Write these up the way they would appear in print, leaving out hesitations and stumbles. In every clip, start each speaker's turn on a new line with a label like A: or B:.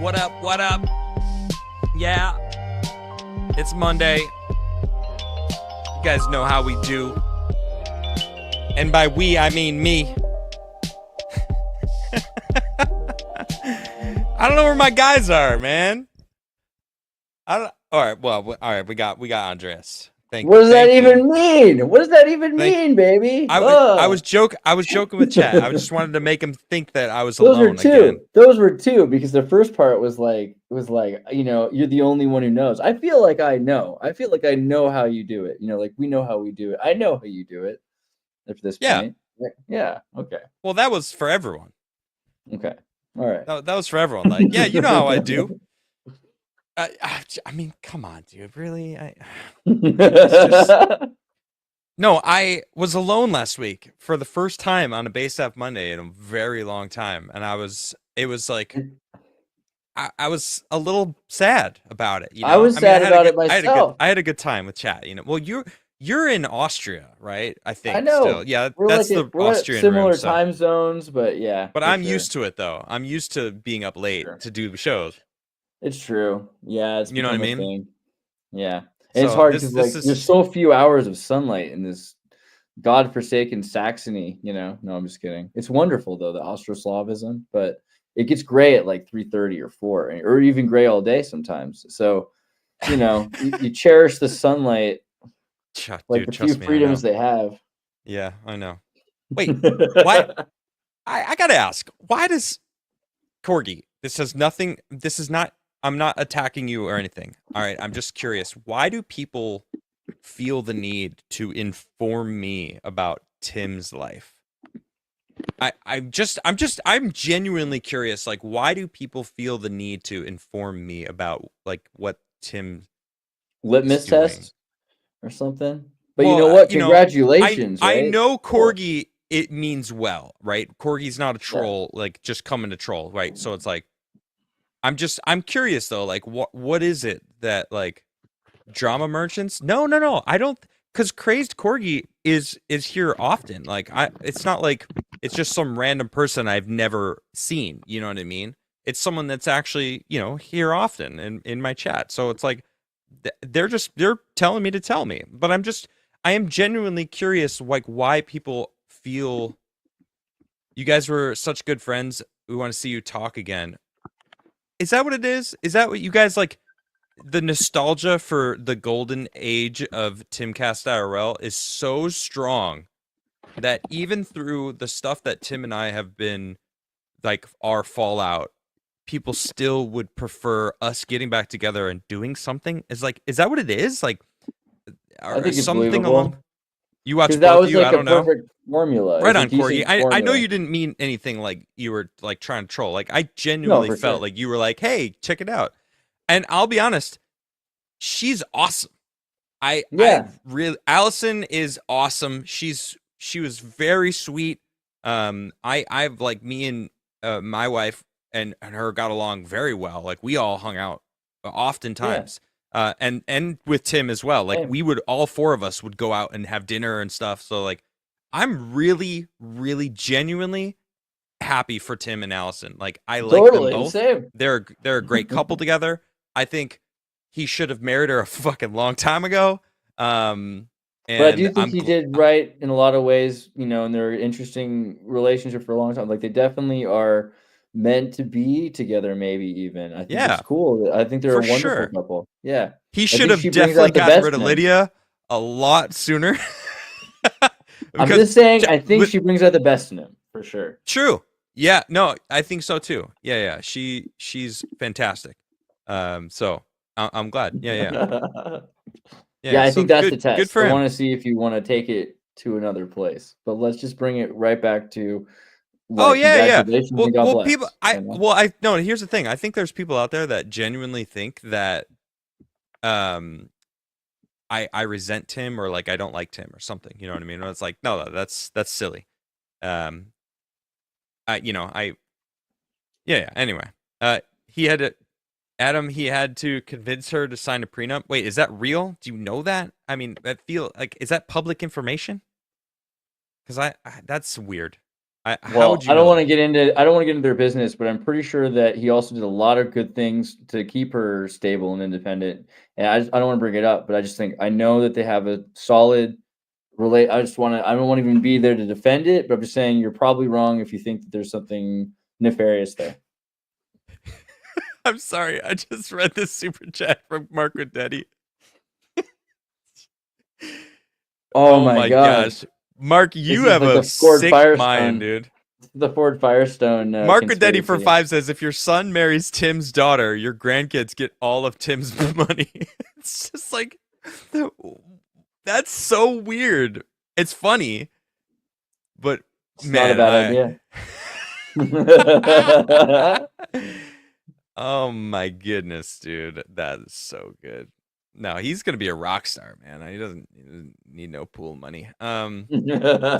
A: What up? What up? Yeah, it's Monday. You guys know how we do. And by we, I mean me. I don't know where my guys are, man. I don't. All right. Well, all right. We got Andreas.
B: What does that even mean? What does that even mean, baby?
A: I was joking with chat. I just wanted to make him think that I was alone again.
B: Those were two because the first part was like, you know, you're the only one who knows. I feel like I know. I feel like I know how you do it. You know, like we know how we do it. I know how you do it. At this point. Yeah. Okay.
A: Well, that was for everyone.
B: Okay. All right.
A: That was for everyone. Like, yeah, you know how I do. I mean, come on, dude. Really? No, I was alone last week for the first time on a Base F Monday in a very long time, and it was like, I was a little sad about it. You know?
B: I was sad about it myself.
A: I had a good time with chat. You know, well, you're in Austria, right? I think.
B: I know.
A: Still. Yeah, that's the Austrian
B: similar
A: room,
B: time zones, but yeah.
A: But I'm used to it though. I'm used to being up late to do shows.
B: It's true. Yeah, it's
A: you know what I mean.
B: Thing. Yeah, and it's hard because there's so few hours of sunlight in this godforsaken Saxony. You know, no, I'm just kidding. It's wonderful though, the Austroslavism, but it gets gray at like 3:30 or 4, or even gray all day sometimes. So, you know, you cherish the sunlight, like the few freedoms they have.
A: Yeah, I know. Wait, why? I gotta ask, why does Corgi? This has nothing. This is not. I'm not attacking you or anything. All right, I'm just curious. Why do people feel the need to inform me about Tim's life? I'm genuinely curious. Like, why do people feel the need to inform me about like what Tim
B: litmus test or something? But well, you know what? Congratulations!
A: I know Corgi. It means well, right? Corgi's not a troll, like just coming to troll, right? So it's like, I'm curious though, like what is it that like drama merchants? No, I don't, because Crazed Corgi is here often. Like it's not like it's just some random person I've never seen. You know what I mean? It's someone that's actually, you know, here often in my chat. So it's like they're telling me to tell me, but I am genuinely curious, like why people feel you guys were such good friends. We want to see you talk again. Is that what it is? Is that what you guys like? The nostalgia for the golden age of Timcast IRL is so strong that even through the stuff that Tim and I have been like our fallout, people still would prefer us getting back together and doing something. Is that what it is? Like,
B: I think it's something along.
A: You watched both of you?
B: Like
A: I don't know.
B: Formula.
A: Right on, Corgi. I know you didn't mean anything like you were like trying to troll. Like I genuinely felt like you were like, "Hey, check it out." And I'll be honest, she's awesome. I really, Allison is awesome. She was very sweet. I've like me and my wife and her got along very well. Like we all hung out oftentimes. And with Tim as well. Like we would, all four of us would go out and have dinner and stuff. So like, I'm really, really genuinely happy for Tim and Allison. Like I like them both.
B: Same.
A: They're a great couple together. I think he should have married her a fucking long time ago.
B: But I do think he did right in a lot of ways, you know, and they're an interesting relationship for a long time. Like they definitely are meant to be together, maybe even. I think it's cool. I think they're a wonderful couple. Yeah.
A: He should have definitely gotten rid of Lydia a lot sooner.
B: I'm just saying, I think she brings out the best in him, for sure.
A: True. Yeah, no, I think so too. Yeah. She's fantastic. So I'm glad. Yeah.
B: Yeah, I think that's the test. Good for him. I want to see if you want to take it to another place. But let's just bring it right back to
A: well, people. No. Here's the thing. I think there's people out there that genuinely think that, I resent Tim or like I don't like Tim or something. You know what I mean? It's like no, that's silly. Anyway, he had to convince her to sign a prenup. Wait, is that real? Do you know that? I mean, is that public information? Because that's weird. How would you
B: I don't
A: know
B: want to
A: that?
B: get into their business, but I'm pretty sure that he also did a lot of good things to keep her stable and independent. And I don't want to bring it up, but I just think I know that they have a solid relate. I don't want to even be there to defend it, but I'm just saying you're probably wrong if you think that there's something nefarious there.
A: I'm sorry. I just read this super chat from Mark Rodetti.
B: Oh my God.
A: gosh. Mark,
B: This
A: you
B: is
A: have
B: like
A: a
B: the Ford
A: sick mind,
B: Firestone.
A: dude.
B: The Ford Firestone
A: Mark Rodetti for
B: conspiracy.
A: 5 says if your son marries Tim's daughter, your grandkids get all of Tim's money. It's just like that's so weird. It's funny, but
B: It's not a
A: man,
B: bad idea.
A: oh my goodness, dude. That is so good. No, he's gonna be a rock star, man. He doesn't need no pool money.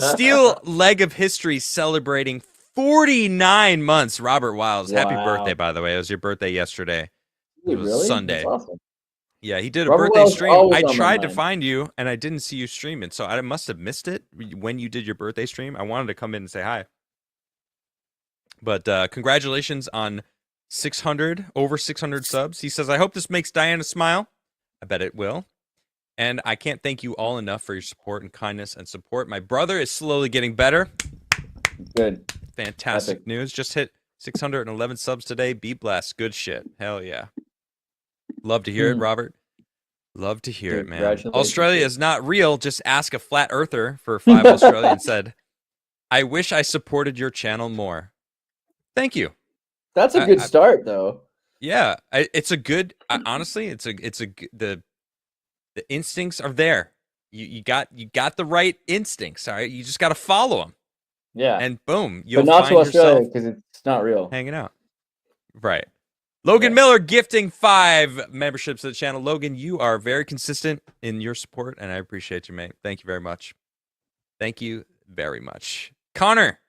A: Steel leg of history celebrating 49 months. Robert Wiles, happy birthday,
B: Wow.
A: by the way. It was your birthday yesterday. It was
B: Really? That's
A: Sunday.
B: awesome.
A: Yeah, he did a
B: Robert
A: birthday
B: Wells
A: stream.
B: always
A: I
B: on my
A: tried to
B: mind.
A: find you, and I didn't see you streaming, so I must have missed it when you did your birthday stream. I wanted to come in and say hi. But congratulations on 600, over 600 subs. He says, I hope this makes Diana smile. I bet it will. And I can't thank you all enough for your support and kindness and support. My brother is slowly getting better.
B: Good.
A: Fantastic news. Just hit 611 subs today. Be blessed. Good shit. Hell yeah. Love to hear it, Robert. Love to hear it, man. Australia is not real. Just ask a flat earther for 5 Australian said, I wish I supported your channel more. Thank you.
B: That's a good start, though.
A: Yeah, it's a good. Honestly, the instincts are there. You got the right instincts. All right, you just got to follow them.
B: Yeah,
A: and boom, you'll
B: but not
A: find
B: to Australia
A: yourself
B: because it's not real.
A: hanging out. Right. Logan Miller gifting 5 memberships to the channel. Logan, you are very consistent in your support, and I appreciate you, mate. Thank you very much. Thank you very much. Connor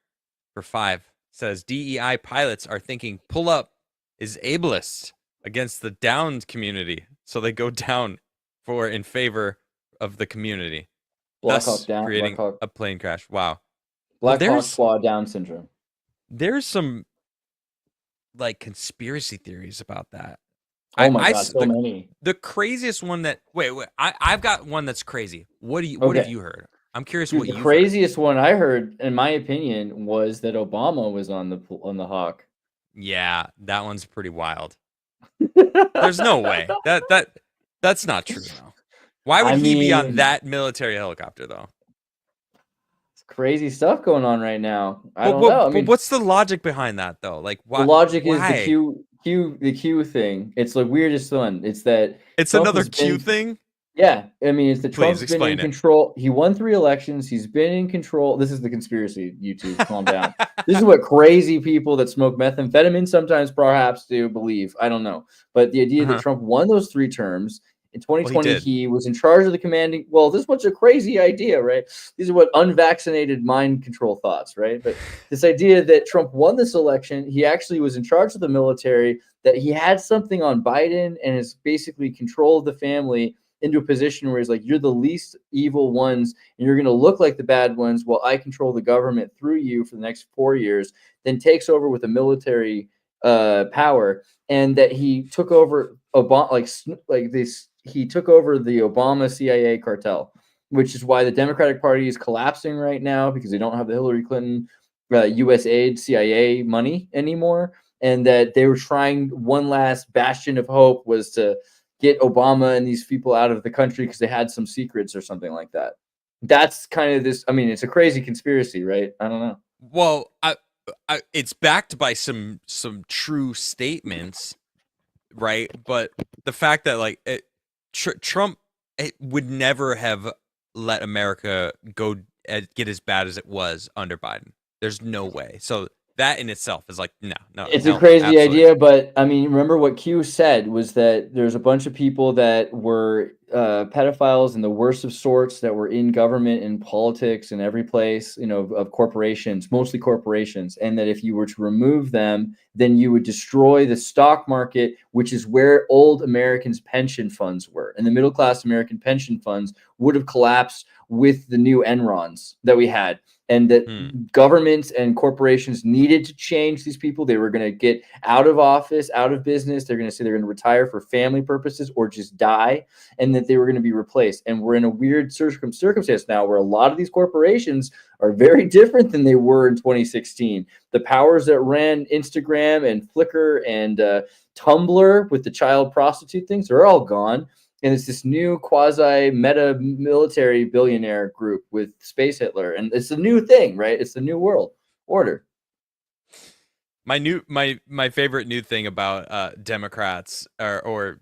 A: for 5 says DEI pilots are thinking pull up is ableist against the downed community, so they go down in favor of the community, thus creating a plane crash. Wow.
B: Black Hawk Squad Down syndrome.
A: There's some like conspiracy theories about that.
B: Oh my God, so many.
A: The craziest one that wait, I've got one that's crazy. What have you heard? I'm curious. Dude,
B: what the craziest one I heard, in my opinion, was that Obama was on the Hawk.
A: Yeah, that one's pretty wild. There's no way that's not true though. Why would he be on that military helicopter though?
B: It's crazy stuff going on right now. I don't know. I mean,
A: what's the logic behind that though? Like, why?
B: The logic is the Q thing. It's the weirdest one. It's that
A: it's Trump another Q thing.
B: Yeah, I mean, it's the Trump's been in control. He won 3 elections. He's been in control. This is the conspiracy. YouTube, calm down. This is what crazy people that smoke methamphetamine sometimes perhaps do believe. I don't know, but the idea that Trump won those 3 terms in 2020, he was in charge of the commanding. Well, this is what's a crazy idea, right? These are what unvaccinated mind control thoughts, right? But this idea that Trump won this election, he actually was in charge of the military. That he had something on Biden and is basically control of the family into a position where he's like, you're the least evil ones and you're going to look like the bad ones while I control the government through you for the next 4 years, then takes over with a military power. And that he took over he took over the Obama CIA cartel, which is why the Democratic Party is collapsing right now because they don't have the Hillary Clinton USAID CIA money anymore. And that they were trying, one last bastion of hope was to get Obama and these people out of the country because they had some secrets or something like that. That's kind of this. I mean, it's a crazy conspiracy, right? I don't know.
A: Well, it's backed by some true statements, right? But the fact that like Trump would never have let America go get as bad as it was under Biden. There's no way. So that in itself is like, no.
B: It's a crazy idea, but I mean, remember what Q said was that there's a bunch of people that were pedophiles and the worst of sorts that were in government and politics and every place, of corporations, mostly corporations, and that if you were to remove them, then you would destroy the stock market, which is where old Americans' pension funds were. And the middle class American pension funds would have collapsed with the new Enrons that we had. And that governments and corporations needed to change these people. They were going to get out of office, out of business. They're going to say they're going to retire for family purposes or just die, and that they were going to be replaced. And we're in a weird circumstance now where a lot of these corporations are very different than they were in 2016. The powers that ran Instagram and Flickr and Tumblr with the child prostitute things are all gone. And it's this new quasi meta military billionaire group with Space Hitler. And it's a new thing, right? It's the new world order.
A: My favorite new thing about Democrats or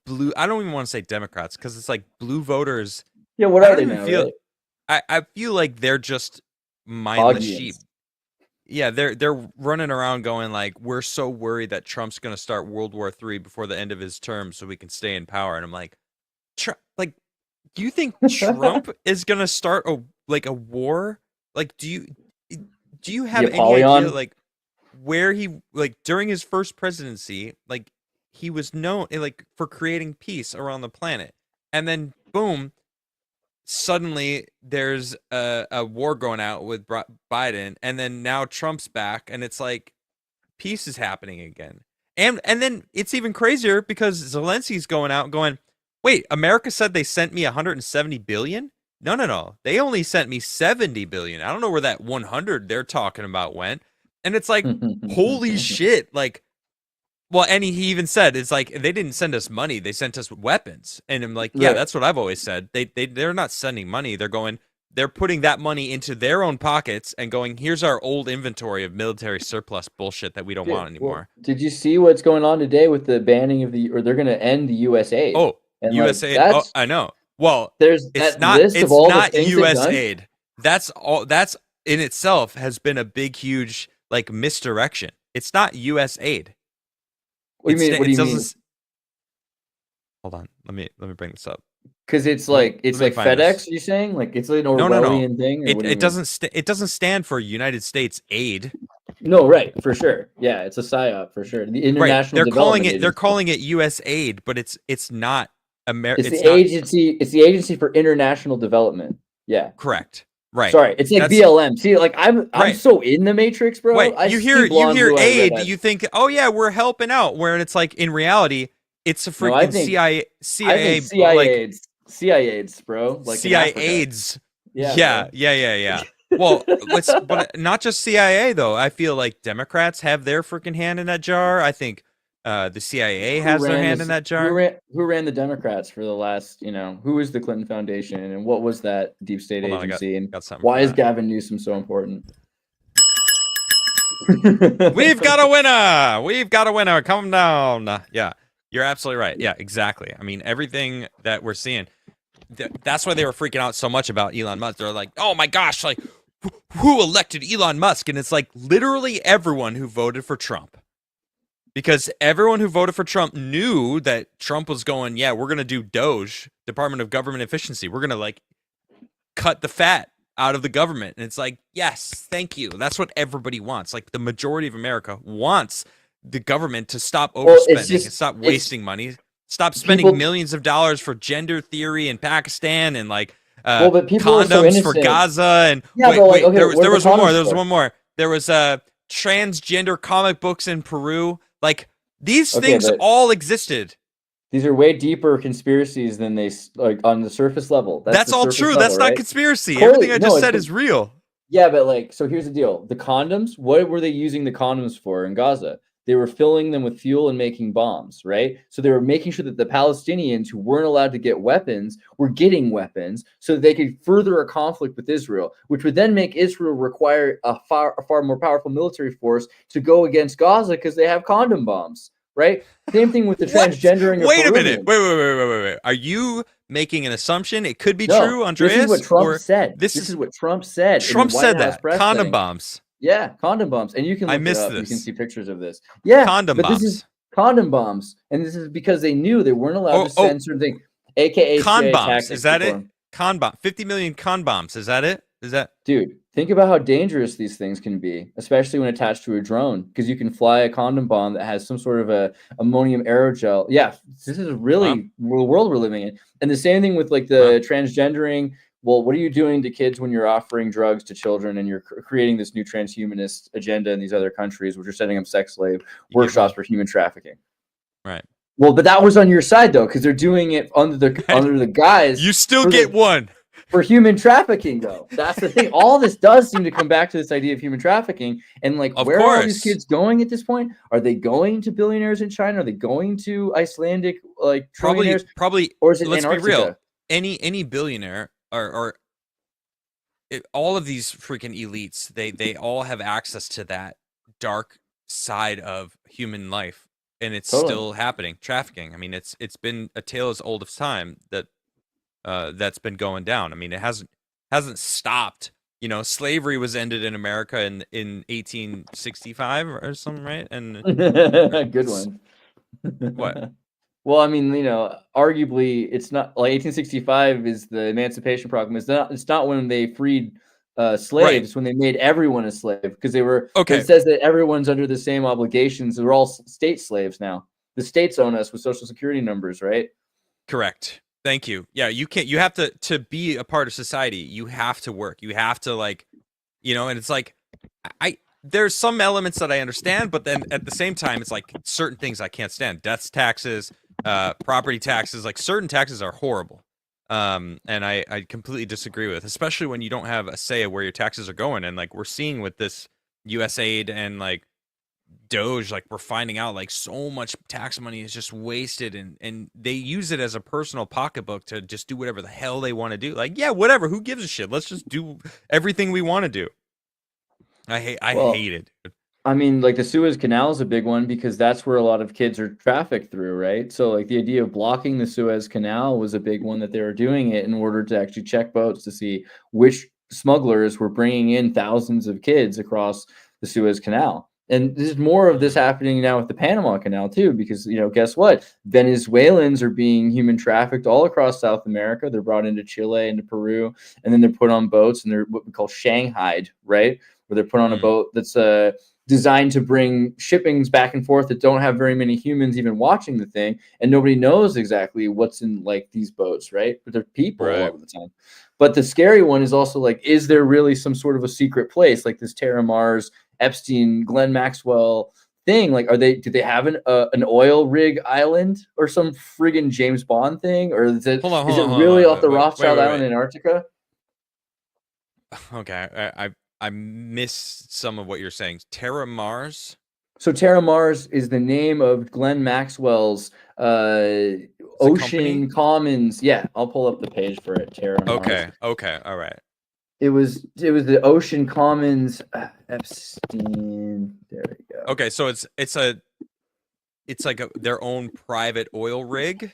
A: blue, I don't even want to say Democrats because it's like blue voters.
B: Yeah, what are they now?
A: I feel like they're just mindless sheep. Yeah, they're running around going like, we're so worried that Trump's going to start World War III before the end of his term so we can stay in power. And I'm like, do you think Trump is going to start a war? Like, do you have any idea like where he, like, during his first presidency, like, he was known like for creating peace around the planet, and then boom, suddenly there's a war going out with Biden, and then now Trump's back, and it's like peace is happening again. And then it's even crazier because Zelensky's going out going, wait, America said they sent me 170 billion? No. They only sent me 70 billion. I don't know where that 100 they're talking about went. And it's like, holy shit. Like, well, and he even said, it's like, they didn't send us money. They sent us weapons. And I'm like, yeah, right. That's what I've always said. They're not sending money. They're putting that money into their own pockets and going, here's our old inventory of military surplus bullshit that we don't want anymore.
B: Well, did you see what's going on today with the banning of they're going to end the US aid?
A: Oh, and US aid. Oh, I know. Well, it's not US aid. That's in itself has been a big, huge, like, misdirection. It's not US aid.
B: What do you mean?
A: Hold on. Let me bring this up.
B: Because it's like FedEx. This. Are you saying like it's an Orwellian thing?
A: It doesn't stand for United States aid.
B: No, right, for sure. Yeah, it's a psyop for sure. The international.
A: Right. They're calling it U.S. aid, but it's not America.
B: It's the agency. It's the Agency for International Development. Yeah.
A: Correct. Right.
B: Sorry, it's like BLM. See, like I'm so in the matrix, bro.
A: Right. You hear aid, you think, oh yeah, we're helping out. Where it's like in reality, it's a freaking
B: CIA aids, bro. Like
A: CIA aids. Yeah. Well, but not just CIA though. I feel like Democrats have their freaking hand in that jar. I think the CIA has their hand in that jar.
B: Who ran the Democrats for the last? Who was the Clinton Foundation, and what was that deep state agency? And why is Gavin Newsom so important?
A: We've got a winner. Come down. Yeah. You're absolutely right. Yeah, exactly. I mean, everything that we're seeing, that's why they were freaking out so much about Elon Musk. They're like, oh my gosh, like, who elected Elon Musk? And it's like literally everyone who voted for Trump. Because everyone who voted for Trump knew that Trump was going, yeah, we're going to do DOGE, Department of Government Efficiency. We're going to, like, cut the fat out of the government. And it's like, yes, thank you. That's what everybody wants. Like, the majority of America wants the government to stop overspending and stop wasting money, stop spending millions of dollars for gender theory in Pakistan and like condoms for Gaza and there was one more. There was transgender comic books in Peru. Like these things all existed.
B: These are way deeper conspiracies than they like on the surface level.
A: That's all true. Level, that's not conspiracy. Everything I just said is real.
B: Yeah, but like, so here's the deal. The condoms, what were they using the condoms for in Gaza? They were filling them with fuel and making bombs, right? So they were making sure that the Palestinians who weren't allowed to get weapons were getting weapons so that they could further a conflict with Israel, which would then make Israel require a far more powerful military force to go against Gaza because they have condom bombs, right? Same thing with the transgendering.
A: Wait a minute. Wait. Are you making an assumption? It could be true, Andreas.
B: This is what Trump said. This is what Trump said.
A: Trump said that. Condom bombs.
B: Yeah, condom bombs, and you can look it up. You can see pictures of this.
A: Yeah, condom bombs.
B: This is condom bombs, and this is because they knew they weren't allowed to send certain things. aka
A: Con
B: CIA
A: bombs. Is
B: tactics to
A: that it?
B: form.
A: Con bomb. 50 million con bombs. Is that it? Is that?
B: Dude, think about how dangerous these things can be, especially when attached to a drone, because you can fly a condom bomb that has some sort of a ammonium aerogel. Yeah, this is
A: Wow.
B: really the world we're living in. And the same thing with like
A: Wow.
B: the transgendering. Well, what are you doing to kids when you're offering drugs to children and you're creating this new transhumanist agenda in these other countries, which are setting up sex slave
A: You give
B: workshops
A: them
B: for human trafficking?
A: right.
B: Well, but that was on your side though, because they're doing it
A: Right.
B: under the guise
A: You still
B: for
A: get
B: the
A: one.
B: for human trafficking though. That's the thing. All this does seem to come back to this idea of human trafficking. And like,
A: Of
B: where are all these
A: course.
B: kids going at this point? Are they going to billionaires in China? Are they going to Icelandic like
A: Probably
B: trillionaires?
A: probably
B: Or is it
A: let's be real.
B: Antarctica?
A: Any billionaire or all of these freaking elites, they all have access to that dark side of human life, and it's
B: Totally.
A: still happening. Trafficking. I mean, it's been a tale as old as time that that's been going down. I mean, it hasn't stopped. You know, slavery was ended in America in 1865 or something, right? And
B: Good one.
A: what?
B: Well, I mean, arguably, it's not like 1865 is the Emancipation Proclamation. It's not when they freed
A: Right.
B: slaves, when they made everyone a slave, because they were. But
A: Okay.
B: it says that everyone's under the same obligations. We're all state slaves now. The states own us with social security numbers, right?
A: Correct. Thank you. Yeah, you can't. You have to be a part of society. You have to work. You have to like, and it's like, I there's some elements that I understand, but then at the same time, it's like certain things I can't stand. Death taxes, property taxes, like certain taxes are horrible. And I completely disagree with, especially when you don't have a say of where your taxes are going. And like we're seeing with this USAID and like Doge, like we're finding out like so much tax money is just wasted, and they use it as a personal pocketbook to just do whatever the hell they want to do. Like, yeah, whatever, who gives a shit? Let's just do everything we want to do. I
B: Well,
A: hate it.
B: I mean, like the Suez Canal is a big one because that's where a lot of kids are trafficked through, right? So, like the idea of blocking the Suez Canal was a big one that they were doing it in order to actually check boats to see which smugglers were bringing in thousands of kids across the Suez Canal. And there's more of this
A: Mm,
B: happening now with the Panama Canal too, because guess what? Venezuelans are being human trafficked all across South America. They're brought into Chile, into Peru, and then they're put on boats and they're what we call shanghaied, right? Where they're put on a
A: mm,
B: boat that's designed to bring shippings back and forth that don't have very many humans even watching the thing, and nobody knows exactly what's in like these boats, right? But they're people a
A: right.
B: lot of the time. But the scary one is also like, is there really some sort of a secret place like this Terra Mars, Epstein, Glenn Maxwell thing? Like, do they have an oil rig island or some friggin' James Bond thing, or is it
A: Hold on,
B: is
A: hold
B: it
A: on, hold
B: really
A: on.
B: off the
A: Wait,
B: Rothschild
A: wait,
B: Island
A: wait.
B: in Antarctica?
A: Okay, I missed some of what you're saying. Terra Mars
B: So Terra Mars is the name of Glenn Maxwell's
A: is a company.
B: Ocean Commons. Yeah, I'll pull up the page for it. Terra Mars.
A: Okay, okay, all right.
B: It was the Ocean Commons Epstein. There we go.
A: Okay, so it's like their own private oil rig,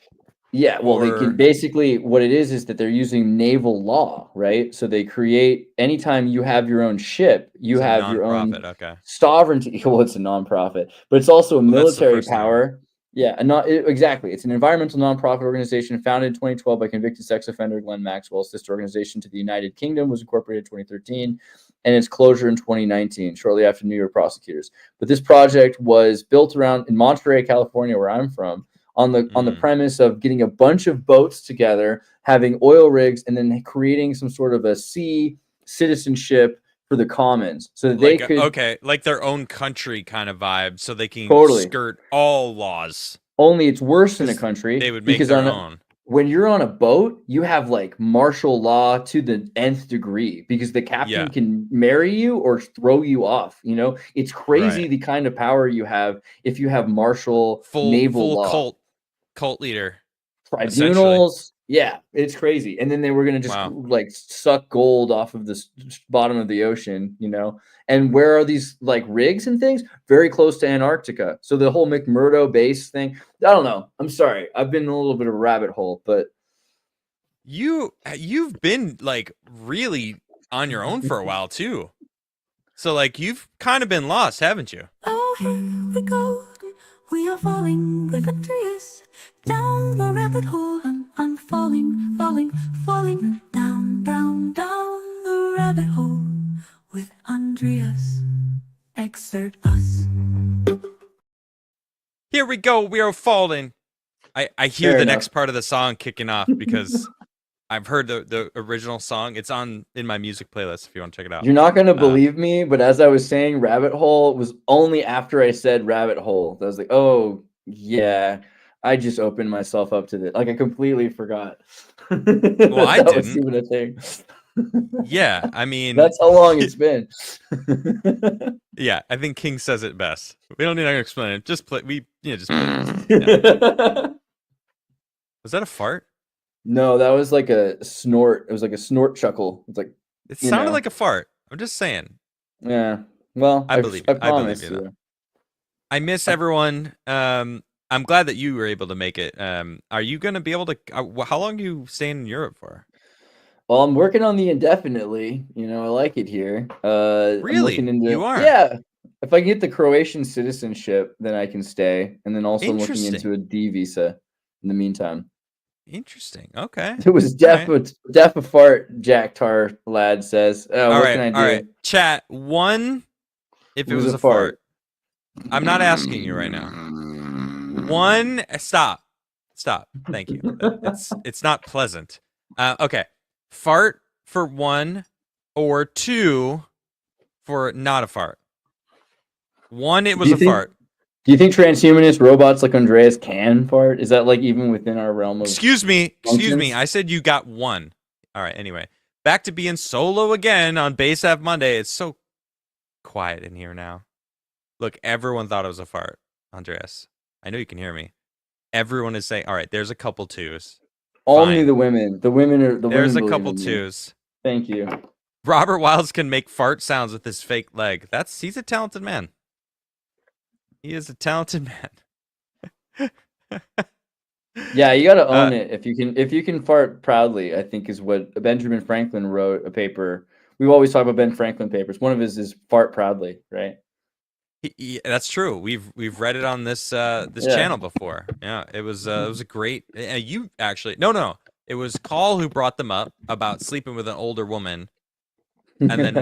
B: Yeah, well, they can
A: or
B: basically what it is that they're using naval law, right? So they create anytime you have your own ship, you
A: it's a
B: have your own
A: nonprofit. Okay,
B: sovereignty. Well, it's a nonprofit, but it's also a
A: well, that's the
B: military
A: first thing I heard.
B: power. Yeah, and exactly. It's an environmental nonprofit organization founded in 2012 by convicted sex offender Glenn Maxwell. Sister organization to the United Kingdom was incorporated in 2013, and its closure in 2019, shortly after New York prosecutors. But this project was built around in Monterey, California, where I'm from, on the
A: Mm.
B: premise of getting a bunch of boats together, having oil rigs, and then creating some sort of a sea citizenship for the commons, so that they
A: Like
B: could
A: okay, like their own country kind of vibe, so they can
B: totally.
A: skirt all laws
B: Only it's worse in a
A: because
B: country
A: they would make
B: because
A: their own.
B: when you're on a boat, you have like martial law to the nth degree because the captain
A: Yeah,
B: can marry you or throw you off. It's crazy
A: right.
B: the kind of power you have if you have martial naval
A: Full
B: law.
A: cult leader, essentially.
B: Tribunals. Yeah, it's crazy. And then they were gonna just
A: Wow.
B: like suck gold off of the bottom of the ocean. And where are these like rigs and things? Very close to Antarctica. So the whole McMurdo base thing. I don't know. I'm sorry. I've been in a little bit of a rabbit hole, but
A: You've been like really on your own for a while too. So like you've kind of been lost, haven't you?
C: Oh, here we go. We are falling with Andreas down the rabbit hole and unfolding.
A: we go. We are falling. I hear the next part of the song kicking off because I've heard the original song. It's in my music playlist if you want to check it out.
B: You're not gonna believe me, but as I was saying rabbit hole was only after I said rabbit hole. I was like, oh yeah, I just opened myself up to this. Like I completely forgot.
A: Well, I didn't.
B: Was even a thing.
A: Yeah, I mean,
B: that's how long it's been.
A: Yeah, I think King says it best. We don't need to explain it. Just play. Just play. Yeah. Was that a fart?
B: No, that was like a snort. It was like a snort chuckle. It's like
A: it sounded like a fart. I'm just saying.
B: Yeah. Well,
A: I believe you. I believe you. I miss everyone. I'm glad that you were able to make it. Are you going to be able to? How long are you staying in Europe for?
B: Well, I'm working on the indefinitely. You know, I like it here.
A: Really? You are?
B: Yeah. If I can get the Croatian citizenship, then I can stay. And then also I'm looking into a D visa in the meantime.
A: Interesting. Okay.
B: It was deaf a fart, Jack Tar lad says. What can I do?
A: All right. Chat, one, if it was a fart. I'm not asking you right now. One, stop. Thank you. It's not pleasant. Okay. Fart for one, or two for not a fart. One, it was a fart.
B: Do you think transhumanist robots like Andreas can fart? Is that like even within our realm of
A: Excuse me. I said you got one. All right, anyway. Back to being solo again on Base F Monday. It's so quiet in here now. Look, everyone thought it was a fart, Andreas. I know you can hear me. Everyone is saying, all right, there's a couple twos.
B: Only the women. The women are
A: There's a couple twos.
B: Thank you.
A: Robert Wiles can make fart sounds with his fake leg. He's a talented man. He is a talented man.
B: Yeah, you gotta own it if you can fart proudly. I think is what Benjamin Franklin wrote a paper. We always talk about Ben Franklin papers. One of his is fart proudly, right?
A: That's true. We've read it on this channel before. Yeah, it was a great. You actually no. It was Caul who brought them up about sleeping with an older woman, and then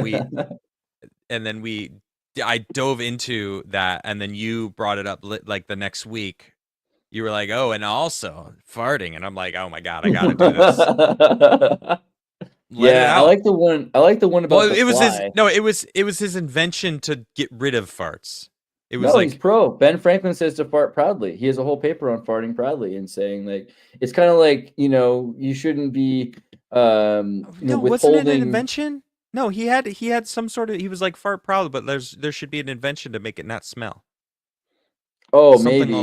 A: I dove into that, and then you brought it up like the next week. You were like, "Oh, and also farting," and I'm like, "Oh my god, I gotta do this."
B: I like the one. About. Well,
A: it was his. No, it was his invention to get rid of farts. It was
B: he's pro. Ben Franklin says to fart proudly. He has a whole paper on farting proudly and saying like it's kind of like you shouldn't be
A: withholding. Wasn't it an invention? No, he had some sort of. He was like fart proud, but there should be an invention to make it not smell.
B: Oh, something maybe.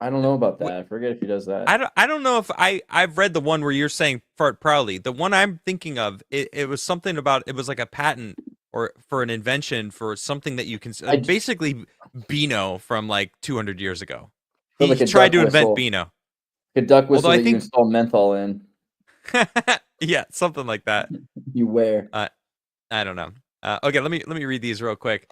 B: I don't know about that. I forget if he does that.
A: I don't know if I've read the one where you're saying fart proudly. The one I'm thinking of, it was something about it was like a patent or for an invention for something that you can basically Beano from like 200 years ago. He like tried to invent Beano.
B: A duck whistle that you install menthol in.
A: Yeah, something like that.
B: You wear.
A: I don't know. Okay, let me read these real quick.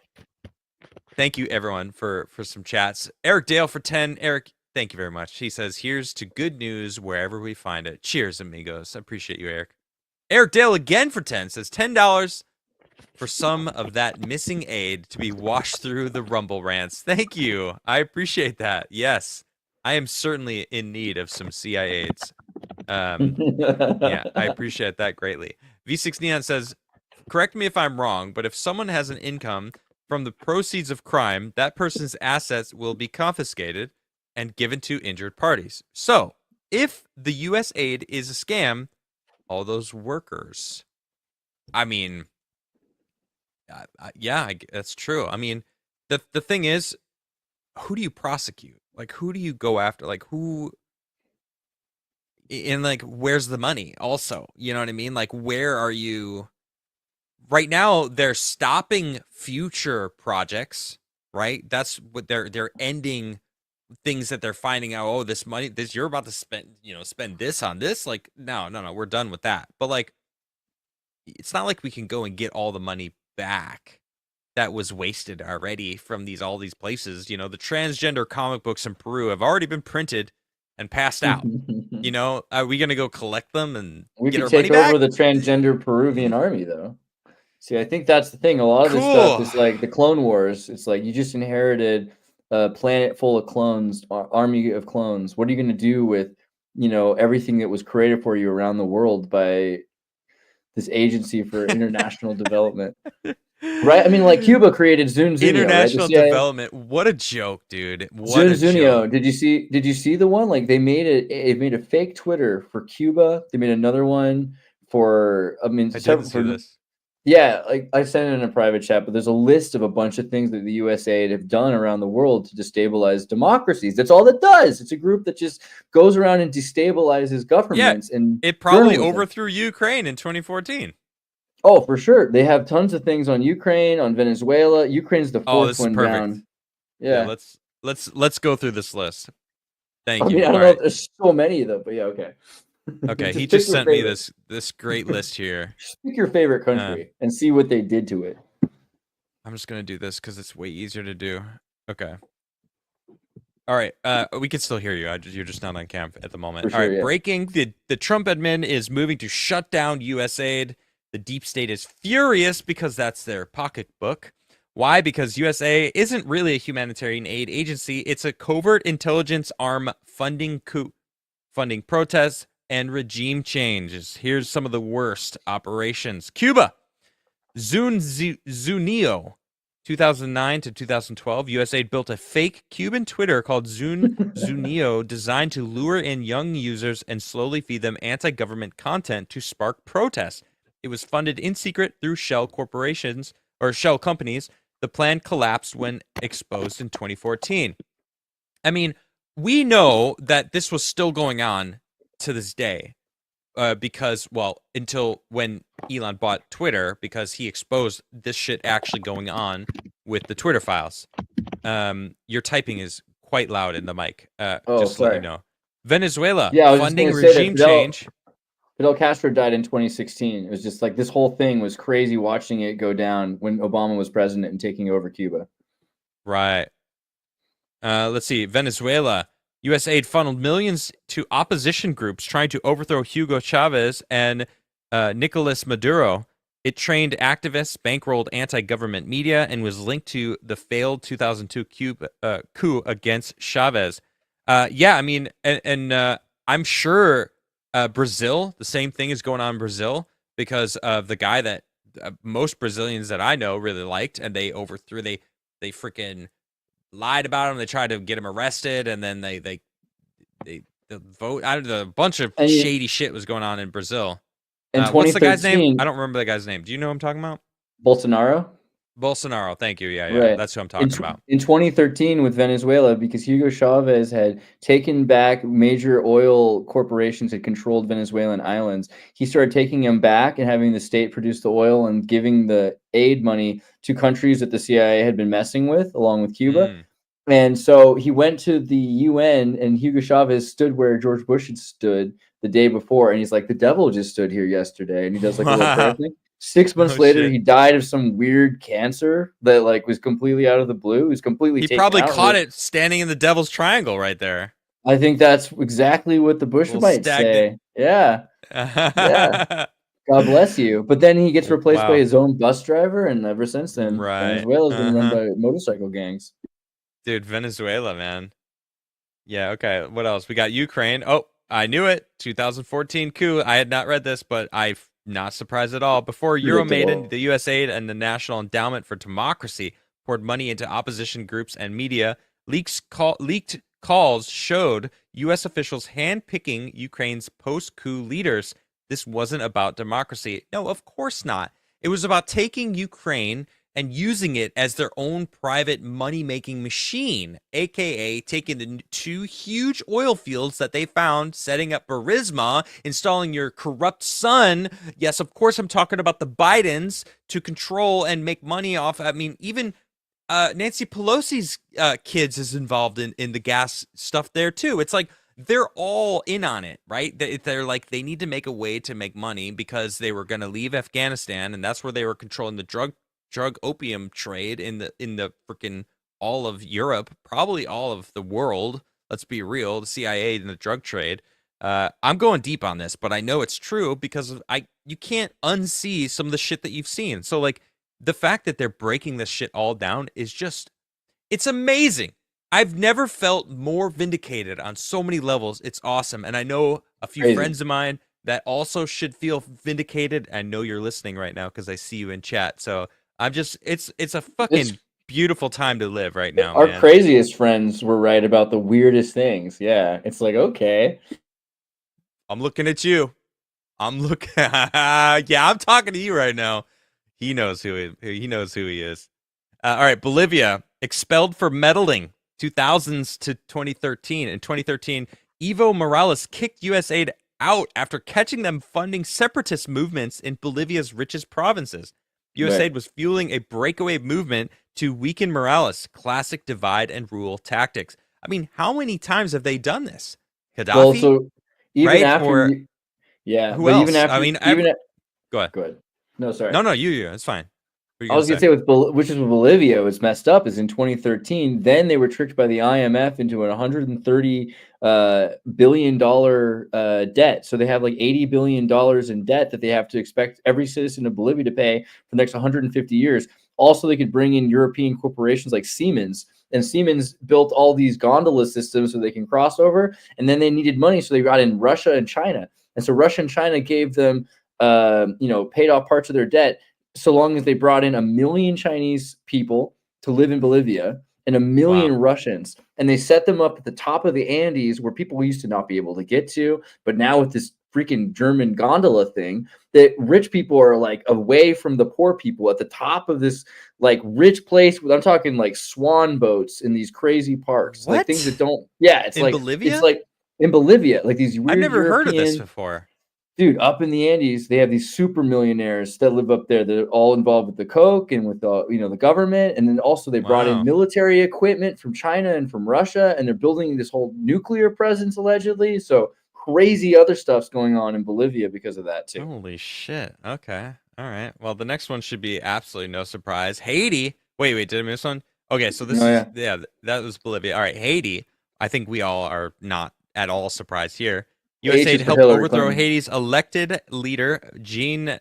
A: Thank you everyone for some chats. Eric Dale for 10. Eric, thank you very much. He says, "Here's to good news wherever we find it." Cheers, amigos. I appreciate you, Eric. Eric Dale again for 10 says $10 for some of that missing aid to be washed through the Rumble rants. Thank you. I appreciate that. Yes, I am certainly in need of some CIA aids. Yeah, I appreciate that greatly. V6 Neon says, "Correct me if I'm wrong, but if someone has an income from the proceeds of crime, that person's assets will be confiscated and given to injured parties. So, if the U.S. aid is a scam, all those workers." I mean, yeah, that's true. I mean, the thing is, who do you prosecute? Like, who do you go after? Like, who? And like, where's the money? Also, you know what I mean? Like, where are you? Right now, they're stopping future projects, right? That's what they're ending things that they're finding out. Oh, this money, you're about to spend this on this. Like, no, we're done with that. But like, it's not like we can go and get all the money back that was wasted already from all these places. The transgender comic books in Peru have already been printed and passed out. Are we gonna go collect them and
B: we can take over the transgender Peruvian army though? See, I think that's the thing. A lot of this stuff is like the Clone Wars. It's like you just inherited a planet full of clones, army of clones. What are you going to do with, everything that was created for you around the world by this agency for international development? Right? I mean, like Cuba created Zunzunio, right? The
A: International
B: CIA.
A: development. What a joke, dude. What a
B: Zunzunio.
A: joke.
B: Did you see the one? Like they made a fake Twitter for Cuba. They made another one for, I mean,
A: I didn't
B: several
A: see
B: for,
A: this.
B: yeah, like I sent it in a private chat, but there's a list of a bunch of things that the USA have done around the world to destabilize democracies. That's all it does. It's a group that just goes around and destabilizes
A: Yeah,
B: governments and
A: it probably
B: journalism.
A: overthrew Ukraine in 2014.
B: Oh, for sure. They have tons of things on Ukraine, on Venezuela. Ukraine's the
A: Oh,
B: fourth
A: this is
B: one
A: perfect.
B: down.
A: Yeah,
B: Yeah.
A: let's go through this list.
B: I
A: Thank
B: mean,
A: you.
B: I don't
A: All
B: know if
A: right.
B: there's so many of them, but yeah, okay.
A: Okay, he
B: Just pick
A: just
B: your
A: sent me
B: favorite.
A: this great list here.
B: Just pick your favorite
A: Uh,
B: country and see what they did to it.
A: I'm just gonna do this because it's way easier to do. Okay. All right. We can still hear you. You're just not on camp at the moment.
B: For
A: All
B: sure,
A: right.
B: yeah.
A: Breaking: the Trump admin is moving to shut down U.S. aid. The deep state is furious because that's their pocketbook. Why? Because USA isn't really a humanitarian aid agency. It's a covert intelligence arm funding funding protests and regime changes. Here's some of the worst operations. Cuba, Zunio, 2009 to 2012, USAID built a fake Cuban Twitter called Zunio designed to lure in young users and slowly feed them anti-government content to spark protests. It was funded in secret through shell corporations or shell companies. The plan collapsed when exposed in 2014. I mean, we know that this was still going on to this day. Because, well, until when Elon bought Twitter, because he exposed this shit actually going on with the Twitter files. Your typing is quite loud in the mic.
B: Oh,
A: Just to let you
B: sorry.
A: know. Venezuela
B: Yeah, I was just
A: funding
B: gonna say that
A: regime change.
B: Fidel Castro died in 2016. It was just like this whole thing was crazy watching it go down when Obama was president and taking over Cuba.
A: Right. Let's see. Venezuela. U.S. aid funneled millions to opposition groups trying to overthrow Hugo Chavez and Nicolas Maduro. It trained activists, bankrolled anti-government media, and was linked to the failed 2002 coup against Chavez. Yeah, I mean, and I'm sure Brazil, the same thing is going on in Brazil because of the guy that most Brazilians that I know really liked, and they overthrew. They freaking lied about him. They tried to get him arrested, and then they the vote. I don't know, a bunch of
B: And
A: shady shit was going on in Brazil.
B: in
A: What's the guy's name?
B: 2013,
A: I don't remember the guy's name. Do you know who I'm talking about?
B: Bolsonaro.
A: Bolsonaro. Thank you. Yeah.
B: Right.
A: That's who I'm talking about.
B: In 2013 with Venezuela, because Hugo Chavez had taken back major oil corporations had controlled Venezuelan islands, he started taking them back and having the state produce the oil and giving the aid money to countries that the CIA had been messing with, along with Cuba.
A: Mm.
B: And so he went to the UN, and Hugo Chavez stood where George Bush had stood the day before, and he's like, "The devil just stood here yesterday," and he does like a little prayer thing. 6 months
A: Oh
B: later,
A: shit.
B: he died of some weird cancer that like was completely out of the blue. He was completely
A: He
B: taken
A: probably
B: out.
A: caught it standing in the Devil's Triangle right there.
B: I think that's exactly what the Bush
A: Little
B: might
A: stagnant.
B: say. Yeah, yeah. God bless you. But then he gets replaced by
A: Wow.
B: his own bus driver, and ever since then,
A: Right.
B: Venezuela's been run by motorcycle gangs.
A: Dude, Venezuela, man. Yeah, okay. What else? We got Ukraine. Oh, I knew it. 2014 coup. I had not read this, but I'm not surprised at all. Before Euromaidan,
B: Predictable.
A: the USAID and the National Endowment for Democracy poured money into opposition groups and media. Leaked calls showed U.S. officials handpicking Ukraine's post-coup leaders. This wasn't about democracy. No, of course not. It was about taking Ukraine and using it as their own private money-making machine, aka taking the two huge oil fields that they found, setting up Burisma, installing your corrupt son. Yes, of course, I'm talking about the Bidens to control and make money off. I mean, even Nancy Pelosi's kids is involved in the gas stuff there too. It's like they're all in on it, right? They're like they need to make a way to make money because they were going to leave Afghanistan, and that's where they were controlling the drug opium trade in the freaking all of Europe, probably all of the world. Let's be real, the CIA and the drug trade. I'm going deep on this, but I know it's true because you can't unsee some of the shit that you've seen. So like the fact that they're breaking this shit all down is just it's amazing. I've never felt more vindicated on so many levels. It's awesome. And I know a few
B: Crazy.
A: friends of mine that also should feel vindicated. I know you're listening right now because I see you in chat. So I'm just it's a
B: It's
A: fucking beautiful time to live right now,
B: our
A: man.
B: craziest friends were right about the weirdest things. Yeah. It's like, okay.
A: I'm looking at you. I'm looking yeah, I'm talking to you right now. He knows he knows who he is. All right, Bolivia expelled for meddling 2000s to 2013. In 2013, Evo Morales kicked U.S. aid out after catching them funding separatist movements in Bolivia's richest provinces. U.S.
B: Right.
A: aid was fueling a breakaway movement to weaken Morales. Classic divide and rule tactics. I mean, how many times have they done this?
B: Well,
A: Gaddafi,
B: so even
A: right?
B: after
A: Or
B: you, yeah,
A: who
B: but even
A: else? I
B: after,
A: mean,
B: even at,
A: go ahead.
B: go ahead. No, sorry.
A: No, you. It's fine. What are you
B: I
A: gonna
B: was gonna
A: say?
B: say which is with Bolivia, was messed up is in 2013. Then they were tricked by the IMF into a 130 billion-dollar debt. So they have like $80 billion in debt that they have to expect every citizen of Bolivia to pay for the next 150 years. Also, they could bring in European corporations like Siemens, and Siemens built all these gondola systems so they can cross over. And then they needed money, so they got in Russia and China. And so Russia and China gave them, paid off parts of their debt so long as they brought in 1 million Chinese people to live in Bolivia and 1 million
A: Wow.
B: Russians, and they set them up at the top of the Andes where people used to not be able to get to. But now with this freaking German gondola thing, that rich people are like away from the poor people at the top of this like rich place. I'm talking like swan boats in these crazy parks, like things that
A: What?
B: don't. Yeah,
A: In
B: it's
A: Bolivia?
B: like in Bolivia, like these
A: I've
B: weird
A: never heard of this
B: European.
A: before.
B: Dude, up in the Andes, they have these super millionaires that live up there. They're all involved with the coke and with the government, and then also they brought in
A: Wow.
B: military equipment from China and from Russia, and they're building this whole nuclear presence allegedly. So crazy other stuff's going on in Bolivia because of that too.
A: Holy shit. Okay. All right. Well, the next one should be absolutely no surprise. Haiti. Wait, did I miss one? Okay, so this
B: Oh
A: is
B: yeah,
A: that was Bolivia. All right, Haiti. I think we all are not at all surprised here.
B: H
A: USAID
B: is for
A: helped
B: Hillary
A: overthrow
B: Clinton.
A: Haiti's elected leader, Jean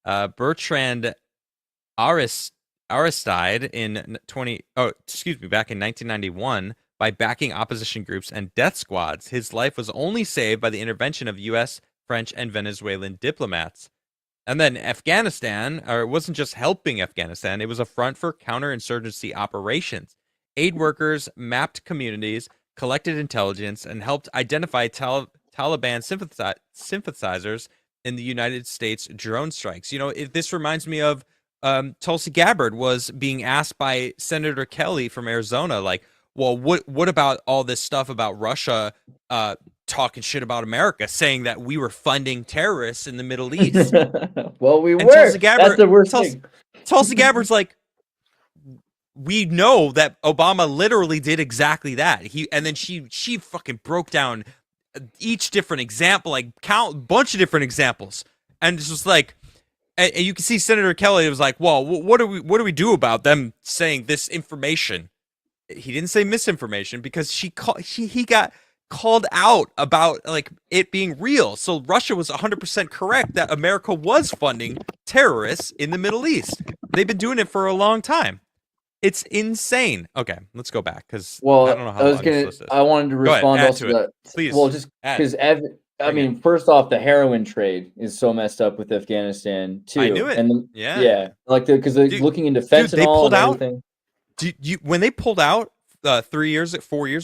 A: Bertrand Aristide back in 1991 by backing opposition groups and death squads. His life was only saved by the intervention of U.S., French, and Venezuelan diplomats. And then Afghanistan, or it wasn't just helping Afghanistan, it was a front for counterinsurgency operations. Aid workers mapped communities, collected intelligence, and helped identify Taliban sympathizers in the United States drone strikes. This reminds me of Tulsi Gabbard was being asked by Senator Kelly from Arizona, like, well, what about all this stuff about Russia talking shit about America, saying that we were funding terrorists in the Middle East?
B: Well, we
A: And
B: were. That's the worst thing.
A: Tulsi Gabbard's like, we know that Obama literally did exactly that. And then she fucking broke down each different example, like count bunch of different examples, and it's just like, and you can see Senator Kelly was like, well, what do we do about them saying this information? He didn't say misinformation because he got called out about like it being real. So Russia was 100% correct that America was funding terrorists in the Middle East. They've been doing it for a long time. It's insane. Okay, let's go back because I don't
B: Well,
A: know how long this list is.
B: I wanted to
A: Go ahead,
B: respond
A: add
B: also
A: to
B: to
A: it,
B: that. Well,
A: please.
B: just
A: Add,
B: because I
A: bring it.
B: mean, first off, the heroin trade is so messed up with Afghanistan
A: I knew
B: too,
A: it.
B: and
A: Yeah,
B: like because they're
A: dude,
B: looking into
A: they
B: fentanyl
A: pulled
B: and
A: out.
B: everything.
A: When they pulled out 4 years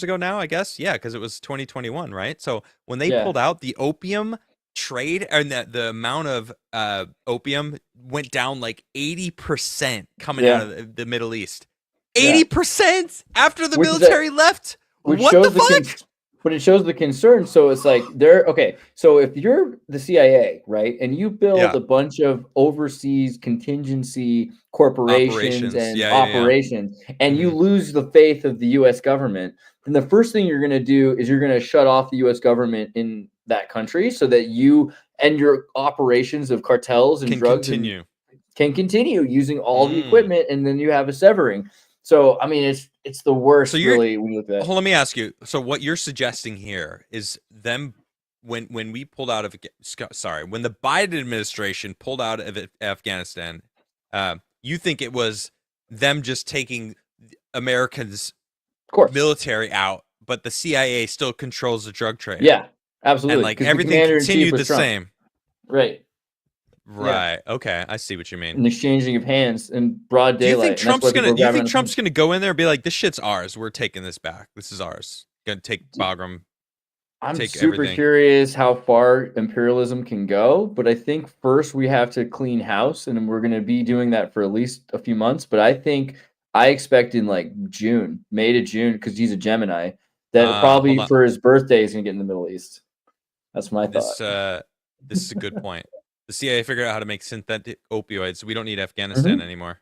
A: ago now, I guess, yeah, because it was 2021, right? So when they
B: Yeah,
A: pulled out, the opium trade and the amount of opium went down like 80% coming out
B: yeah,
A: of the Middle East.
B: yeah.
A: 80% after the
B: Which is a
A: military left.
B: which
A: What the
B: shows the
A: fuck?
B: but it shows the concern. So it's like they're okay. So if you're the CIA, right, and you build
A: Yeah,
B: a bunch of overseas contingency corporations
A: operations.
B: and
A: Yeah.
B: operations, and you
A: Hmm.
B: lose the faith of the U.S. government, then the first thing you're going to do is you're going to shut off the U.S. government in that country so that you and your operations of cartels and
A: Can
B: drugs and
A: continue.
B: can continue using all the
A: Mm.
B: equipment, and then you have a severing. So I mean, it's the
A: So
B: worst,
A: you're
B: really, when you look at that.
A: Hold, let me ask you. So what you're suggesting here is them when we pulled out of sorry, when the Biden administration pulled out of Afghanistan, you think it was them just taking Americans
B: Of course.
A: military out, but the CIA still controls the drug trade.
B: Yeah, absolutely.
A: And like everything continued the same.
B: Right.
A: Right. Yeah. Okay. I see what you mean.
B: An exchanging of hands in broad daylight.
A: Do you think Trump's gonna go in there and be like, "This shit's ours. We're taking this back. This is ours. Gonna take Bagram."
B: I'm super curious how far imperialism can go, but I think first we have to clean house, and we're going to be doing that for at least a few months. But I expect in like May to June, because he's a Gemini, that probably for his birthday he's going to get in the Middle East. That's my thought.
A: This is a good point. The CIA figured out how to make synthetic opioids, so we don't need Afghanistan anymore.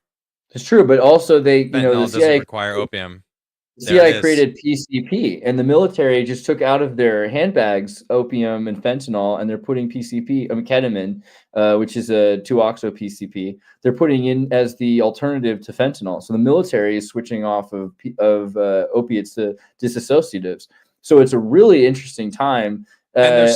B: It's true, but also the
A: CIA doesn't require opium.
B: The CIA created PCP, and the military just took out of their handbags opium and fentanyl, and they're putting ketamine, which is a 2-oxo-PCP. They're putting in as the alternative to fentanyl. So the military is switching off of opiates to disassociatives. So it's a really interesting time.
A: And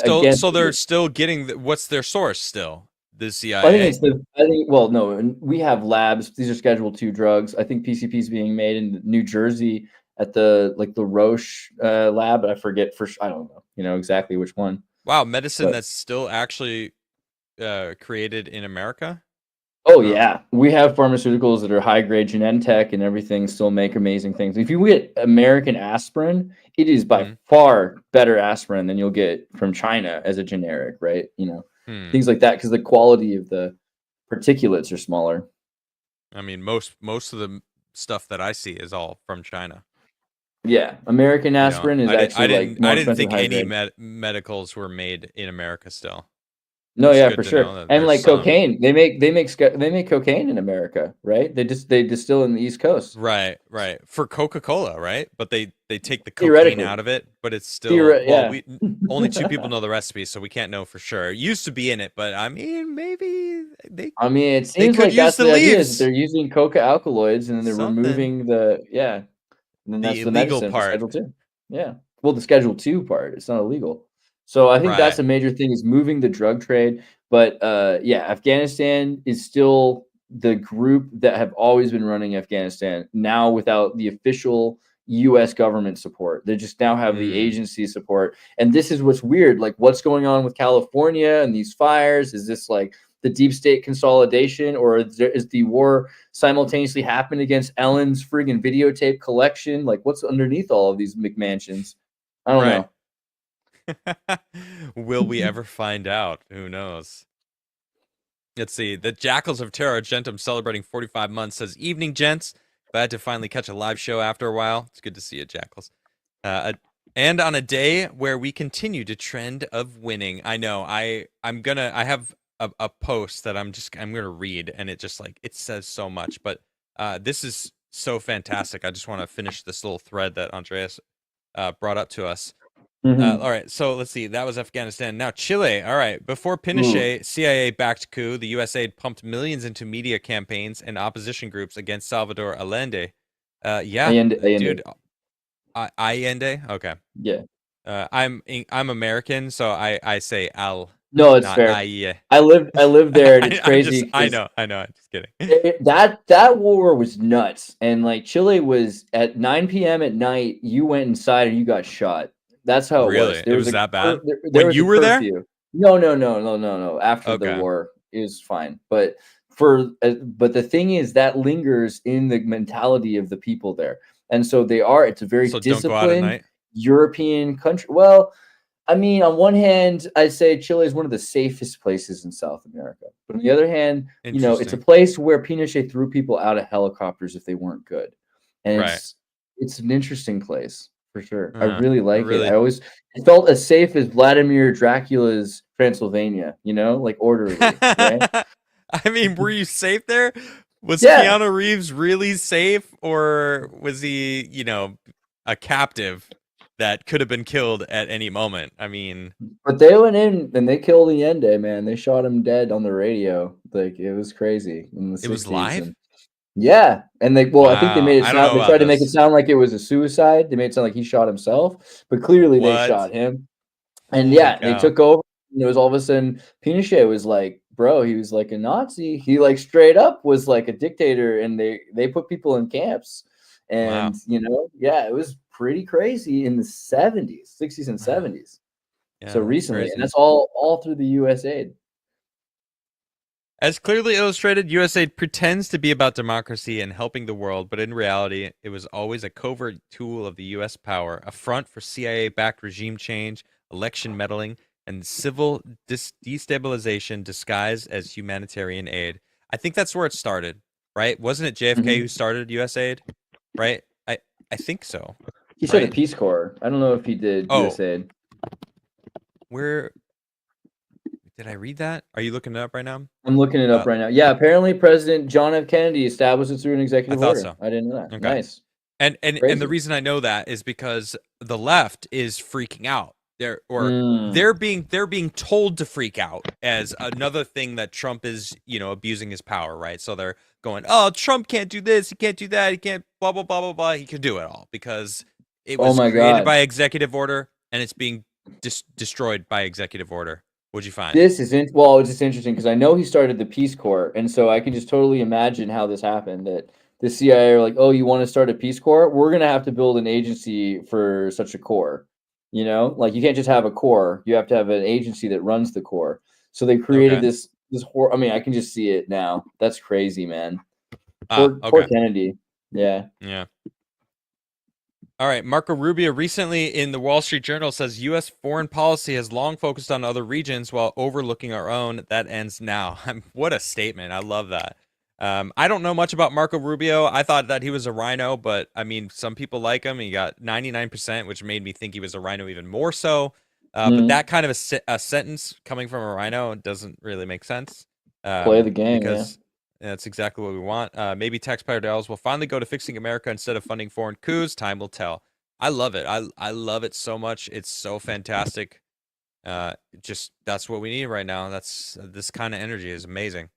A: they're still getting what's their source still? The CIA.
B: No, we have labs. These are Schedule II drugs. I think PCP is being made in New Jersey at the Roche lab, but I forget I don't know, exactly which one.
A: Wow, medicine that's still actually created in America?
B: Oh yeah, we have pharmaceuticals that are high grade Genentech and everything still make amazing things. If you get American aspirin, it is by far better aspirin than you'll get from China as a generic, right? Things like that, because the quality of the particulates are smaller.
A: I mean, most of the stuff that I see is all from China.
B: Yeah, American aspirin is actually
A: I didn't think any medicals were made in America still.
B: No, yeah, for sure. And like cocaine, they make cocaine in America, right? They distill in the East Coast.
A: Right. For Coca-Cola, right? But they take the cocaine out of it, but it's still only 2 people know the recipe, so we can't know for sure. It used to be in it, but I mean, maybe
B: it seems like that's the idea, is that they're using coca alkaloids and then they're removing and then that's the illegal part. Schedule 2. Yeah. Well, the Schedule 2 part, it's not illegal. So I think that's a major thing, is moving the drug trade. But Afghanistan is still the group that have always been running Afghanistan, now without the official U.S. government support. They just now have the agency support. And this is what's weird. Like, what's going on with California and these fires? Is this like the deep state consolidation, or is the war simultaneously happening against Ellen's friggin' videotape collection? Like, what's underneath all of these McMansions? I don't know.
A: Will we ever find out? Who knows? Let's see. The Jackals of Terra Argentum celebrating 45 months says, "Evening, gents. Glad to finally catch a live show after a while. It's good to see you, Jackals. And on a day where we continue to trend of winning." I know. I have a post that I'm gonna read, and it says so much. But this is so fantastic. I just want to finish this little thread that Andreas brought up to us. All right, so let's see. That was Afghanistan. Now Chile. All right, before Pinochet CIA-backed coup, the USA pumped millions into media campaigns and opposition groups against Salvador Allende. Dude. Allende. Okay.
B: Yeah.
A: I'm American, so I say Al.
B: No, it's fair. I live there, and it's crazy.
A: I know. I'm just kidding.
B: That war was nuts, and like Chile was at 9 p.m. at night. You went inside and you got shot. That's how it was.
A: It was that bad? When you were there?
B: No. After the war, it was fine. But the thing is that lingers in the mentality of the people there, and so it's a very disciplined European country. Well, I mean, on one hand, I'd say Chile is one of the safest places in South America. But on the other hand, it's a place where Pinochet threw people out of helicopters if they weren't good, and it's an interesting place. For sure. I really like it. It felt as safe as Vladimir Dracula's Transylvania, like orderly. Right?
A: I mean, were you safe there? Was Keanu Reeves really safe, or was he, a captive that could have been killed at any moment? I mean,
B: but they went in and they killed Allende, man. They shot him dead on the radio. Like, it was crazy.
A: It was live?
B: Yeah, and I think they made it sound. They tried to make it sound like it was a suicide. They made it sound like he shot himself, but clearly they shot him. And they took over. And it was all of a sudden Pinochet was like, bro, he was like a Nazi. He like straight up was like a dictator, and they put people in camps.
A: Wow.
B: And, yeah, it was pretty crazy in the 70s, 60s and
A: Wow.
B: 70s. So
A: Yeah, that's
B: recently, and
A: crazy.
B: that's all through the USAID.
A: As clearly illustrated, USAID pretends to be about democracy and helping the world, but in reality, it was always a covert tool of the US power, a front for CIA-backed regime change, election meddling, and civil destabilization disguised as humanitarian aid. I think that's where it started, right? Wasn't it JFK who
B: Mhm.
A: started USAID? Right? I think so.
B: He started
A: Right?
B: Peace Corps. I don't know if he did
A: Oh,
B: USAID.
A: where did I read that? Are you looking it up right now?
B: I'm looking it up
A: Uh,
B: right now. Yeah, apparently President John F. Kennedy established it through an
A: I
B: executive
A: thought
B: order.
A: so.
B: I didn't know that.
A: Okay.
B: Nice.
A: And the
B: Crazy.
A: reason I know that is because the left is freaking out.
B: Mm.
A: They're being told to freak out as another thing that Trump is, abusing his power, right? So they're going, "Oh, Trump can't do this, he can't do that, he can't blah blah blah blah blah. He can do it all because it
B: Oh
A: was
B: my
A: created
B: God.
A: by executive order and it's being destroyed by executive order." What'd you find?
B: Well, it's just interesting because I know he started the Peace Corps, and so I can just totally imagine how this happened. That the CIA are like, "Oh, you want to start a Peace Corps? We're gonna have to build an agency for such a corps." Like you can't just have a corps; you have to have an agency that runs the corps. So they created
A: Okay.
B: this I mean, I can just see it now. That's crazy, man.
A: Ah,
B: Poor
A: okay.
B: Kennedy. Yeah.
A: Yeah. All right, Marco Rubio recently in the Wall Street Journal says U.S. foreign policy has long focused on other regions while overlooking our own. That ends now. What a statement. I love that. I don't know much about Marco Rubio. I thought that he was a rhino, but I mean, some people like him. He got 99%, which made me think he was a rhino even more so. But
B: Mhm.
A: that kind of a sentence coming from a rhino doesn't really make sense
B: Play the game. Yeah.
A: because that's exactly what we want. Maybe taxpayer dollars will finally go to fixing America instead of funding foreign coups. Time will tell. I love it. I love it so much. It's so fantastic. Just that's what we need right now. That's this kind of energy is amazing.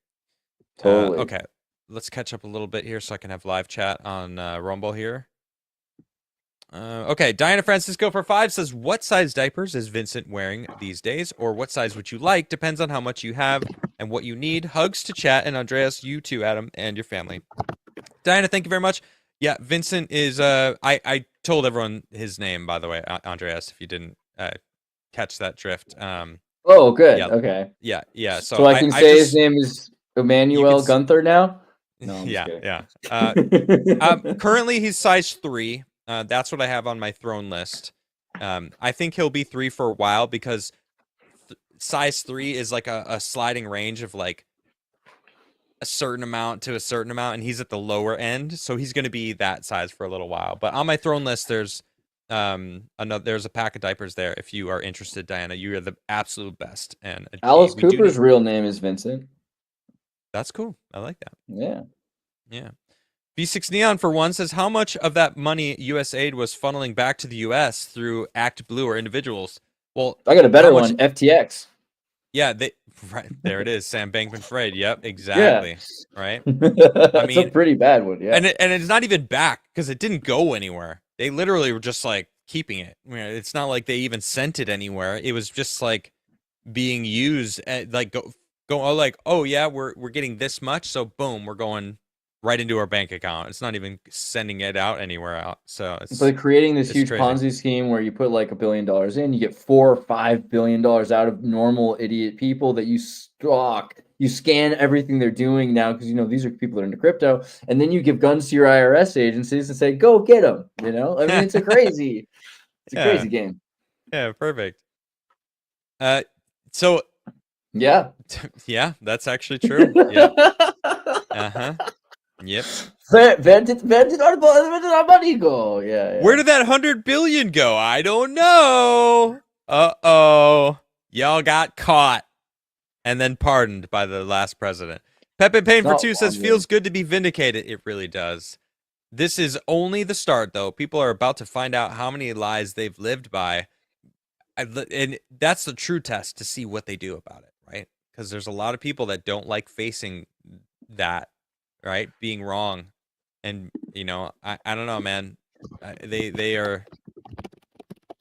B: Totally.
A: Okay, let's catch up a little bit here so I can have live chat on Rumble here. Okay, Diana Francisco for 5 says, "What size diapers is Vincent wearing these days, or what size would you like? Depends on how much you have and what you need. Hugs to chat, and Andreas, you too, Adam, and your family." Diana, thank you very much. Yeah, Vincent is. I told everyone his name, by the way, Andreas. If you didn't catch that drift.
B: Oh, good.
A: Yeah,
B: Okay.
A: yeah.
B: So
A: So
B: I
A: I
B: can
A: I
B: say his
A: just
B: name is
A: you can.
B: Emmanuel Gunther now? No, I'm just
A: Yeah,
B: kidding.
A: yeah. Currently he's size 3. That's what I have on my throne list. I think he'll be 3 for a while because size 3 is like a sliding range of like a certain amount to a certain amount, and he's at the lower end, so he's going to be that size for a little while. But on my throne list, there's there's a pack of diapers there. If you are interested, Diana, you are the absolute best, and
B: Alice
A: we do
B: Cooper's
A: need.
B: real name is Vincent.
A: That's cool. I like that.
B: Yeah.
A: Yeah. V6 Neon for 1 says, "How much of that money USAID was funneling back to the US through Act Blue or individuals?" Well,
B: I got a
A: how
B: better
A: much?
B: one, FTX.
A: Yeah, they right there it is. Sam Bankman-Fried. Yep,
B: Yeah.
A: exactly. Right. I
B: That's a
A: mean,
B: pretty bad one, yeah.
A: and it's not even back because it didn't go anywhere. They literally were just like keeping it. It's not like they even sent it anywhere. It was just like being used like go like, "Oh yeah, we're getting this much, so boom, we're going right into our bank account." It's not even sending it out anywhere out. So
B: But creating this
A: it's
B: huge
A: crazy.
B: Ponzi scheme where you put like $1 billion in, you get $4 or $5 billion out of normal idiot people that you stalk. You scan everything they're doing now because these are people that are into crypto, and then you give guns to your IRS agencies and say, "Go get them." I mean, it's a
A: Yeah.
B: crazy game.
A: Yeah, perfect. So
B: Yeah.
A: yeah, that's actually true. Yep. Uh-huh. Yep.
B: Where did our money go? Yeah,
A: Where
B: yeah.
A: did that 100 billion go? I don't know. Uh-oh. Y'all got caught and then pardoned by the last president. Pepe
B: It's
A: Payne for
B: not
A: 2 says,
B: laundering.
A: "Feels good to be vindicated." It really does. This is only the start, though. People are about to find out how many lies they've lived by. And that's the true test to see what they do about it, right? Because there's a lot of people that don't like facing that, right? Being wrong. And, I don't know, man. They are.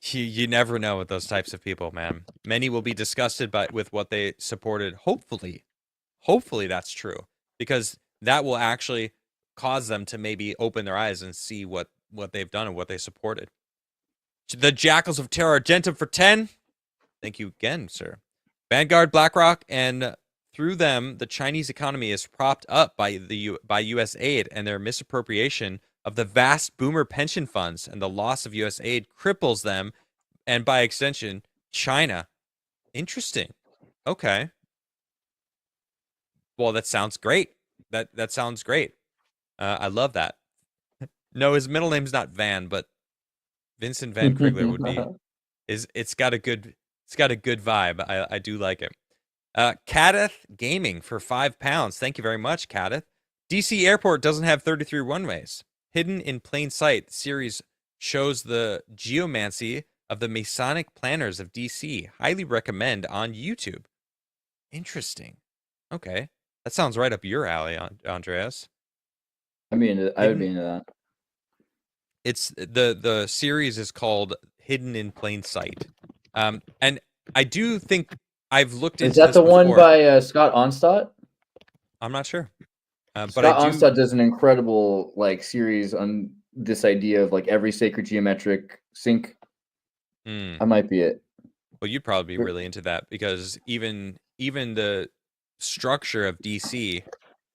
A: You never know with those types of people, man. Many will be disgusted with what they supported. Hopefully that's true because that will actually cause them to maybe open their eyes and see what they've done and what they supported. The Jackals of Terra Argentum for 10. Thank you again, sir. Vanguard, BlackRock, and through them, the Chinese economy is propped up by U.S. aid, and their misappropriation of the vast boomer pension funds and the loss of U.S. aid cripples them, and by extension, China. Interesting. Okay. Well, that sounds great. That sounds great. I love that. No, his middle name's not Van, but Vincent Van Krigler would be. It's got a good vibe. I do like it. Cadeth Gaming for £5. Thank you very much, Cadeth. DC Airport doesn't have 33 runways. Hidden in plain sight, the series shows the geomancy of the Masonic planners of DC. Highly recommend on YouTube. Interesting. Okay. That sounds right up your alley, Andreas.
B: I mean, I would be into that.
A: It's the series is called Hidden in Plain Sight. And I do think I've looked into this.
B: Is that the one by Scott Onstott?
A: I'm not sure.
B: Scott Onstott does an incredible series on this idea of every sacred geometric sync. I might be it.
A: Well, you'd probably be really into that because even the structure of DC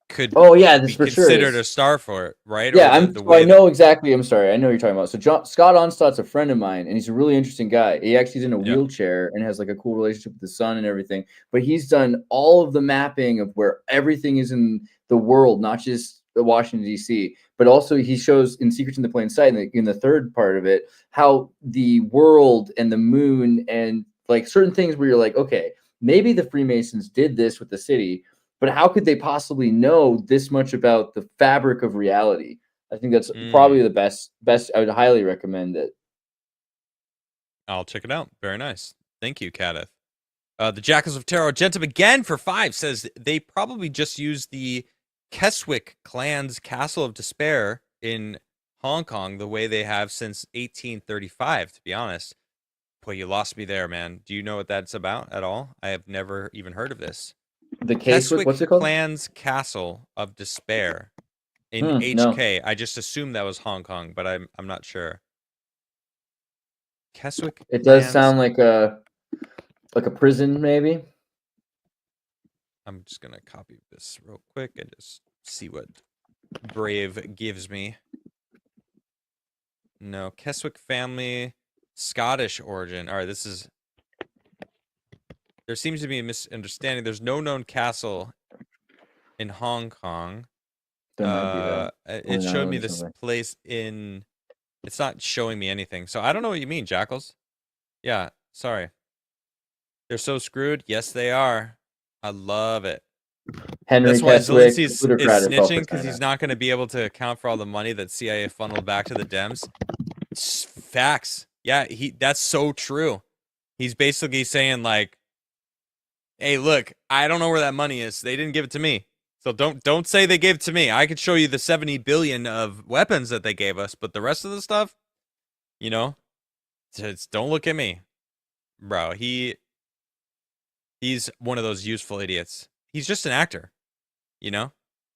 A: could
B: this
A: be considered a star for it, right?
B: Yeah, I know exactly. I'm sorry, I know what you're talking about. So Scott Onstott's a friend of mine, and he's a really interesting guy. He actually is in a wheelchair and has a cool relationship with the sun and everything. But he's done all of the mapping of where everything is in the world, not just Washington D.C., but also he shows in Secrets in the Plain Sight in the third part of it how the world and the moon and certain things where you're okay, maybe the Freemasons did this with the city. But how could they possibly know this much about the fabric of reality? I think that's probably the best. I would highly recommend it.
A: I'll check it out. Very nice. Thank you, Cadeth. The Jackals of Terra Argentum again for 5 says they probably just used the Keswick clan's Castle of Despair in Hong Kong the way they have since 1835, to be honest. Boy, you lost me there, man. Do you know what that's about at all? I have never even heard of this.
B: The Keswick, what's it called?
A: Clan's Castle of Despair in HK. No. I just assumed that was Hong Kong, but I'm not sure. Keswick.
B: It does sound like a prison, maybe.
A: I'm just gonna copy this real quick and just see what Brave gives me. No, Keswick family, Scottish origin. All right, this is. There seems to be a misunderstanding. There's no known castle in Hong Kong. It showed me this place in. It's not showing me anything. So I don't know what you mean, Jackals. Yeah, sorry. They're so screwed. Yes, they are. I love it.
B: That's
A: why Zelensky is snitching because he's not going to be able to account for all the money that CIA funneled back to the Dems. It's facts. Yeah, that's so true. He's basically saying hey, look, I don't know where that money is. They didn't give it to me. So don't say they gave it to me. I could show you the 70 billion of weapons that they gave us, but the rest of the stuff, just don't look at me. Bro, he's one of those useful idiots. He's just an actor.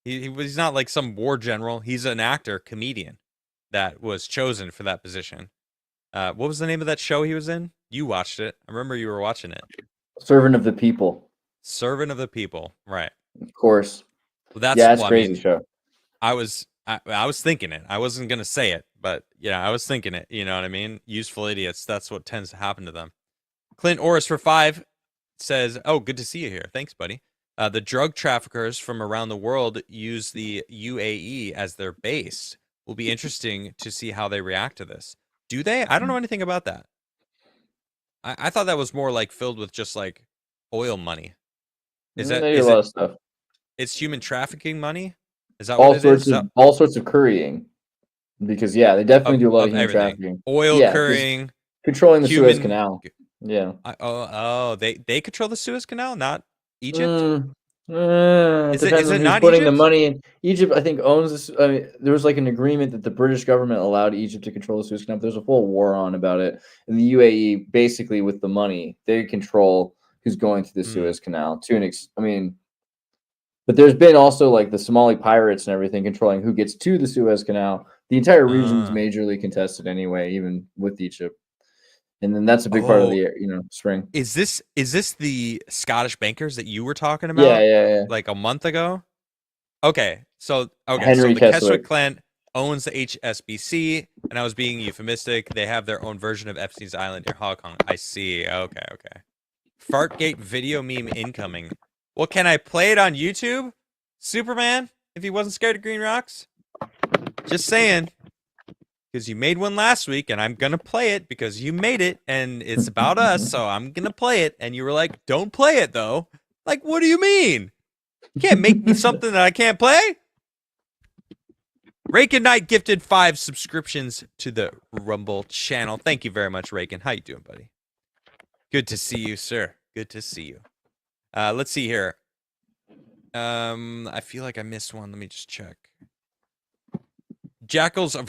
A: He's not some war general. He's an actor, comedian that was chosen for that position. What was the name of that show he was in? You watched it. I remember you were watching it.
B: Servant of the People.
A: Servant of the People, right?
B: Of course.
A: Well, that's
B: crazy show.
A: I was thinking it. I wasn't gonna say it, but yeah, I was thinking it. You know what I mean? Useful idiots. That's what tends to happen to them. Clint Orris for 5 says, "Oh, good to see you here. Thanks, buddy." The drug traffickers from around the world use the UAE as their base. Will be interesting to see how they react to this. Do they? I don't know anything about that. I thought that was more filled with just oil money. Is that
B: a lot of stuff?
A: It's human trafficking money. Is that
B: all sorts of all sorts of currying? Because they definitely do a lot of human trafficking.
A: Oil currying,
B: controlling the Suez Canal. Yeah.
A: They control the Suez Canal, not Egypt.
B: Is it not putting Egypt? The money in Egypt? I think owns this. I mean, there was an agreement that the British government allowed Egypt to control the Suez Canal. There's a full war on about it, and the UAE basically with the money they control who's going through the Suez Canal. I mean, But there's been also like the Somali pirates and everything controlling who gets to the Suez Canal. The entire region's majorly contested anyway, even with Egypt. And then that's a big part of the spring.
A: Is this the Scottish bankers that you were talking
B: Yeah,
A: about?
B: yeah.
A: Like a month ago? Okay. So
B: Henry
A: so the
B: Keswick
A: clan owns the HSBC, and I was being euphemistic. They have their own version of Epstein's Island near Hong Kong. I see. Okay. Fartgate video meme incoming. Well, can I play it on YouTube? Superman, if he wasn't scared of green rocks? Just saying. Because you made one last week, and I'm going to play it because you made it, and it's about us, so I'm going to play it. And you were like, don't play it, though. Like, what do you mean? You can't make me something that I can't play? Raken Knight gifted 5 subscriptions to the Rumble channel. Thank you very much, Raken. How you doing, buddy? Good to see you, sir. Good to see you. Let's see here. I feel like I missed one. Let me just check. Jackals of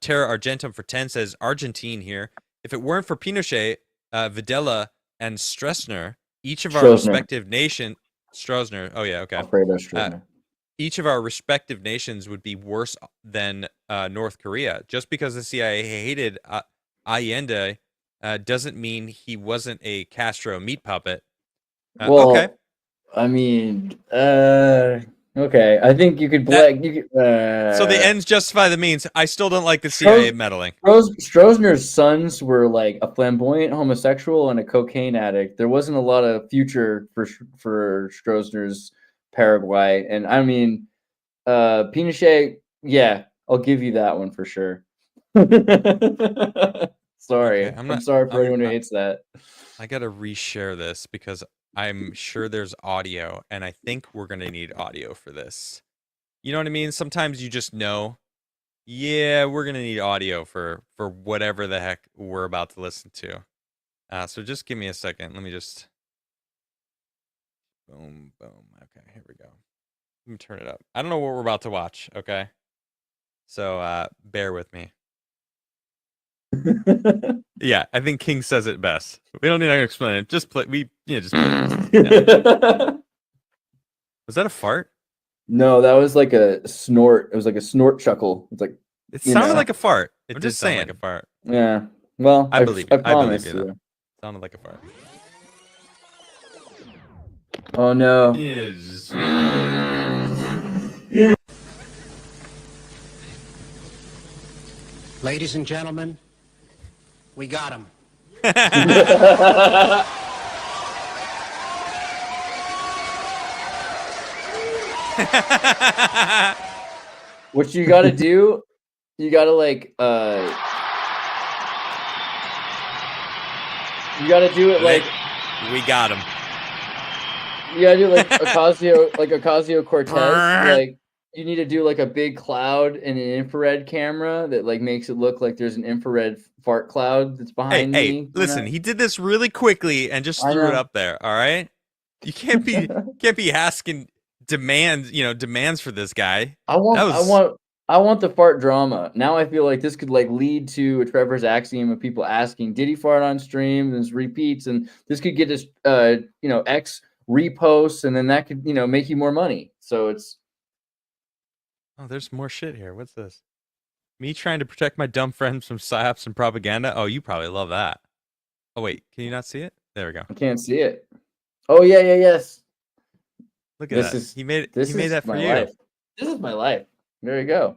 A: Terra Argentum for 10 says Argentine here. If it weren't for Pinochet, Videla, and Stroessner, each of our respective nation Stroessner. Oh yeah, okay.
B: Alfredo Stroessner.
A: Each of our respective nations would be worse than North Korea. Just because the CIA hated Allende doesn't mean he wasn't a Castro meat puppet.
B: Well, okay. I mean, okay. I think you could
A: so the ends justify the means. I still don't like the CIA meddling.
B: Stroessner's sons were like a flamboyant homosexual and a cocaine addict. There wasn't a lot of future for Stroessner's Paraguay. And I mean, Pinochet, yeah, I'll give you that one for sure. Sorry. Okay, I'm sorry for anyone who hates that.
A: I gotta reshare this because I'm sure there's audio, and I think we're gonna need audio for this. You know what I mean? Sometimes you just know, yeah, we're gonna need audio for whatever the heck we're about to listen to. So just give me a second. Let me just boom. Okay, here we go. Let me turn it up. I don't know what we're about to watch. Okay, so bear with me. Yeah, I think King says it best. We don't need to explain it. Just play. Just play. Yeah. Was that a fart?
B: No, that was like a snort. It was like a snort chuckle. It's like
A: it sounded like a fart. It did sound like a fart.
B: Yeah. Well,
A: I believe you.
B: I believe
A: you. It sounded like a fart.
B: Oh no.
C: Ladies and gentlemen, we got him.
B: What you gotta do, you gotta like you gotta do it like
A: we got him.
B: You gotta do like Ocasio-Cortez. Like you need to do like a big cloud and an infrared camera that like makes it look like there's an infrared fart cloud that's behind me.
A: Hey, listen, he did this really quickly and just threw it up there. All right, you can't be asking demands for this guy.
B: I want the fart drama. Now I feel like this could like lead to a Trevor's axiom of people asking, did he fart on stream? And this repeats, and this could get us X reposts, and then that could make you more money. So it's
A: there's more shit here. What's this? Me trying to protect my dumb friends from psyops and propaganda. Oh, you probably love that. Oh wait, can you not see it? There we go.
B: I can't see it. Oh yeah, yes.
A: Look at that. He made that for you.
B: Life. This is my life. There you go,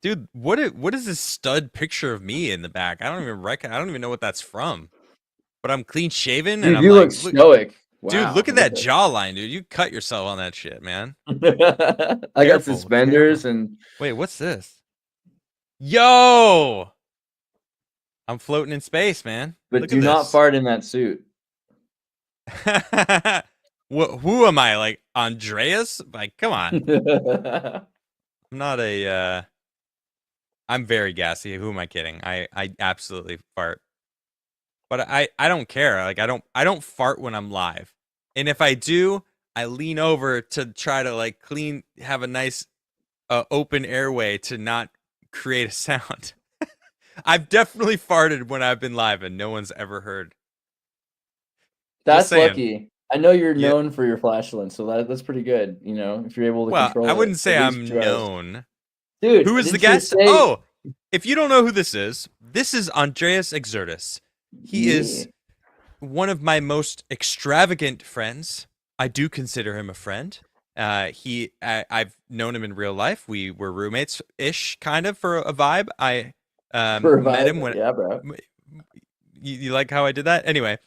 A: dude. What is this stud picture of me in the back? I don't even know what that's from. But I'm clean shaven,
B: dude,
A: and
B: you look stoic. Wow,
A: dude, look at that jawline, dude. You cut yourself on that shit, man.
B: I got suspenders and
A: wait, what's this? Yo, I'm floating in space, man.
B: But look do not fart in that suit.
A: Who am I? Like Andreas? Like, come on. I'm not a. I'm very gassy. Who am I kidding? I absolutely fart. But I don't care. Like I don't fart when I'm live. And if I do, I lean over to try to like have a nice open airway to not create a sound. I've definitely farted when I've been live and no one's ever heard.
B: That's lucky. I know you're
A: Yeah.
B: known for your flatulence, so that's pretty good. You know, if you're able to
A: Well,
B: control
A: I
B: it,
A: wouldn't say
B: at least
A: I'm
B: try.
A: known.
B: Dude,
A: Who is the
B: didn't you
A: guest?
B: say-
A: Oh, if you don't know who this is Andreas Exertus. He is one of my most extravagant friends. I do consider him a friend. I've known him in real life. We were roommates-ish, kind of, for a vibe. I met him when.
B: Yeah, bro.
A: You like how I did that? Anyway,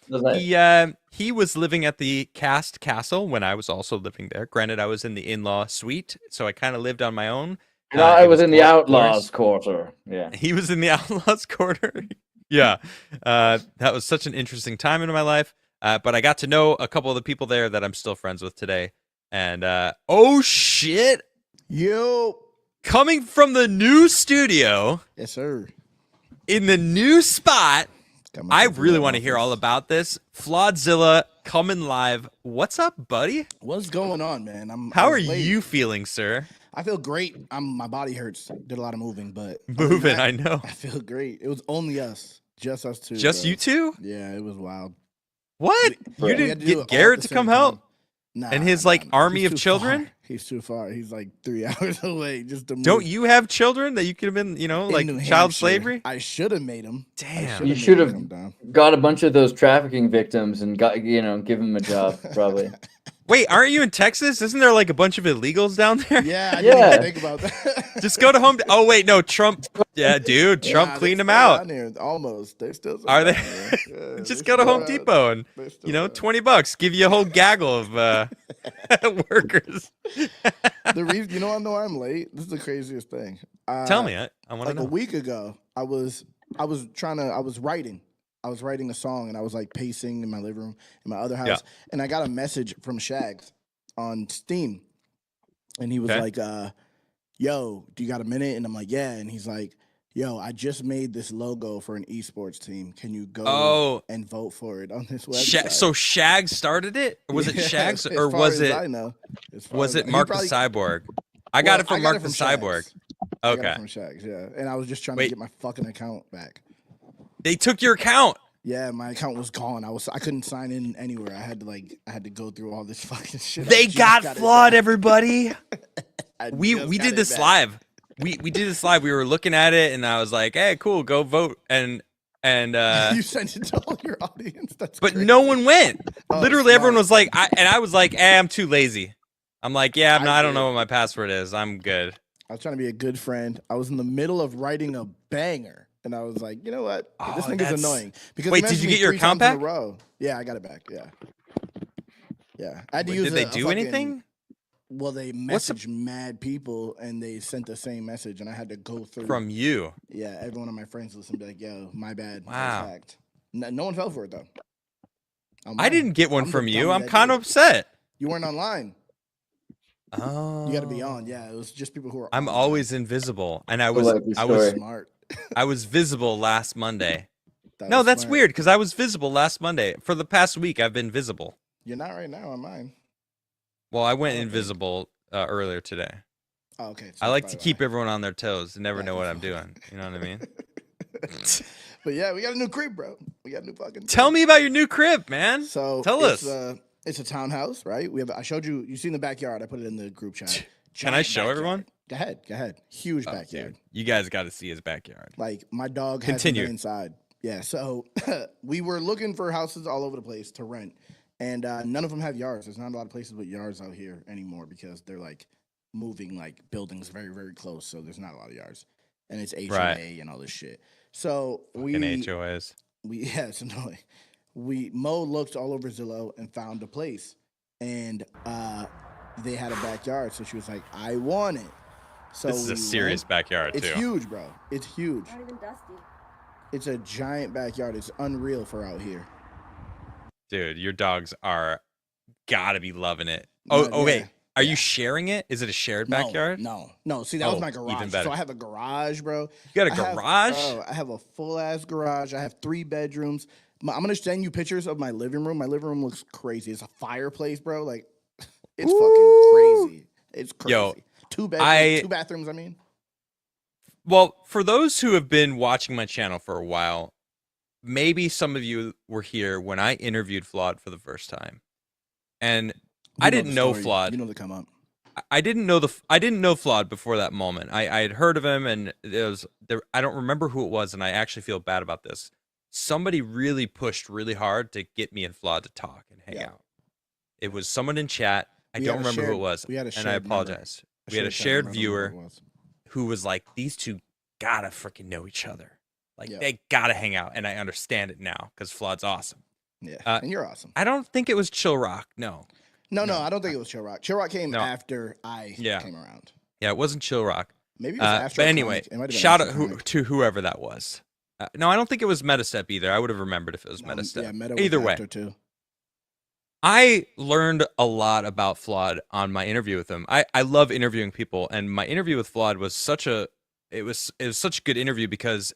A: he was living at the Cast Castle when I was also living there. Granted, I was in the in-law suite, so I kind of lived on my own.
B: And I was in the Outlaws Quarter. Yeah.
A: He was in the Outlaws Quarter. Yeah. That was such an interesting time in my life. But I got to know a couple of the people there that I'm still friends with today. And oh shit.
D: Yo.
A: Coming from the new studio.
D: Yes, sir.
A: In the new spot. I really want to hear all about this. Flawedzilla coming live. What's up, buddy?
D: What's going on, man?
A: How are you feeling, sir?
D: I feel great. My body hurts. Did a lot of moving, but
A: I know.
D: I feel great. It was only us, just us two.
A: Just you two?
D: Yeah, it was wild.
A: What? You didn't get Garrett to come help?
D: Nah,
A: and his army of children?
D: He's too far. He's like 3 hours away just to move.
A: Don't you have children that you could have been, like child slavery?
D: I should have made them.
A: Damn.
B: You should have got a bunch of those trafficking victims and give them a job, probably.
A: Wait, aren't you in Texas? Isn't there like a bunch of illegals down there?
D: Yeah, I didn't even think about that.
A: Just go to home. Oh wait, no, Trump. Yeah, dude, Trump cleaned them out.
D: Almost. They're still.
A: Are they? Yeah, just go to Home Depot and $20, give you a whole gaggle of workers.
D: The reason, I know I'm late. This is the craziest thing.
A: Tell me, I want to know.
D: A week ago, I was writing. I was writing a song and I was like pacing in my living room in my other house, and I got a message from Shags on Steam, and he was like, "Yo, do you got a minute?" And I'm like, "Yeah," and he's like, "Yo, I just made this logo for an esports team. Can you go and vote for it on this website?"
A: So Shags started it? Or was it Shags or was it?
D: I know.
A: Was it Mark the Cyborg? I got it from Mark the Cyborg. Okay.
D: I got it from Shags, yeah, and I was just trying to get my fucking account back.
A: They took your account.
D: Yeah, my account was gone. I couldn't sign in anywhere. I had to go through all this fucking shit.
A: They got flawed, everybody. we did this live. We did this live. We were looking at it, and I was like, "Hey, cool, go vote." And
D: you sent it to all your audience. But
A: crazy. No one went. Literally, everyone was like, I was like, I'm too lazy. I'm like, yeah, I don't know what my password is. I'm good.
D: I was trying to be a good friend. I was in the middle of writing a banger. And I was like, you know what? This nigga's annoying. Because
A: wait, did you get your account back?
D: Yeah, I got it back. Yeah. Yeah. I had to
A: Did they do anything?
D: Well, they messaged mad people and they sent the same message and I had to go through.
A: From you?
D: Yeah, every one of my friends listened and be like, yo, my bad.
A: Wow.
D: No one fell for it, though.
A: I didn't get one from you. I'm kind of upset.
D: You weren't online.
A: Oh.
D: You got to be on. Yeah, it was just people who were
A: I'm
D: online.
A: Always invisible. And I was
D: smart.
A: I was visible last Monday.
D: That's
A: weird because I was visible last Monday. For the past week, I've been visible.
D: You're not right now on mine.
A: Well, I went invisible earlier today.
D: Oh, okay.
A: So I like to keep everyone on their toes and never know what I'm doing. You know what I mean?
D: But yeah, we got a new crib, bro. We got a new fucking crib.
A: Tell me about your new crib, man.
D: So
A: tell us.
D: It's a townhouse, right? I showed you. You seen the backyard? I put it in the group chat.
A: Can I show everyone?
D: Go ahead. Huge backyard.
A: Dude, you guys got to see his backyard.
D: Like my dog has been inside. Yeah. So we were looking for houses all over the place to rent, and none of them have yards. There's not a lot of places with yards out here anymore because they're like moving like buildings very, very close. So there's not a lot of yards, and it's HOA and all this shit. So
A: HOAs.
D: It's annoying. Mo looked all over Zillow and found a place, and they had a backyard. So she was like, "I want it." So
A: this is a serious backyard, too.
D: It's huge, bro. It's huge.
E: Not even dusty.
D: It's a giant backyard. It's unreal for out here.
A: Dude, your dogs are gotta be loving it. Wait. Are you sharing it? Is it a shared backyard?
D: No. See, that was my garage.
A: Even better.
D: So I have a garage, bro.
A: You got a garage?
D: I have a full-ass garage. I have 3 bedrooms. I'm going to send you pictures of my living room. My living room looks crazy. It's a fireplace, bro. Like, it's fucking crazy. It's crazy.
A: Yo,
D: 2 bedrooms, 2 bathrooms, I mean.
A: Well, for those who have been watching my channel for a while, maybe some of you were here when I interviewed Flawed for the first time. and I didn't know Flawed.
D: You know the come up.
A: I didn't know Flawed before that moment. I had heard of him, and it was there. I don't remember who it was, and I actually feel bad about this. Somebody really pushed really hard to get me and Flawed to talk and hang out. It was someone in chat. I don't remember who it was, and I apologize. We had a shared viewer who was like, "These two gotta freaking know each other. Like they gotta hang out." And I understand it now because Flawed's awesome.
D: Yeah, and you're awesome.
A: I don't think it was Chill Rock. No,
D: I don't think it was Chill Rock. Chill Rock came after I came around.
A: Yeah, it wasn't Chill Rock.
D: Maybe it was after.
A: But anyway, shout out to whoever that was. No, I don't think it was Metastep either. I would have remembered if it was Metastep.
D: Yeah, Meta
A: either
D: was
A: way.
D: after too.
A: I learned a lot about Flawed on my interview with him. I love interviewing people, and my interview with Flawed was such a good interview because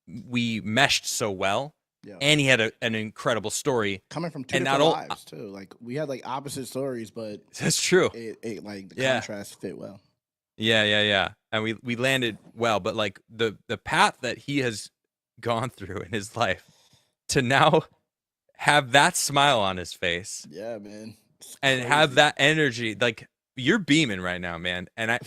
A: we meshed so well. Yeah. And he had an incredible story
D: coming from two different lives too. Like we had like opposite stories, but
A: that's true.
D: It like the contrast fit well.
A: Yeah. And we landed well, but like the path that he has gone through in his life to now have that smile on his face.
D: Yeah, man.
A: And have that energy. Like you're beaming right now, man. And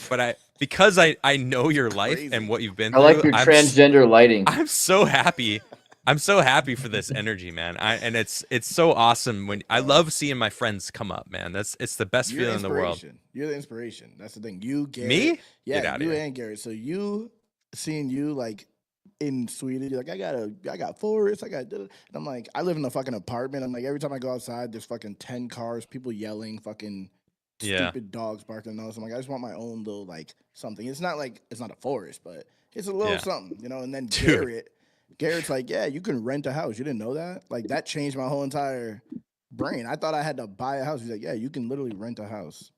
A: because I know your life and what you've been through.
B: I like your transgender lighting.
A: I'm so happy. I'm so happy for this energy, man. And it's so awesome when I love seeing my friends come up, man. It's the best feeling in the world.
D: You're the inspiration. That's the thing. You, Garrett.
A: Me?
D: Yeah, you and Garrett. So seeing you like in Sweden, you're like, I got forests, and I'm like, I live in a fucking apartment. I'm like, every time I go outside, there's fucking 10 cars, people yelling, fucking stupid dogs barking and all this. I'm like, I just want my own little like something. It's not a forest, but it's a little something, you know. And then Garrett's like, yeah, you can rent a house. You didn't know that? Like, that changed my whole entire brain. I thought I had to buy a house. He's like, yeah, you can literally rent a house.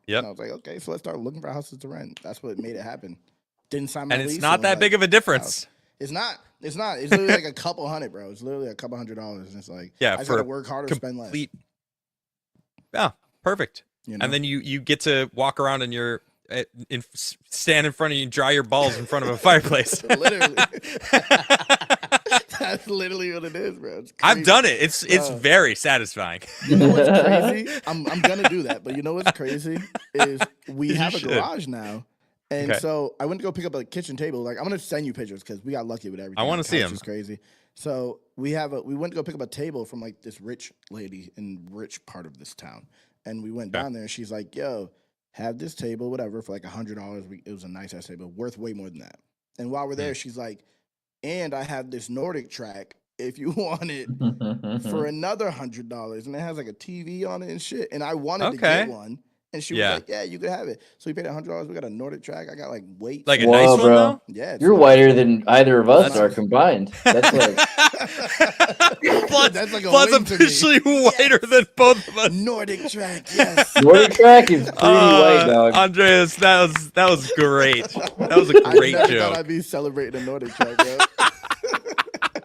A: Yep.
D: And I was like, okay, so let's start looking for houses to rent. That's what made it happen. Didn't sign my lease.
A: And it's not that big of a difference.
D: It's not. It's literally like a couple hundred, bro. It's literally a couple $100. And it's like, I just got to work harder, spend less.
A: Yeah, perfect.
D: You know?
A: And then you get to walk around in your... stand in front of you and dry your balls in front of a fireplace.
D: Literally. That's literally what it is, bro.
A: I've done it. It's very satisfying.
D: You know what's crazy? I'm gonna do that, but you know what's crazy is we have a garage now, and so I went to go pick up a kitchen table. Like, I'm gonna send you pictures because we got lucky with everything.
A: I want to see them.
D: It's crazy. So we went to go pick up a table from like this rich lady in rich part of this town, and we went down there. And she's like, "Yo, have this table, whatever, for like $100. It was a nice ass table, worth way more than that." And while we're there, she's like, "And I have this Nordic track if you want it for another $100, and it has like a TV on it and shit." And I wanted to get one, and she was like, "Yeah, you could have it." So we paid $100. We got a Nordic track. I got like weights,
A: like a nice one, though.
D: Yeah,
B: you're whiter than either of us are combined. That's like
D: that's like a
A: Blood's officially whiter than both of us.
D: Nordic track, yes.
B: Nordic track is pretty white, dog.
A: Andreas, that was great. That was a great
D: I
A: joke.
D: thought I'd be celebrating a Nordic track, bro.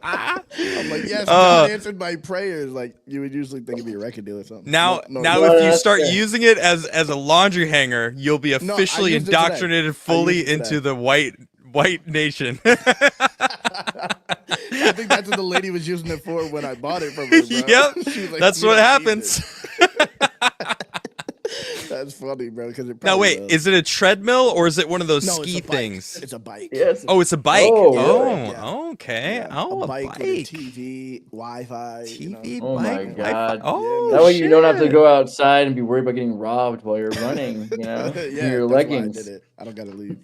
D: I'm like, yes, God answered my prayers. Like, you would usually think it'd be a record deal or something.
A: Now, if you start using it as a laundry hanger, you'll be officially indoctrinated fully into the white nation.
D: I think that's what the lady was using it for when I bought it from her, bro.
A: Yep, like, that's what happens.
D: That's funny, bro. Because
A: now wait, is it a treadmill or is it one of those ski things?
D: It's a bike.
B: Yes.
A: Oh, it's a bike. Okay.
D: Yeah.
A: Oh,
D: a bike with a TV, Wi-Fi.
A: TV,
B: oh
A: bike,
B: my god.
A: Oh,
B: that way you don't have to go outside and be worried about getting robbed while you're running. You know, your leggings.
D: Why I did it. I don't gotta leave.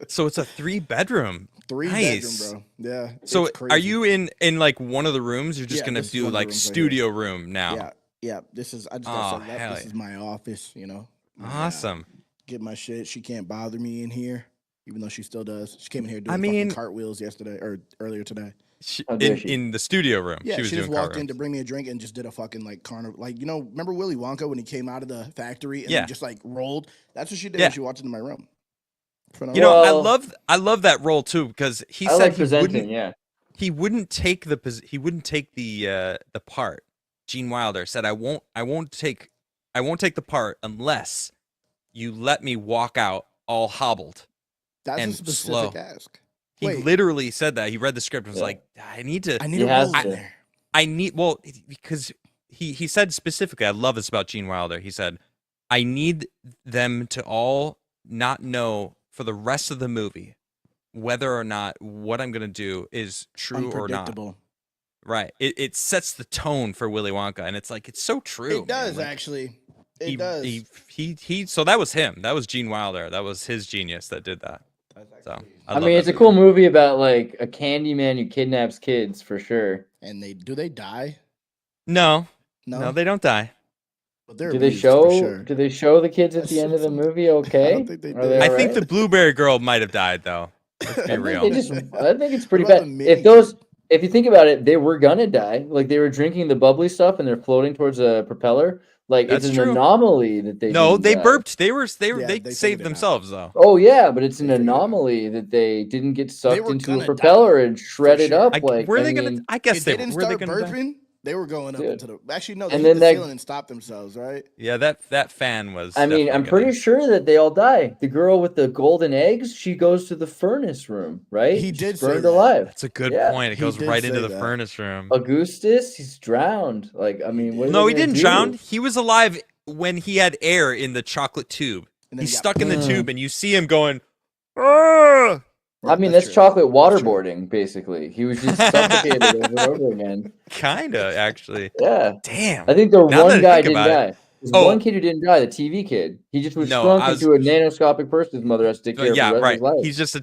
A: So it's a 3-bedroom.
D: 3-bedroom, bro. Yeah.
A: So are you in like one of the rooms? You're just gonna do like studio room now.
D: Yeah, this is. I just gotta say that this is my office. You know.
A: Awesome.
D: Get my shit. She can't bother me in here, even though she still does. She came in here doing fucking cartwheels yesterday or earlier today.
A: In the studio room.
D: Yeah,
A: she was
D: just
A: doing
D: walked in to bring me a drink and just did a fucking like carnival. Like, you know, remember Willy Wonka when he came out of the factory and then just like rolled? That's what she did when she walked into my room.
A: You know, I love that role too because he said he wouldn't take the part. Gene Wilder said, I won't take the part unless you let me walk out all hobbled.
D: That's
A: and
D: a specific
A: slow.
D: ask.
A: He literally said that. He read the script and was like, I need to
D: roll in there.
A: I need because he said specifically, I love this about Gene Wilder. He said, I need them to all not know for the rest of the movie whether or not what I'm gonna do is true or not. Right. It sets the tone for Willy Wonka, and it's like it's so true.
D: It does
A: like,
D: actually. It does.
A: He so that was him. That was Gene Wilder. That was his genius that did that. So
B: I mean, it's a cool movie about like a candy man who kidnaps kids for sure.
D: And do they die?
A: No, they don't die.
B: Do they show the kids at the end of the movie? Okay,
D: I don't think they do.
A: I think the blueberry girl might have died though. Let's be real.
B: I think it's pretty bad. If you think about it, they were gonna die. Like they were drinking the bubbly stuff and they're floating towards a propeller. Like it's an anomaly that they
A: burped. They saved themselves though.
B: Oh yeah, but it's an anomaly that they didn't get sucked into a propeller and shredded up. Like
A: were they gonna? I guess
D: they didn't start burping. They were going up into the. Actually, no. They
B: and
D: hit
B: then
D: the ceiling and stopped themselves, right?
A: Yeah, that fan was.
B: I mean, I'm pretty sure that they all die. The girl with the golden eggs, she goes to the furnace room, right?
D: He did
B: burned alive.
A: That's a good point. It goes right into the furnace room.
B: Augustus, he's drowned. Like, I mean,
A: no, he didn't drown. He was alive when he had air in the chocolate tube. He's stuck in the tube, and you see him going. Argh!
B: I mean, that's chocolate waterboarding, basically. He was just suffocated over and over again.
A: Kinda, actually.
B: Yeah.
A: Damn.
B: I think one guy didn't die. There's one kid who didn't die, the TV kid. He just was shrunk into a nanoscopic person his mother has to take care of for the rest of his life.
A: He's just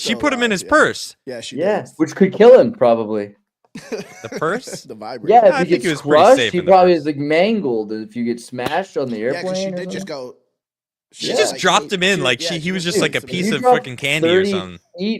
A: she put him in his purse.
D: Yeah, she did.
B: Which could kill him, probably.
A: The purse?
D: The vibrator.
B: Yeah, if he gets crushed, he probably is like mangled if you get smashed on the airplane.
D: Yeah, she did just go...
A: She just dropped him in like he was just like a piece of freaking candy or something.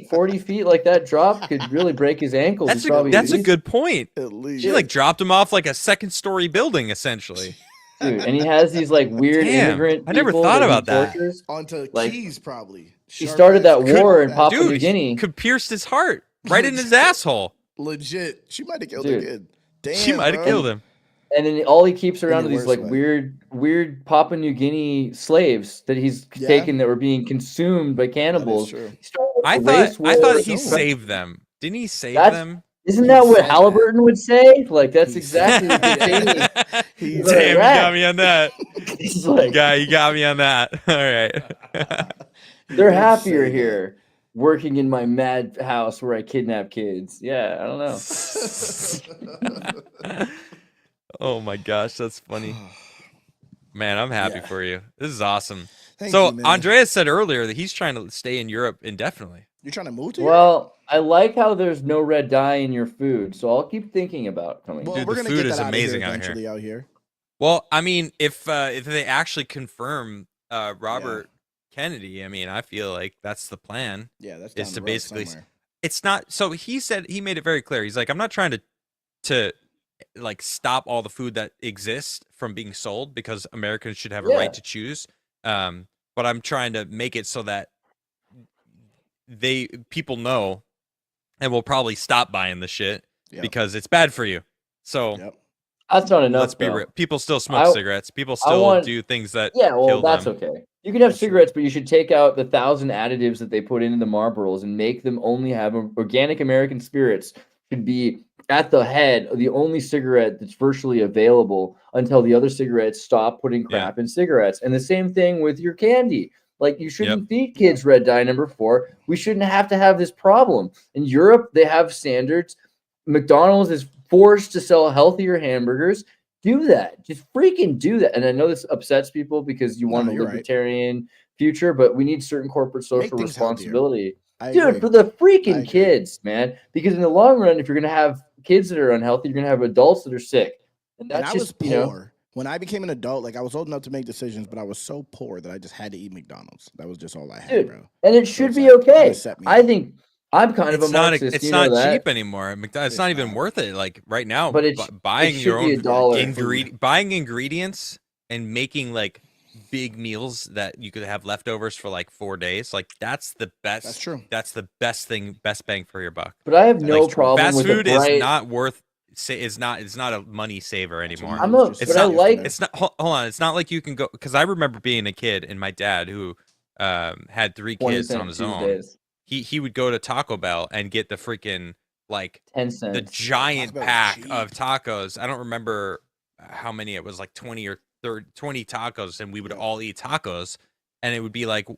B: 40 feet like that drop could really break his ankles.
A: That's a good point.
D: At least.
A: She like dropped him off like a second-story building essentially.
B: Dude, and he has these like weird immigrant.
A: I never thought about that.
D: Onto keys, probably.
B: He started that war in Papua New Guinea.
A: Could pierce his heart right in his asshole.
D: Legit, she might have killed the kid. Damn,
A: she might have killed him.
B: And then all he keeps around are these like weird Papua New Guinea slaves that he's taken that were being consumed by cannibals.
A: I thought he saved them. Didn't he save them?
B: Isn't that what Halliburton would say? Like that's exactly what
A: Damn, you got me on that.
B: He's like,
A: you got me on that. All right.
B: They're happier here. Working in my mad house where I kidnap kids. Yeah, I don't know.
A: Oh my gosh, that's funny. Man, I'm happy for you. This is awesome.
D: Thank you, man.
A: Andreas said earlier that he's trying to stay in Europe indefinitely.
D: You're trying to move to Europe?
B: Well, I like how there's no red dye in your food, so I'll keep thinking about coming.
D: Well,
A: Dude,
D: we're
A: the
D: gonna
A: food
D: get
A: is
D: that
A: amazing
D: out here.
A: Well, I mean, if they actually confirm Robert Kennedy, I mean, I feel like that's the plan.
D: Yeah, that's
A: is to
D: the road
A: basically.
D: somewhere.
A: It's not. So he said he made it very clear. He's like, I'm not trying to like stop all the food that exists from being sold because Americans should have a right to choose. But I'm trying to make it so that people know and will probably stop buying the shit because it's bad for you. So
B: that's not enough.
A: Let's be real. People still smoke cigarettes. People still do things that kill
B: that's
A: them.
B: Okay. You can have cigarettes, but you should take out the 1,000 additives that they put into the Marlboros and make them only have organic American spirits. Should be at the head of the only cigarette that's virtually available until the other cigarettes stop putting crap in cigarettes. And the same thing with your candy. Like you shouldn't feed kids red dye number 4. We shouldn't have to have this problem. In Europe, they have standards. McDonald's is forced to sell healthier hamburgers. Do that. Just freaking do that. And I know this upsets people because you want a libertarian future, but we need certain corporate social responsibility. Dude, for the freaking kids, man. Because in the long run, if you're going to have kids that are unhealthy, you're going to have adults that are sick. And that's
D: I was poor. When I became an adult, like I was old enough to make decisions, but I was so poor that I just had to eat McDonald's. That was just all I had, bro.
B: And it should be okay. I think I'm kind of a Marxist.
A: It's not cheap anymore. It's not even worth it. Like right now,
B: but
A: buying your own
B: $1
A: buying ingredients and making like big meals that you could have leftovers for like 4 days. Like that's the best.
D: That's true.
A: That's the best bang for your buck.
B: But I have no problem
A: fast
B: with
A: food is not worth. It's not a money saver anymore. It's not. Hold on. It's not like you can go because I remember being a kid and my dad who had 3 kids on his own. He would go to Taco Bell and get the freaking like
B: 10
A: the
B: cents.
A: giant
D: Taco Bell
A: pack
D: cheap.
A: of tacos. I don't remember how many it was, like 20 or 30, 20 tacos, and we would all eat tacos, and it would be like,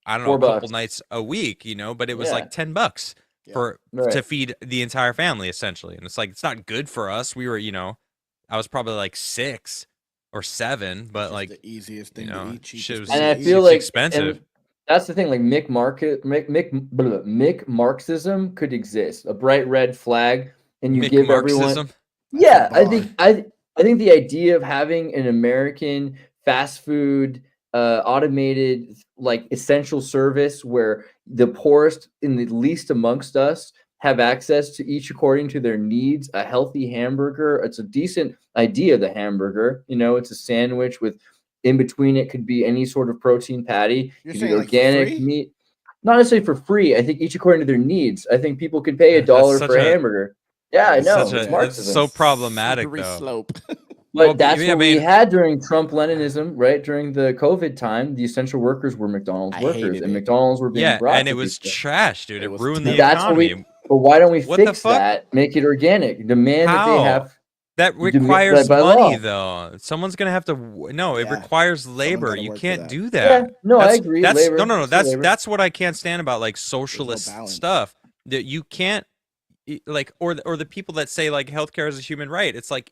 A: I don't know, a couple
B: $4.
A: nights a week, you know, but it was
B: Yeah.
A: like $10
D: Yeah.
A: for
B: Right.
A: to feed the entire family essentially. And it's like, it's not good for us. We were, you know, I was probably like 6 or 7, but
D: It's
A: like,
D: the easiest
A: you
D: thing
A: know,
D: to eat.
A: shit was,
B: And I
A: it's
B: feel like
A: expensive.
B: and that's the thing, like Mick Marxism could exist, a bright red flag, and you give everyone.
A: Marxism.
B: Yeah,
D: That's a bar.
B: I think the idea of having an American fast food, automated, like essential service where the poorest and the least amongst us have access to each according to their needs, a healthy hamburger. It's a decent idea, the hamburger. You know, it's a sandwich with in between it could be any sort of protein patty.
D: You're
B: Could
D: saying
B: be
D: like for
B: organic
D: free?
B: meat. Not necessarily for free. I think each according to their needs. I think people could pay
A: That's
B: $1
A: such
B: for a
A: a-
B: hamburger. Yeah, I
A: It's
B: know.
A: such
B: It's
A: a, it's
B: Marxism.
A: so problematic
D: Slippery
A: though.
D: slope.
B: But
A: Well,
B: that's
A: yeah,
B: what
A: I
B: we
A: mean-
B: had during Trump Leninism, right? During the COVID time, the essential workers were McDonald's
D: I
B: workers,
D: hated
B: and
D: it.
B: McDonald's were being
A: Yeah,
B: brought
A: and
B: to
A: it was
B: people.
A: trash, dude.
D: It
A: It
D: was
A: ruined the
B: But that's what
A: economy.
B: but why don't we
A: What the
B: fix
A: fuck?
B: that? Make it organic. Demand that they
A: How?
B: have.
A: That
B: Demand
A: requires
B: by
A: money,
B: law.
A: though. Someone's gonna have to. No, it
D: Yeah.
A: requires labor.
D: gotta
A: You
D: work for
A: can't
D: that.
A: do
B: Yeah,
A: that.
B: no, I
A: That's-
B: agree.
A: That's
B: Labor.
A: no.
B: It's still labor.
A: That's what I can't stand about like socialist
D: balance.
A: stuff. That you can't like, or the people that say like healthcare is a human right. It's like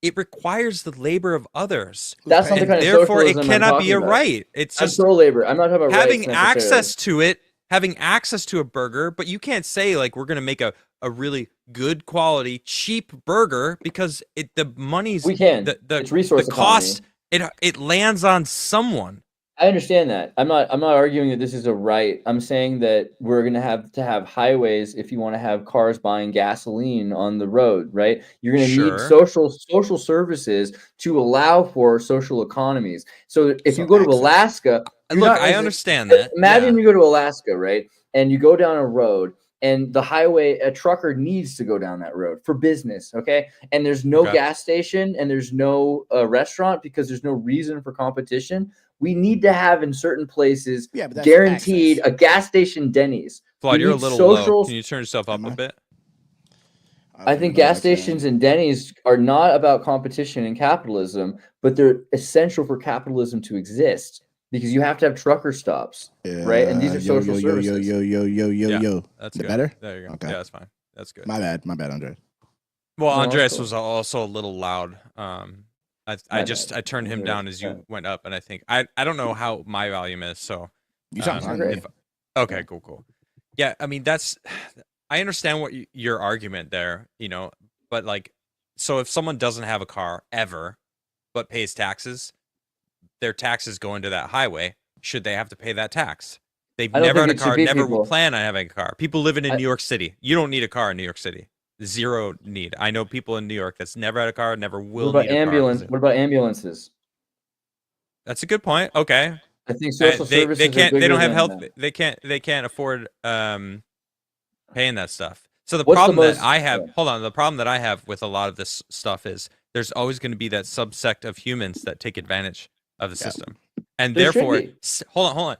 A: it requires the labor of others,
B: That's not the
A: and
B: kind of
A: therefore it
B: socialism I'm
A: cannot be
B: talking
A: a
B: about.
A: right. It's
B: I'm
A: just
B: pro labor. I'm not talking about
A: having
B: rights necessarily.
A: access to it, having access to a burger, but you can't say like we're gonna make a really good quality cheap burger because the money's
B: We can.
A: the
B: It's resource
A: the cost
B: economy.
A: it lands on someone.
B: I understand that. I'm not arguing that this is a right. I'm saying that we're going to have highways if you want to have cars buying gasoline on the road, right? You're going to need
A: Sure.
B: social services to allow for social economies. So if
D: So
B: you go to
D: access.
B: Alaska, you're
A: Look,
B: not
A: I
B: necessarily-
A: understand that.
B: Imagine
A: Yeah.
B: you go to Alaska, right? And you go down a road and the highway, a trucker needs to go down that road for business, okay? And there's no
A: Okay.
B: gas station and there's no restaurant because there's no reason for competition. We need to have in certain places
D: Yeah, but that's
B: guaranteed
D: access.
B: a gas station Denny's.
A: Floyd,
B: We
A: you're a
B: need
A: little low.
B: social-
A: Can you turn yourself up
D: Am
A: a
D: I?
A: bit?
B: I think gas stations and Denny's are not about competition and capitalism, but they're essential for capitalism to exist because you have to have trucker stops, right? And these are social services.
D: Yo.
A: That's
D: The
A: good.
D: better?
A: There you go.
D: Okay.
A: Yeah, that's fine. That's good.
D: My bad, Andre.
A: Well,
B: No,
A: Andreas
B: that's cool.
A: was also a little loud. I
B: My
A: just
B: bad.
A: I turned him
B: Yeah,
A: down as you
B: right.
A: went up, and I think I don't know how my volume is. So
D: You sound
B: Sound great.
D: hungry.
A: okay, cool. Yeah, I mean that's I understand what your argument there, you know, but like, so if someone doesn't have a car ever, but pays taxes, their taxes go into that highway. Should they have to pay that tax? They've
B: I don't
A: never had
B: think
A: a
B: it should
A: car,
B: be
A: never
B: people.
A: plan on having a car. People living in
B: I-
A: New York City, you don't need a car in New York City. Zero need. I know people in New York that's never had a car, never
B: What
A: will
B: about
A: need a car. 'cause
B: ambulance?
A: it-
B: What about ambulances?
A: That's a good point. Okay.
B: I think social
A: they
B: services
A: can't
B: are
A: they don't
B: bigger
A: have
B: than
A: health
B: that.
A: they can't afford paying that stuff. So the
B: What's the
A: problem
B: most-
A: that I have
B: yeah.
A: hold on, the problem that I have with a lot of this stuff is there's always going to be that subsect of humans that take advantage of the system. And
B: There should
A: therefore
B: be.
A: hold on.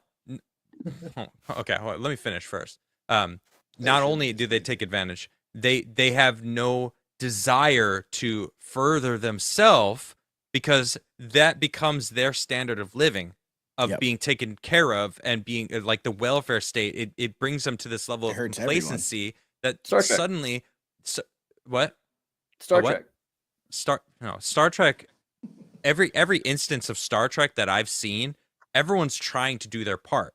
A: Okay, hold on, let me finish first. Not only do they take advantage, they have no desire to further themselves because that becomes their standard of living, of
D: Yep.
A: being taken care of and being like the welfare state. It brings them to this level
D: It
A: of
D: hurts everyone.
A: complacency that
B: Star Trek.
A: suddenly what?
B: Star
A: what?
B: Trek.
A: Star Trek. Every instance of Star Trek that I've seen, everyone's trying to do their part,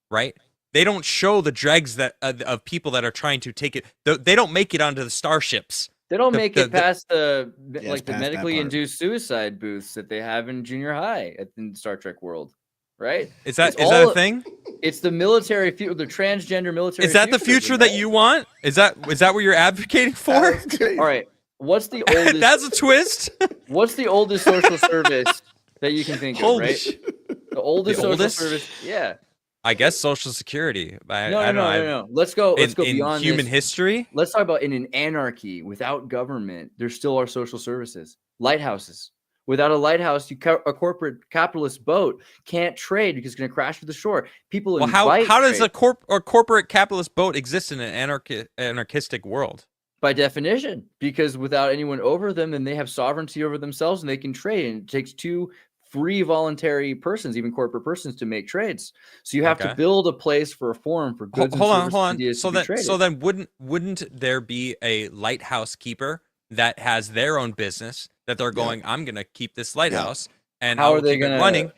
A: right? They don't show the dregs that of people that are trying to take it. They don't make it onto the starships.
B: They don't
A: The-
B: make
A: the-
B: it past the
D: it's
B: like the
D: past that
B: medically
D: part.
B: induced suicide booths that they have in junior high in Star Trek world, right?
A: Is that
B: It's
A: a
B: all-
A: thing?
B: It's the military, the transgender military.
A: Is that the future that you want? Is that what you're advocating for?
B: All right. What's the oldest?
A: That's a twist.
B: What's the oldest social service that you can think of?
A: Holy
B: Right.
A: shit.
B: The oldest
A: The
B: social
A: oldest?
B: I Yeah.
A: I guess Social Security. I
B: No.
A: don't know.
B: No. Let's go. Let's go
A: in
B: beyond
A: human
B: this.
A: history.
B: Let's talk about in an anarchy without government. There still are social services, lighthouses. Without a lighthouse, a corporate capitalist boat can't trade because it's going to crash to the shore. People
A: Well, how does a corporate capitalist boat exist in an anarchistic world?
B: By definition, because without anyone over them, then they have sovereignty over themselves and they can trade. And it takes two free voluntary persons, even corporate persons, to make trades. So you have to build a place for a forum for goods and services. Hold on.
A: So then wouldn't there be a lighthouse keeper that has their own business that they're going, I'm going to keep this lighthouse and
B: how are they going
A: to running?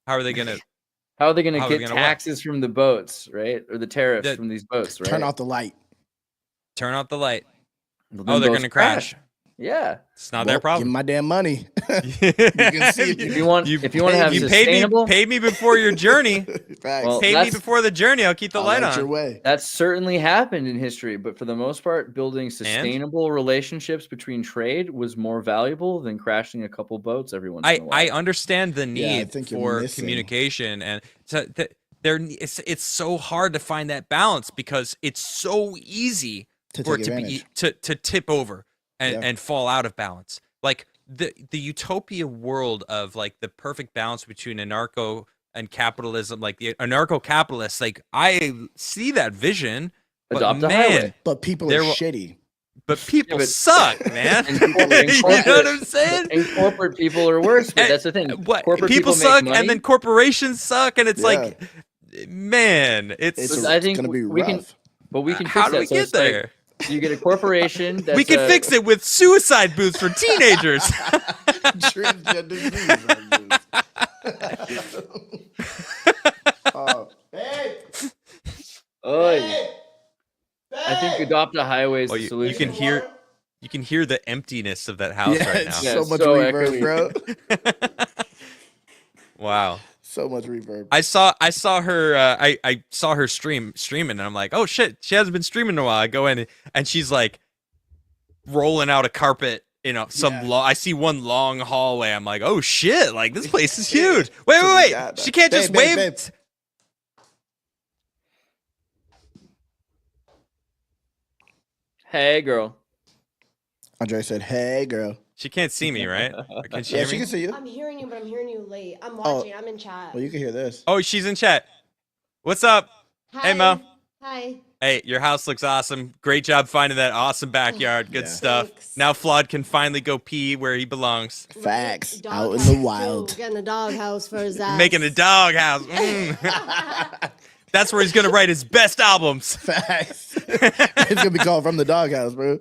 A: How are they going to
B: get taxes from the boats, right? Or the tariffs from these boats, right?
D: Turn off the light.
A: Turn off the light.
B: Well,
A: they're going to crash.
B: Yeah,
A: it's not their problem.
D: Give me my damn money.
A: You can see
B: if you want to have sustainable,
A: pay me before your journey.
D: Well,
A: pay me before the journey. I'll keep the light on.
D: Your way.
B: That's certainly happened in history, but for the most part, building sustainable relationships between trade was more valuable than crashing a couple boats every once in a while.
A: I understand the need for communication, and it's so hard to find that balance because it's so easy for it to tip over and fall out of balance. Like the utopia world of like the perfect balance between anarcho and capitalism, like the anarcho-capitalists, like I see that vision.
B: Adopt a highway.
D: But people are shitty.
A: But people suck, man.
B: You know
A: what I'm saying?
B: And corporate people are worse, but that's the thing.
A: Corporate people suck, and then corporations suck, and it's like, man,
D: I think gonna be rough.
B: We can fix
A: how do
B: that.
A: we get there?
B: You get a corporation. That's
A: we can fix it with suicide booths for teenagers.
D: Transgender
B: hey. I think adopt a highway is the solution.
A: You can hear the emptiness of that house right now.
D: So much reverb, bro.
A: Wow.
D: So much reverb.
A: I saw her. I saw her streaming, and I'm like, oh shit, she hasn't been streaming in a while. I go in, and she's like rolling out a carpet. I see one long hallway. I'm like, oh shit, like this place is huge. Wait. She can't just wave. Babe.
B: Hey, girl.
D: Andre said, hey, girl.
A: She can't see me, right? Can she hear me?
D: She can see you.
E: I'm hearing you, but I'm hearing you late. I'm watching. I'm in chat.
D: Well, you can hear this.
A: Oh, she's in chat. What's up?
E: Hi.
A: Hey, Mo.
E: Hi.
A: Hey, your house looks awesome. Great job finding that awesome backyard. Good stuff.
E: Thanks.
A: Now Flawed can finally go pee where he belongs.
D: Facts.
E: Right.
D: Out in the wild.
E: Getting a doghouse for his ass.
A: Making a doghouse. That's where he's gonna write his best albums.
D: Facts. It's gonna be called From the Doghouse, bro.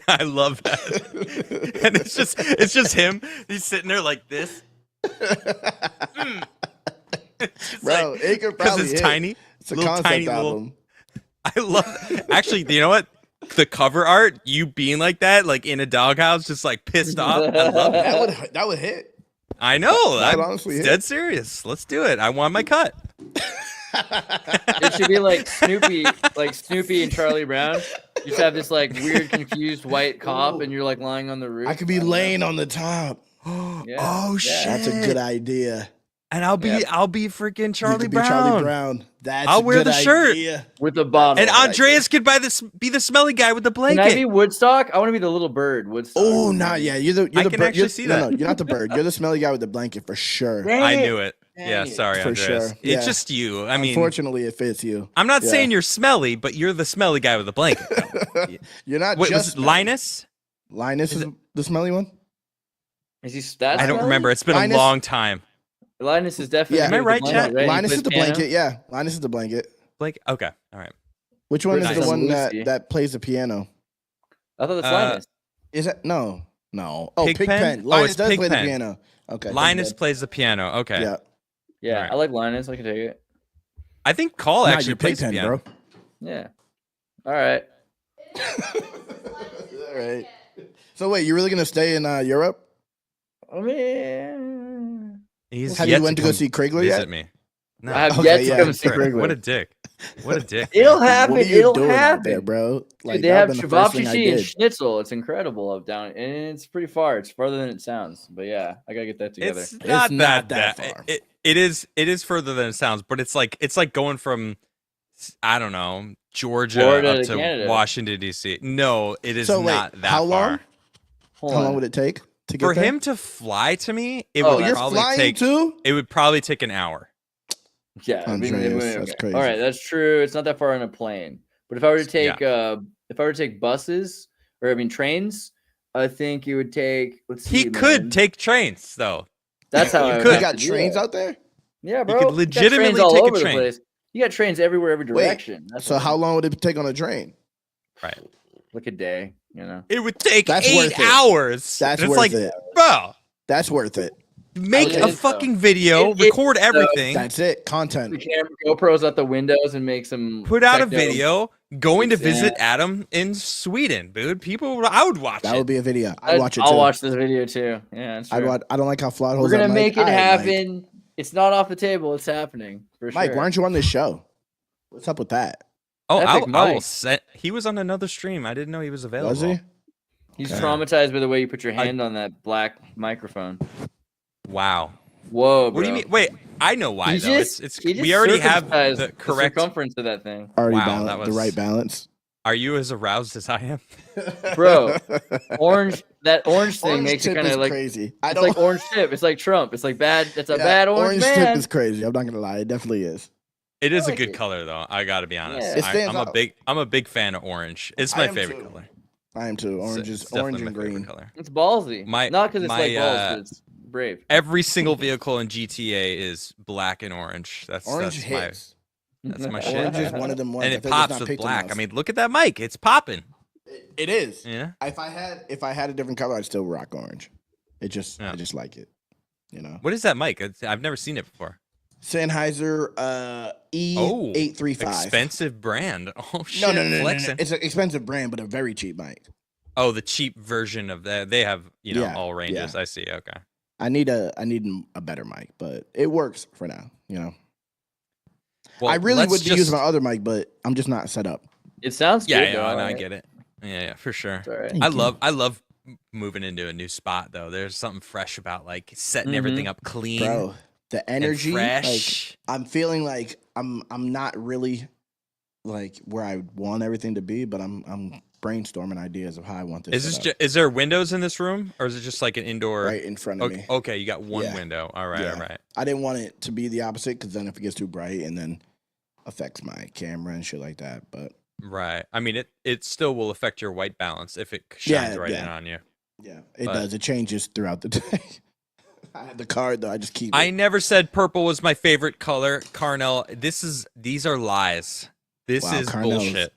A: I love that. And it's just him. He's sitting there like this.
D: Bro, it could probably
A: it's tiny.
D: It's a concept album.
A: I love. Actually, you know what? The cover art, you being like that, like in a doghouse, just like pissed off. I love it.
D: That would hit.
A: I know.
D: That would honestly hit.
A: Dead serious. Let's do it. I want my cut.
B: It should be like Snoopy and Charlie Brown. You just have this like weird, confused white cop, and you're like lying on the roof.
D: I could be laying on the top.
B: Yeah.
D: Oh shit, that's a good idea.
A: And I'll be freaking Charlie Brown.
D: Charlie Brown.
A: I'll wear the shirt
B: with the bottle.
A: And Andreas could be the smelly guy with the blanket.
B: Can I be Woodstock? I want to be the little bird. Woodstock.
D: Oh, not yeah. You're the
A: I can
D: bird.
A: actually see that.
D: No, you're not the bird. You're the smelly guy with the blanket for sure.
A: I knew it. Yeah, sorry,
D: for
A: Andreas.
D: Sure.
A: It's just you. I mean,
D: unfortunately, it fits you.
A: I'm not saying you're smelly, but you're the smelly guy with the blanket.
D: You're not.
A: Wait,
D: just
A: was Linus?
D: Linus is the smelly one.
B: Is he? I
A: don't remember. It's been a long time.
B: Linus is definitely.
A: Yeah, am I right, Chad?
B: Right?
D: Linus is the blanket. Yeah, Linus is the blanket.
A: Okay, all right.
D: Which one is the one that plays the piano?
B: I thought that's Linus.
D: Is that no? Oh,
A: Pigpen.
D: Linus does play the piano. Okay.
A: Linus plays the piano. Okay.
D: Yeah.
B: Yeah,
A: right.
B: I like Linus. I can take it.
A: I think Caul actually plays
D: Pigpen,
A: piano.
D: bro.
B: Yeah. All right.
D: All right. So wait, you're really gonna stay in Europe?
B: I mean,
D: have you went to go see Krigler yet?
A: Me. No.
B: I have yet to come see Krigler.
A: What a dick. What a dick.
B: It'll happen. It'll happen,
D: there, bro.
B: Like, dude, they have Chivapchichi and Schnitzel. It's incredible up down, and it's pretty far. It's farther than it sounds. But yeah, I gotta get that together.
A: It's not that far. It is further than it sounds, but it's like going from, I don't know, Georgia
B: Florida
A: up to
B: Canada.
A: Washington D.C. No, it is
D: so
A: not
D: wait,
A: that
D: how
A: far.
D: Long? How long would it take? to get
A: For
D: there?
A: him to fly to me, it
B: Oh,
A: would
D: You're
A: probably
D: flying
A: take.
D: too?
A: It would probably take an hour.
B: Yeah,
D: Andreas, that's crazy.
B: All right, that's true. It's not that far on a plane. But if I were to take buses or trains, I think it would take. Let's see.
A: He could take trains though.
B: That's how I would
D: You
B: have
D: got
B: to do
D: trains
B: that.
D: out there?
B: Yeah, bro.
A: could
B: You got
A: legitimately
B: trains all
A: take a
B: over the
A: train.
B: place. You got trains everywhere, every
D: Wait,
B: direction. That's
D: so
B: what
D: how long would it take on a train?
A: Right.
B: like a day, you know.
A: It would take
D: That's
A: 8
D: worth it.
A: hours.
D: That's
A: it's
D: worth
A: like,
D: it.
A: bro,
D: That's worth it.
A: make
B: Okay.
A: a fucking video,
B: It-
A: record
B: so
A: everything,
D: That's it.
B: The
D: Content.
B: camera, GoPros out the windows and make some.
A: put out a
B: techno-
A: video, going to
B: Yeah.
A: visit Adam in Sweden, dude. I would watch
D: That
A: it.
D: would be a video. I'd watch it too.
B: I'll watch this video too. Yeah, that's
D: I'd
B: true.
D: watch. I don't like how Flawed
B: We're
D: holds
B: gonna
D: that
B: make
D: mic.
B: it
D: All right,
B: happen. It's not off the table. It's happening for
D: Mike,
B: sure.
D: why aren't you on this show? What's up with that?
A: Oh,
B: Epic
A: I will
B: Mike.
A: set. He was on another stream. I didn't know he was available.
D: Was he?
B: He's
D: Okay.
B: traumatized by the way you put your hand on that black microphone.
A: Wow.
B: Whoa, bro.
A: What do you mean? Wait, I know why
B: He
A: though.
B: just-
A: It's
B: he just
A: we already have
B: circumcised
A: the correct.
B: circumference of that thing,
D: Already
A: Wow,
D: the
A: that was-
D: right balance.
A: Are you as aroused as I am?
B: bro. Orange. That orange thing
D: Orange
B: makes it
D: tip
B: kind
D: is
B: of like.
D: crazy. I
B: It's
D: don't
B: like orange tip. It's like Trump. It's like bad. It's a bad orange
D: tip
B: man.
D: is crazy. I'm not gonna lie. It definitely is.
A: It is
B: like
A: a good
B: it.
A: color though. I got to be honest.
B: Yeah. It
D: stands out.
A: I'm a big fan of orange. It's
D: I
A: my
D: am
A: favorite
D: too.
A: color.
D: I am too.
A: It's-
D: Orange
A: it's
D: is
A: definitely
D: orange
A: my
D: and
A: favorite
D: green.
A: color.
B: It's ballsy.
A: My-
B: Not because it's
A: my,
B: like balls. 'Cause it's brave.
A: Every single vehicle in GTA is black and orange.
D: Orange
A: that's my
D: hits.
A: that's my shit.
D: Orange is one of them ones.
A: and
D: I
A: it
D: think it's
A: pops
D: not
A: with
D: picked
A: black. I
D: enough.
A: mean, look at that mic. It's popping.
D: It is.
A: Yeah.
D: If I had a different color, I'd still rock orange. I just
A: Yeah.
D: like it. You know.
A: What is that mic? I've never seen it before.
D: Sennheiser E835.
A: Expensive brand. Oh shit.
D: No.
A: Flexing.
D: It's an expensive brand, but a very cheap mic.
A: Oh, the cheap version of that. They have,
D: Yeah,
A: all ranges.
D: yeah.
A: I see. Okay.
D: I need a better mic, but it works for now. You know.
A: Well,
D: I really
A: let's
D: would be
A: just-
D: using my other mic, but I'm just not set up.
B: It sounds
A: Yeah,
B: good.
A: yeah,
B: though,
A: no, I
B: right?
A: get it. Yeah, for sure.
B: It's all right.
D: Thank
A: I
D: you.
A: love moving into a new spot though. There's something fresh about like setting
B: Mhm.
A: everything up clean,
D: Bro, the
A: and
D: energy, like
A: fresh.
D: I'm feeling like I'm not really like where I want everything to be, but I'm brainstorming ideas of how I want this.
A: Is this
D: set up.
A: is there windows in this room or is it just like an indoor?
D: right in front of
A: Okay,
D: me?
A: okay, you got one
D: Yeah.
A: window. All right,
D: Yeah.
A: all right.
D: I didn't want it to be the opposite because then if it gets too bright and then affects my camera and shit like that. But
A: Right. I mean, it still will affect your white balance if it shines
D: Yeah,
A: right in
D: yeah.
A: on you.
D: yeah, it
A: But-
D: does. It changes throughout the day. I had the card though. I just keep.
A: I
D: it.
A: never said purple was my favorite color, Carnell. These are lies. This
D: Wow,
A: is
D: Carnell's-
A: bullshit.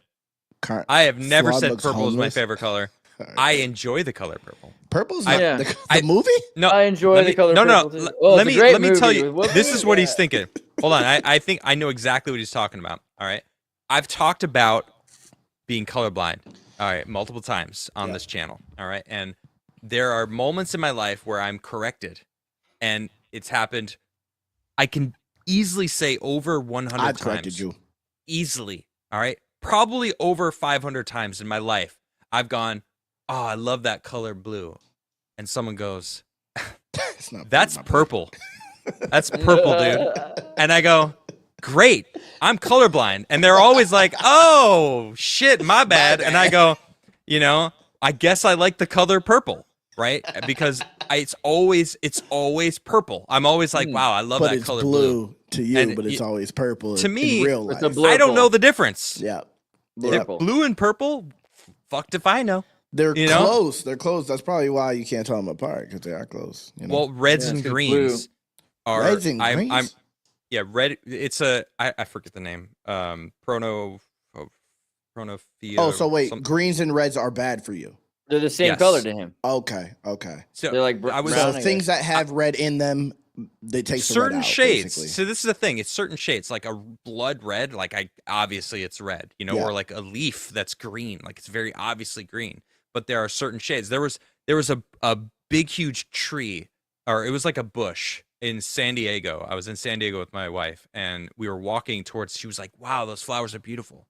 D: Car-
A: I have never
D: Flawed
A: said
D: looks
A: purple is my
D: homeless.
A: favorite color.
D: All right.
A: I enjoy the color purple.
D: Purple's
A: I-
D: not
B: Yeah.
D: the
A: I-
D: movie.
A: No,
B: I enjoy
A: let
B: the
A: me,
B: color
A: no,
B: purple.
A: no.
B: too. Oh,
A: let
B: it's
A: me
B: a great
A: let me tell
B: movie
A: you.
B: with
A: This
B: Whoopi.
A: is what he's
B: Yeah.
A: thinking. Hold on. I think I know exactly what he's talking about. All right. I've talked about being colorblind. All right, multiple times on
D: Yeah.
A: this channel. All right, and there are moments in my life where I'm corrected, and it's happened. I can easily say over 100
D: I've
A: times.
D: corrected you.
A: Easily. All right, probably over 500 times in my life. I've gone, oh, I love that color blue, and someone goes,
D: It's not.
A: that's
D: my point.
A: purple. That's purple, dude. And I go, great, I'm colorblind. And they're always like, oh, shit, my bad. And I go, I guess I like the color purple, right? Because it's always purple. I'm always like, wow, I love
D: But
A: that
D: it's
A: color
D: blue to you,
A: And
D: but it's always purple.
A: to
D: in
A: me,
D: real
B: it's
D: life.
B: a blue-
A: I don't know
B: Purple.
A: the difference.
D: Yeah.
B: Purple.
A: Blue and purple, fucked if I know.
D: They're
A: You know?
D: close. They're close. That's probably why you can't tell them apart because they are close. You know?
A: Well, reds
B: Yeah,
A: and
B: it's 'cause
A: greens are.
D: Reds and
A: I'm
D: greens?
A: yeah, red. It's I forget the name. Pronophilia.
D: oh, so wait,
A: some-
D: greens and reds are bad for you.
B: They're the same
A: Yes.
B: color to him.
D: Okay.
A: So
B: They're like
A: I was
D: So
B: brown, I
D: things
B: guess.
D: that have red in them, they take the red
A: certain
D: out,
A: shades.
D: basically.
A: So this is the thing. It's certain shades, like a blood red. Like obviously it's red,
D: Yeah.
A: or like a leaf that's green. Like it's very obviously green. But there are certain shades. There was a big huge tree, or it was like a bush in San Diego. I was in San Diego with my wife, and we were walking towards. She was like, "Wow, those flowers are beautiful,"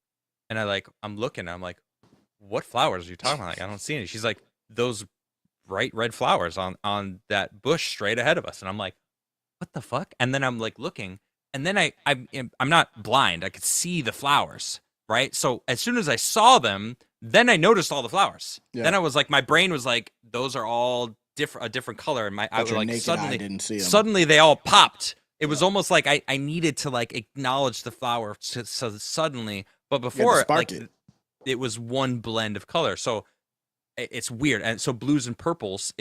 A: and I'm looking. I'm like, "What flowers are you talking about? Like, I don't see any." She's like, "Those bright red flowers on that bush straight ahead of us," and I'm like, "What the fuck?" And then I'm like looking, and then I'm not blind. I could see the flowers, right? So as soon as I saw them, then I noticed all the flowers.
D: Yeah.
A: Then I was like, my brain was like, those are all a different color, and I was
D: your
A: like
D: naked eye didn't see 'em.
A: suddenly they all popped. It was almost like I needed to like acknowledge the flower so suddenly, but before like it was one blend of color. So it's weird, and so blues and purples,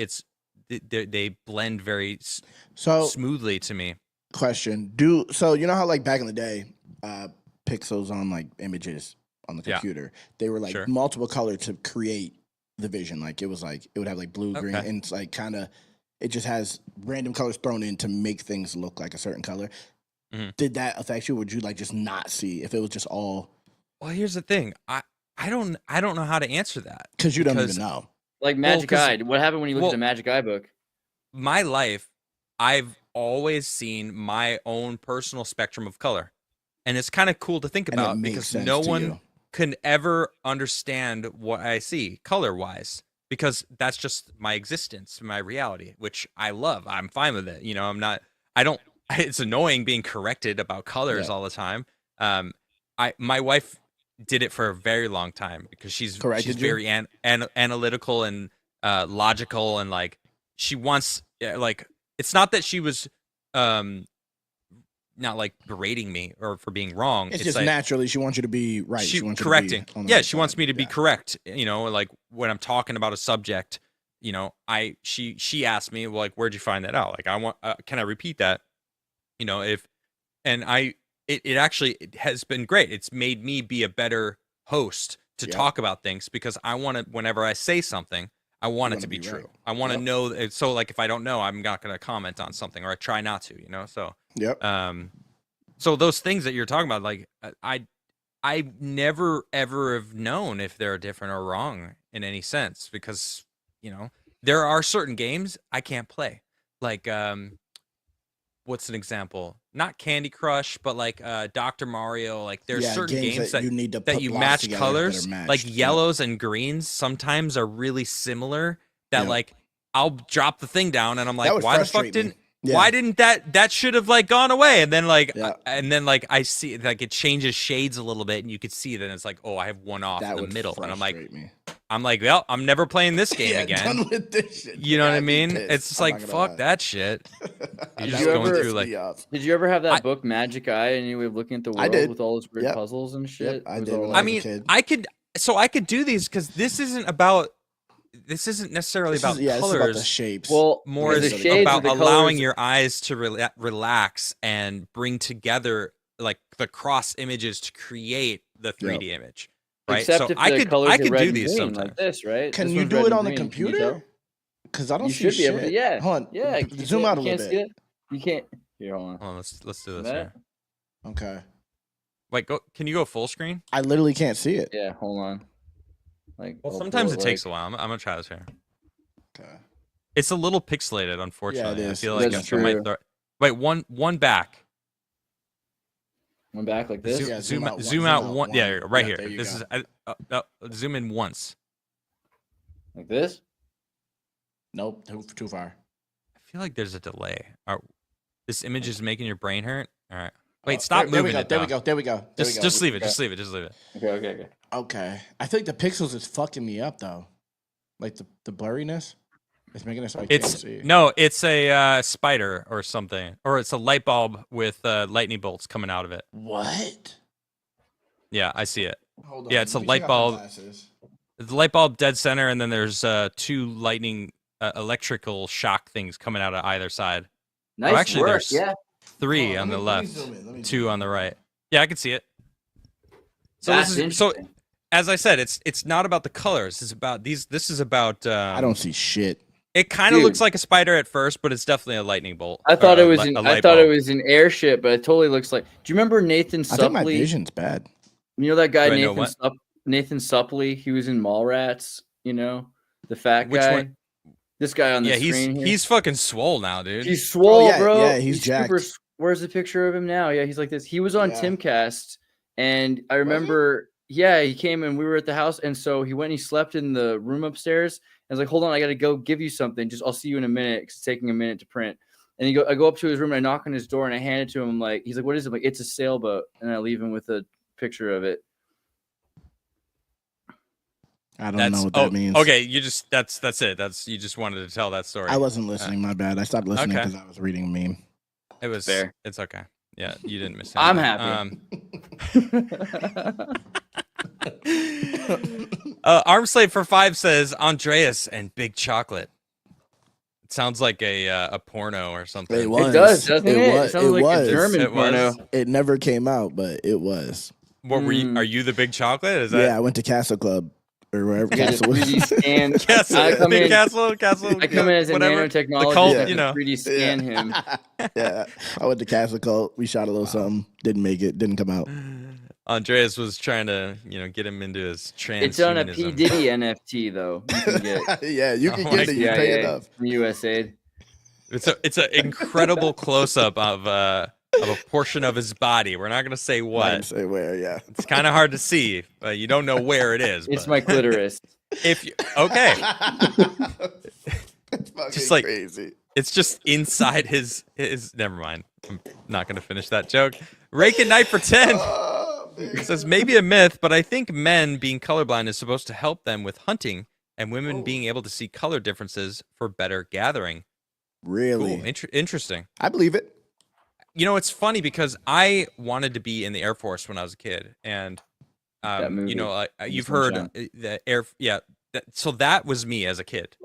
A: they blend very smoothly to me.
D: Question: so you know how like back in the day, pixels on like images on the computer, they were like multiple color to create the vision. Like it would have like blue, green, and it's like kind of it just has random colors thrown in to make things look like a certain color. Mm-hmm. Did that affect you? Or would you like just not see if it was just all?
A: Well, here's the thing. I don't know how to answer that
D: because you don't even know.
B: Like Magic Eye. What happened when you looked at a Magic Eye book?
A: My life, I've always seen my own personal spectrum of color, and it's kind of cool to think about because no one can ever understand what I see color-wise because that's just my existence, my reality, which I love. I'm fine with it. You know, it's annoying being corrected about colors all the time. My wife did it for a very long time because she's very analytical and logical, and like she wants like it's not that she was not like berating me or for being wrong.
D: It's just like, naturally she wants you to be right. She wants
A: correcting.
D: You to be
A: she wants me to be correct. You know, like when I'm talking about a subject, you know, she asked me, well, like, where'd you find that out? Like, I want, can I repeat that? You know, it actually has been great. It's made me be a better host to talk about things because I want to, whenever I say something, I want it to be true. Right. I want to know. So like, if I don't know, I'm not going to comment on something, or I try not to, you know? So, so those things that you're talking about, like I never ever have known if they're different or wrong in any sense because, you know, there are certain games I can't play. Like, what's an example? Not Candy Crush, but like Dr. Mario. Like there's certain games that you need to that you match colors, like yellows and greens. Sometimes are really similar. That like I'll drop the thing down and I'm like, why the fuck didn't? Yeah. Why didn't that should have like gone away? And then like I see like it changes shades a little bit, and you could see that it's like, oh, I have one off in the middle, and I'm like, well, I'm never playing this game again. Done with this shit. You know what I mean? It's just like fuck that shit. You're just going through like.
B: Did you ever have that book Magic Eye and you were looking at the world with all those weird puzzles and shit?
D: I did.
B: All,
A: I mean, I could do these because this isn't necessarily about colors.
D: This is about the shapes.
A: Well, more is about allowing your eyes to relax and bring together like the cross images to create the 3D image. Right.
B: Except
A: so
B: I could
A: do these sometimes.
B: Like this, right?
D: Can you do it on the computer? Because I don't see shit. Be able to,
B: yeah.
D: Hold on.
B: Yeah.
D: Zoom out a little bit.
B: You can't. Here, hold on.
A: Let's do this here.
D: Okay.
A: Wait, can you go full screen?
D: I literally can't see it.
B: Yeah, hold on. Like,
A: well, sometimes it takes a while. I'm gonna try this here.
D: Okay.
A: It's a little pixelated, unfortunately.
D: Yeah, it is.
A: I feel like I might wait, one back.
B: One back like this.
A: Yeah, zoom out one. Yeah, right here. This is zoom in once.
B: Like this?
D: Nope, too far.
A: I feel like there's a delay. This image is making your brain hurt. All right. Wait, stop moving it.
D: There we go.
A: Just leave it. Just leave it.
B: Okay.
D: I think the pixels is fucking me up though. Like the blurriness. It's making it so I can't see.
A: No, it's a spider or something. Or it's a light bulb with lightning bolts coming out of it.
D: What?
A: Yeah, I see it.
D: Hold on.
A: Yeah, it's a light bulb. It's a light bulb dead center, and then there's two lightning electrical shock things coming out of either side.
B: Nice
A: actually,
B: work.
A: there's
B: yeah.
A: 3 on the left, 2 on the right. Yeah, I can see it. So so as I said, it's not about the colors. It's about these. This is about.
D: I don't see shit.
A: It kind of looks like a spider at first, but it's definitely a lightning bolt.
B: I thought it was an airship, but it totally looks like. Do you remember Nathan Suppley?
D: I think my vision's bad.
B: You know that guy Nathan Suppley? He was in Mallrats. You know the fat guy. Which one? This guy on the screen.
A: He's fucking swole now, dude.
B: He's swole, bro.
D: Yeah, he's jacked.
B: Where's the picture of him now? Yeah, he's like this. He was on Timcast, and I remember. Yeah, he came and we were at the house, and so he went and he slept in the room upstairs. I was like, hold on, I got to go give you something. I'll see you in a minute because it's taking a minute to print. And I go up to his room and I knock on his door and I hand it to him. He's like, what is it? I'm like, it's a sailboat. And I leave him with a picture of it.
D: I don't know what that means.
A: Okay, that's it. You just wanted to tell that story.
D: I wasn't listening. My bad. I stopped listening
A: okay.
D: because I was reading a meme.
A: It was
B: fair.
A: It's okay. Yeah, you didn't miss
B: I'm
A: anything.
B: happy.
A: Armslave for 5 says Andreas and Big Chocolate. It sounds like a porno or something.
D: It was.
B: It does, doesn't it? It sounds like
D: was.
B: a German porno.
D: It never came out, but it was.
A: What were you? Are you the Big Chocolate? Is that?
D: Yeah, I went to Castle Club or wherever Castle was.
B: 3D scan.
A: Castle. I come in
B: as a nanotechnologist.
A: Cult,
B: you know, 3D scan him.
D: Yeah, I went to Castle Cult. We shot a little something. Didn't make it. Didn't come out.
A: Andreas was trying to, get him into his transhumanism.
B: It's on a P Diddy NFT though. You can get.
D: Yeah, you can get it. You pay enough.
B: From USAID.
A: It's an incredible close up of a portion of his body. We're not gonna say what.
D: Not gonna say where. Yeah,
A: it's kind of hard to see, but you don't know where it is.
B: It's my clitoris.
A: Okay.
D: It's fucking
A: just like
D: crazy.
A: It's just inside his. Never mind. I'm not gonna finish that joke. Rake at Night for 10. It says maybe a myth, but I think men being colorblind is supposed to help them with hunting, and women being able to see color differences for better gathering.
D: Really?
A: Cool. Interesting.
D: I believe it.
A: It's funny because I wanted to be in the Air Force when I was a kid, and you've heard the Air. Yeah. So that was me as a kid.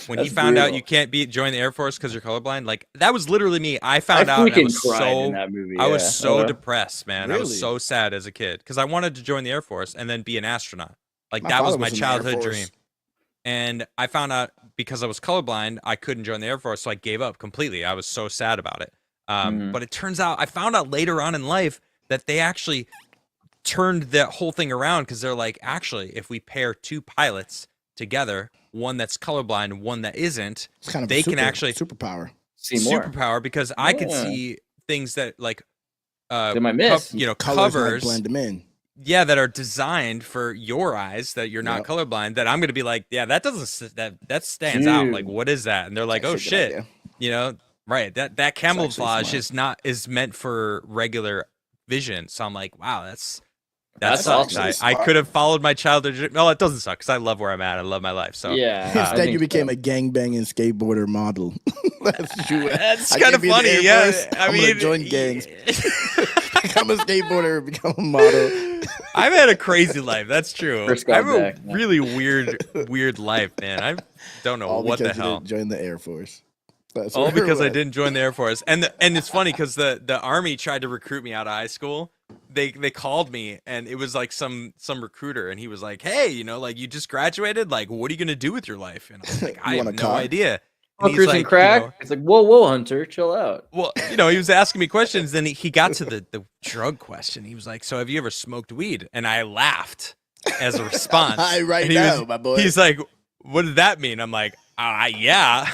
A: When he found out you can't join the Air Force because you're colorblind, like that was literally me. I found out and I was so
B: in that movie,
A: I was so depressed, man.
D: Really?
A: I was so sad as a kid because I wanted to join the Air Force and then be an astronaut. Like
D: My
A: that was
D: father
A: my
D: was in the Air
A: childhood
D: Force.
A: dream. And I found out because I was colorblind, I couldn't join the Air Force, so I gave up completely. I was so sad about it. But it turns out I found out later on in life that they actually turned that whole thing around because they're like, actually, if we pair 2 pilots together, one that's colorblind, one that isn't,
D: It's kind of
A: they can actually
D: superpower.
B: See more.
A: superpower because I could see things that like
B: they might miss.
D: Colors
A: covers
D: might blend them in.
A: Yeah, that are designed for your eyes that you're not colorblind. That I'm gonna be like, yeah, that doesn't that stands out. Like, what is that? And they're like, oh shit, right? That camouflage is meant for regular vision. So I'm like, wow, that sucks.
B: Awesome.
A: I could have followed my childhood dream. No, it doesn't suck because I love where I'm at. I love my life. So
D: instead, you became a gangbanging skateboarder model.
A: That's kind of funny. Yeah,
D: I mean, join gangs. Become a skateboarder. Become a model.
A: I've had a crazy life. That's true. I have a
B: yeah.
A: really weird life, man. I don't know what the hell.
D: Join the Air Force. That's
A: all because I didn't join the Air Force. And it's funny because the Army tried to recruit me out of high school. They called me and it was like some recruiter and he was like, hey, like you just graduated, like what are you gonna do with your life? And I was like, I have no idea.
B: Hookers and crack. It's like, whoa, Hunter, chill out.
A: Well, he was asking me questions. Then he got to the drug question. He was like, so have you ever smoked weed? And I laughed as a response.
D: My boy.
A: He's like, what did that mean? I'm like, yeah,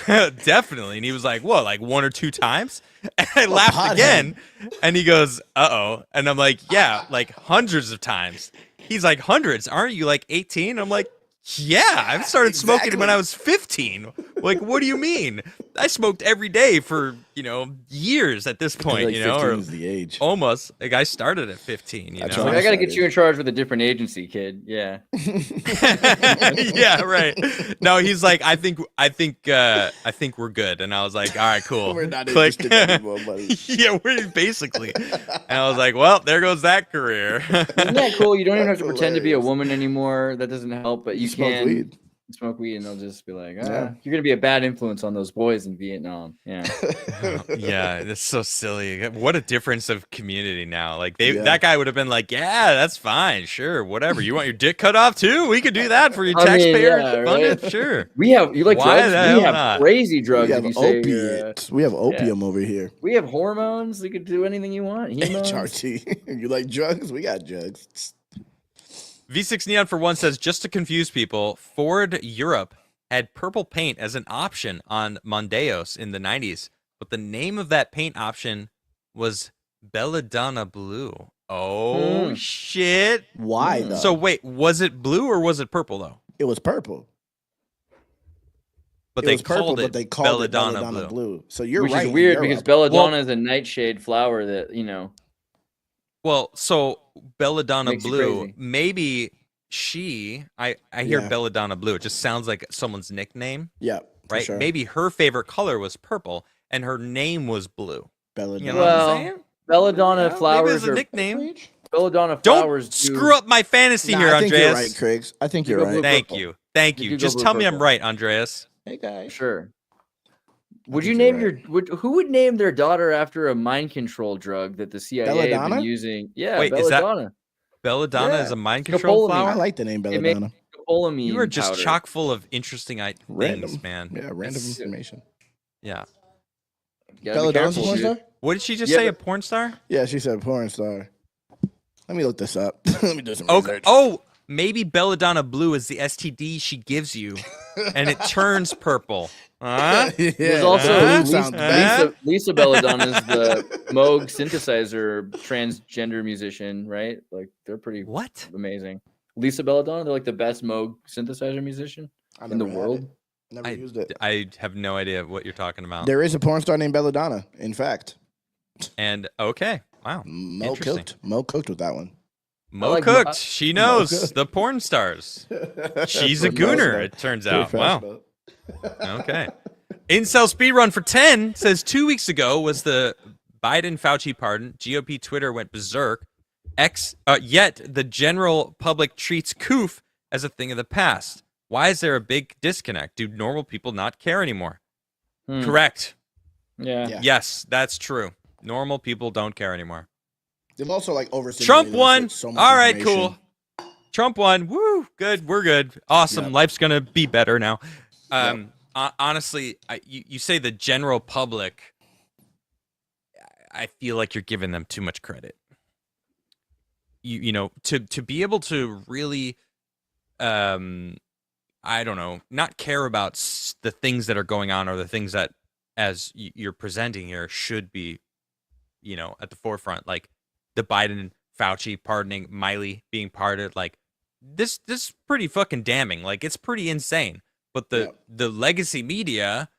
A: definitely. And he was like, what, like 1 or 2 times? And I laughed again. And he goes, uh-oh. And I'm like, yeah, like hundreds of times. He's like, hundreds? Aren't you like 18? I'm like, yeah, I started smoking when I was 15. Like, what do you mean? I smoked every day for, years at this point,
D: like 15
A: or
D: is the age.
A: Almost. Like I started at 15,
B: I got to get you in charge with a different agency, kid. Yeah.
A: Yeah, right. No, he's like, I think we're good. And I was like, all right, cool.
D: We're not interested anymore, buddy.
A: Yeah, we're basically. And I was like, well, there goes that career.
B: Isn't that cool? You don't even have to pretend to be a woman anymore. That doesn't help, but you can smoke weed and they'll just be like, you're gonna be a bad influence on those boys in Vietnam. Yeah.
A: Yeah, that's so silly. What a difference of community now. Like that guy would have been like, yeah, that's fine, sure, whatever. You want your dick cut off too? We could do that for your taxpayer funded, sure.
B: We have drugs? We have crazy drugs.
D: We have opiates. We have opium over here.
B: We have hormones. You could do anything you want.
D: HRT. You like drugs? We got drugs.
A: V6 Neon for 1 says, just to confuse people, Ford Europe had purple paint as an option on Mondeos in the 90s, but the name of that paint option was Belladonna Blue. Oh, shit.
D: Why, though?
A: So, wait, was it blue or was it purple, though?
D: It was purple.
A: But they called it Belladonna
D: Blue. So you're right.
B: Which is weird because belladonna is a nightshade flower that,
A: Well, so Belladonna Blue, maybe I hear Belladonna Blue. It just sounds like someone's nickname.
D: Yeah.
A: Right?
D: Sure.
A: Maybe her favorite color was purple and her name was blue.
D: Belladonna.
A: You know what I'm saying?
B: Belladonna flowers
A: maybe it's a
B: are
A: nickname.
B: Belladonna flowers.
A: Don't screw up my fantasy here,
D: I think
A: Andreas.
D: you're right, Craigs. I think you're right.
A: Thank you. Thank you. Just tell me I'm right, Andreas.
D: Hey guys.
B: Sure. Would you name who would name their daughter after a mind control drug that the CIA have been using? Yeah,
A: wait,
B: Belladonna.
A: Belladonna is a mind control flower?
D: I like the name Belladonna.
A: You are just chock full of interesting things, man.
D: Yeah, random information.
A: Yeah.
D: Belladonna's a porn star?
A: What did she just say? A porn star?
D: Yeah, she said porn star. Let me look this up. Let me do some research.
A: Oh, maybe Belladonna Blue is the STD she gives you, and it turns purple. Huh?
B: There's also Lisa Belladonna is the Moog synthesizer transgender musician, right? Like they're pretty amazing. Lisa Belladonna, they're like the best Moog synthesizer musician in the world.
D: Never used it.
A: I have no idea what you're talking about.
D: There is a porn star named Belladonna, in fact.
A: And okay, wow,
D: Mo cooked with that one.
A: Mo cooked. She knows the porn stars. She's a gooner, it turns out. Wow. Okay. Incel speedrun for 10 says 2 weeks ago was the Biden-Fauci pardon. GOP Twitter went berserk. Yet the general public treats COOF as a thing of the past. Why is there a big disconnect? Do normal people not care anymore? Correct.
B: Yeah.
A: Yes, that's true. Normal people don't care anymore.
D: They've also like overstimulated.
A: Trump won.
D: So
A: all right, cool. Trump won. Woo, good. We're good. Awesome. Yep. Life's gonna be better now. Honestly, you say the general public. I feel like you're giving them too much credit. You know, to be able to really, I don't know, not care about the things that are going on or the things that, as you're presenting here, should be, you know, at the forefront, like the Biden Fauci pardoning Miley being pardoned, like this is pretty fucking damning. Like it's pretty insane. But the legacy media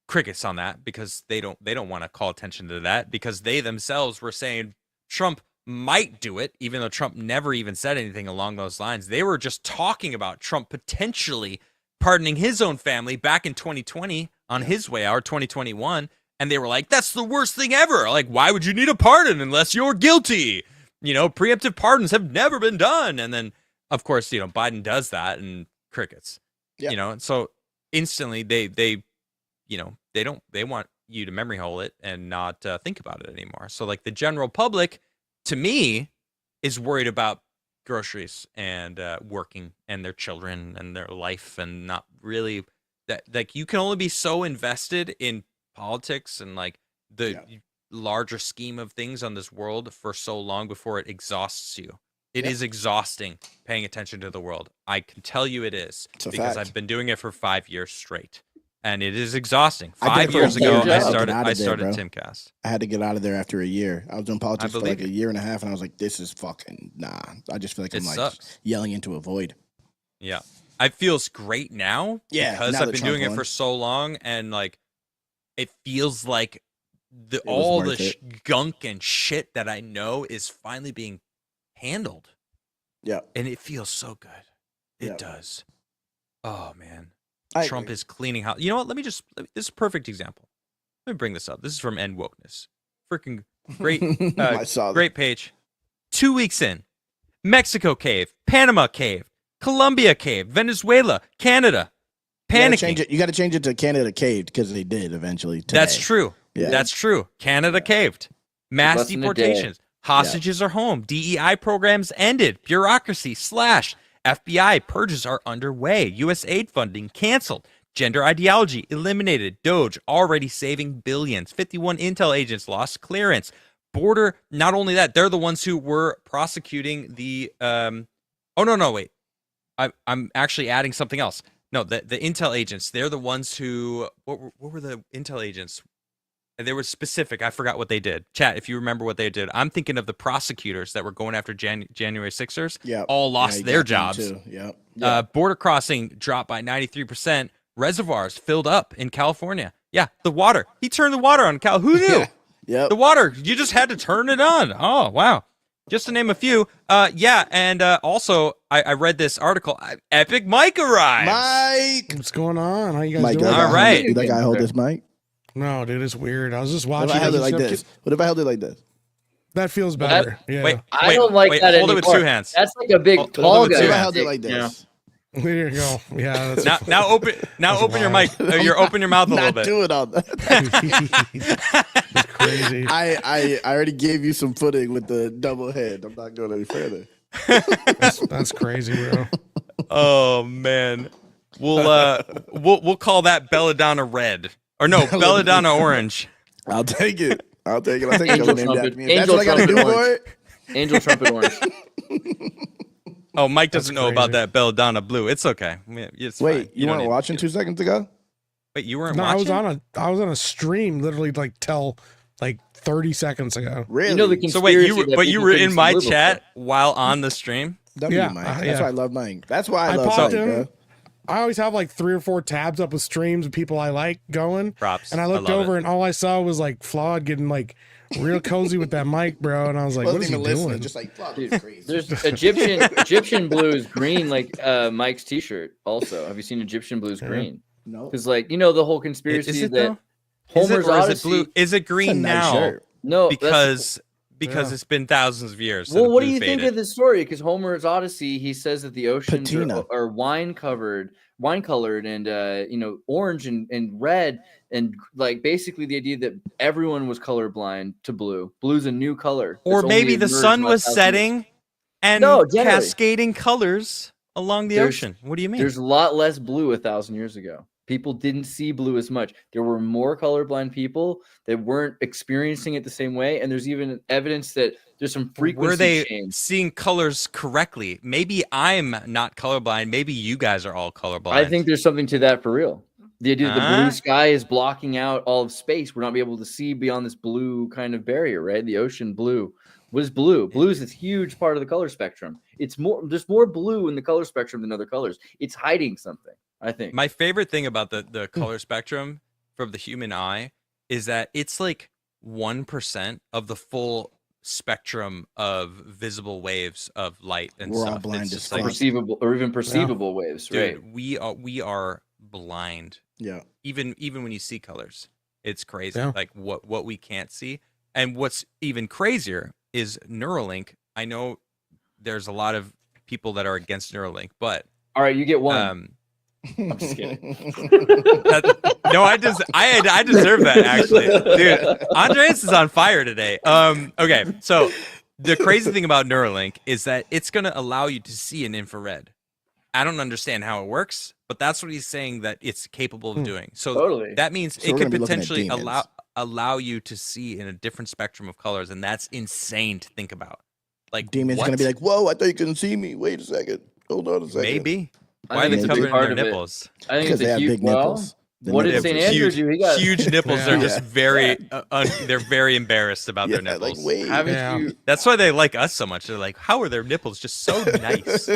A: crickets on that because they don't want to call attention to that because they themselves were saying Trump might do it, even though Trump never even said anything along those lines. They were just talking about Trump potentially pardoning his own family back in 2020 on his way out, 2021. And they were like, that's the worst thing ever. Like, why would you need a pardon unless you're guilty? You know, preemptive pardons have never been done. And then, of course, you know, Biden does that and crickets. Yeah. You know, and so instantly they want you to memory hole it and not think about it anymore. So like the general public, to me, is worried about groceries and working and their children and their life and not really that like you can only be so invested in politics and like the larger scheme of things on this world for so long before it exhausts you. It is exhausting paying attention to the world. I can tell you it is because I've been doing it for 5 years straight. And it is exhausting. 5 years ago, I started Timcast.
D: I had to get out of there after a year. I was doing politics for like a year and a half, and I was like, this is fucking nah. I just feel like I'm like yelling into a void.
A: Yeah. It feels great now because I've been doing it for so long, and like it feels like all the gunk and shit that I know is finally being handled.
D: Yeah.
A: And it feels so good. It does. Oh, man. Trump is cleaning house. You know what? This is a perfect example. Let me bring this up. This is from End Wokeness. Freaking great, great page. 2 weeks in, Mexico caved, Panama caved, Colombia caved, Venezuela, Canada, panicking.
D: You got to change it to Canada caved because they did eventually today.
A: That's true. Yeah. That's true. Canada caved. Mass deportations. Hostages are home. DEI programs ended. Bureaucracy slashed. FBI purges are underway. U.S. aid funding canceled. Gender ideology eliminated. Doge already saving billions. 51 intel agents lost clearance. Border, not only that, they're the ones who were prosecuting the I'm actually adding something else. No, the intel agents, they're the ones who what were the intel agents? They were specific. I forgot what they did. Chat, if you remember what they did. I'm thinking of the prosecutors that were going after January 6ers.
D: Yeah.
A: All lost their jobs.
D: Yeah.
A: Border crossing dropped by 93%. Reservoirs filled up in California. Yeah, the water. He turned the water on. Who knew?
D: Yeah.
A: The water. You just had to turn it on. Oh, wow. Just to name a few. Yeah, and also I read this article. Epic Mike arrives.
D: Mike,
F: What's going on? How you guys
D: Mike,
F: doing?
A: All right.
D: Did that guy hold this mic?
F: No, dude, it's weird. I was just
D: What
F: watching.
D: if I held it
F: it
D: like this? What if I held it like this?
F: That feels better. Yeah.
A: Wait,
B: I don't like that
A: hold
B: anymore.
A: it with 2 hands.
B: That's like a big
A: Hold it
B: tall
A: with
B: guy.
A: two
D: What if I
A: hands.
D: held it like this?
F: There you go. Yeah. That's
A: Now open your mic. Open your mouth a little
D: Not
A: bit.
D: doing all that.
F: That's crazy.
D: I already gave you some footing with the double head. I'm not going any further.
F: That's crazy, bro.
A: Oh man. We'll call that Belladonna Red. Or no, Belladonna Orange.
D: I'll take it. I'll take it.
B: Angel
D: named
B: trumpet.
D: after me. If that's
B: Angel
D: what I got to do
B: trumpet
D: for
B: orange.
D: it.
B: Angel trumpet orange.
A: Oh, Mike doesn't know about
F: crazy.
A: that Belladonna Blue. It's okay. It's
D: Wait,
A: fine.
D: you
A: don't
D: weren't
A: need-
D: watching 2 seconds ago?
A: Wait, you weren't
F: No,
A: watching?
F: I was on a stream literally like till like 30 seconds ago.
D: Really?
B: You know the
A: So wait,
B: conspiracy that
A: you
B: people
A: were
B: couldn't
A: in
B: see
A: my
B: blue
A: chat
B: before.
A: while on the stream?
D: W,
F: Yeah,
D: Mike. That's
F: yeah.
D: why I love Mike. That's why I
F: I
D: love
F: popped
D: Mike,
F: in.
D: bro.
F: I always have like 3 or 4 tabs up with streams of people I like going.
A: Props.
F: And I looked
A: love
F: over
A: it.
F: and all I saw was like Flawed getting like real cozy with that mic, bro. And I was like, what
D: Wasn't
F: is he
D: even listening.
F: doing?
D: Just like, fuck,
B: Dude,
D: it's crazy.
B: There's Egyptian blue is green, like Mike's T-shirt. Also, have you seen Egyptian blue is green?
D: No.
B: Because like the whole conspiracy
A: Is it
B: that
A: though?
B: Homer's
A: or is
B: Odyssey.
A: it blue? Is it
D: It's a
A: green
D: nice
A: now?
D: shirt.
B: No,
A: Because
F: Yeah.
A: it's been thousands of years. so
B: well,
A: the
B: what do
A: blue
B: you think
A: faded.
B: of this story? Because Homer's Odyssey, he says that the oceans
D: Patina.
B: are wine colored, and orange and red, and like basically the idea that everyone was colorblind to blue. Blue's a new color.
A: Or
B: that's
A: maybe
B: only
A: the
B: emerged
A: sun
B: last
A: was
B: 1,000 years.
A: setting and
B: No, generally.
A: cascading colors along the
B: There's-
A: ocean. What do you mean?
B: There's a lot less blue 1,000 years ago. People didn't see blue as much. There were more colorblind people that weren't experiencing it the same way. And there's even evidence that there's some frequency
A: Were they
B: change.
A: seeing colors correctly? Maybe I'm not colorblind. Maybe you guys are all colorblind.
B: I think there's something to that for real. The idea that the
A: Huh?
B: blue sky is blocking out all of space. We're not be able to see beyond this blue kind of barrier, right? The ocean blue. What is blue? Blue is this huge part of the color spectrum. There's more blue in the color spectrum than other colors. It's hiding something, I think.
A: My favorite thing about the color spectrum from the human eye is that it's like 1% of the full spectrum of visible waves of light and
D: We're all
A: stuff.
D: blind
A: It's
D: as
A: just
D: fuck.
A: like,
B: Perceivable or even perceivable waves,
A: dude,
B: right?
A: we are blind.
D: Yeah.
A: Even when you see colors, it's crazy.
F: Yeah.
A: Like what we can't see. And what's even crazier is Neuralink. I know there's a lot of people that are against Neuralink, but
B: All right, you get one. I'm just kidding.
A: No, I deserve that actually, dude. Andreas is on fire today. Okay, so the crazy thing about Neuralink is that it's gonna allow you to see in infrared. I don't understand how it works, but that's what he's saying that it's capable of doing. So
B: Totally.
A: that means
D: So
A: it
D: we're
A: could
D: gonna be looking at
A: potentially
D: demons.
A: allow you to see in a different spectrum of colors, and that's insane to think about. Like
D: Demon's
A: what?
D: gonna be like, whoa, I thought you couldn't see me. Wait a second. Hold on a second.
A: maybe.
B: I
A: Why are
B: think
A: they
B: it's a big
A: covering
B: part
A: their
B: of it.
A: nipples?
B: I think
D: Because
B: it's
D: they
B: a
D: have
B: huge.
D: big
B: Well,
D: nipples. The
B: what did
D: nipples
B: St.
D: are
B: Andrew
A: huge,
B: do? He got
A: huge nipples. They're
F: Yeah.
A: just very, they're very embarrassed about their
D: Yeah,
A: nipples.
D: like wait.
B: haven't
F: Yeah.
B: you?
A: That's why they like us so much. They're like, how are their nipples just so nice?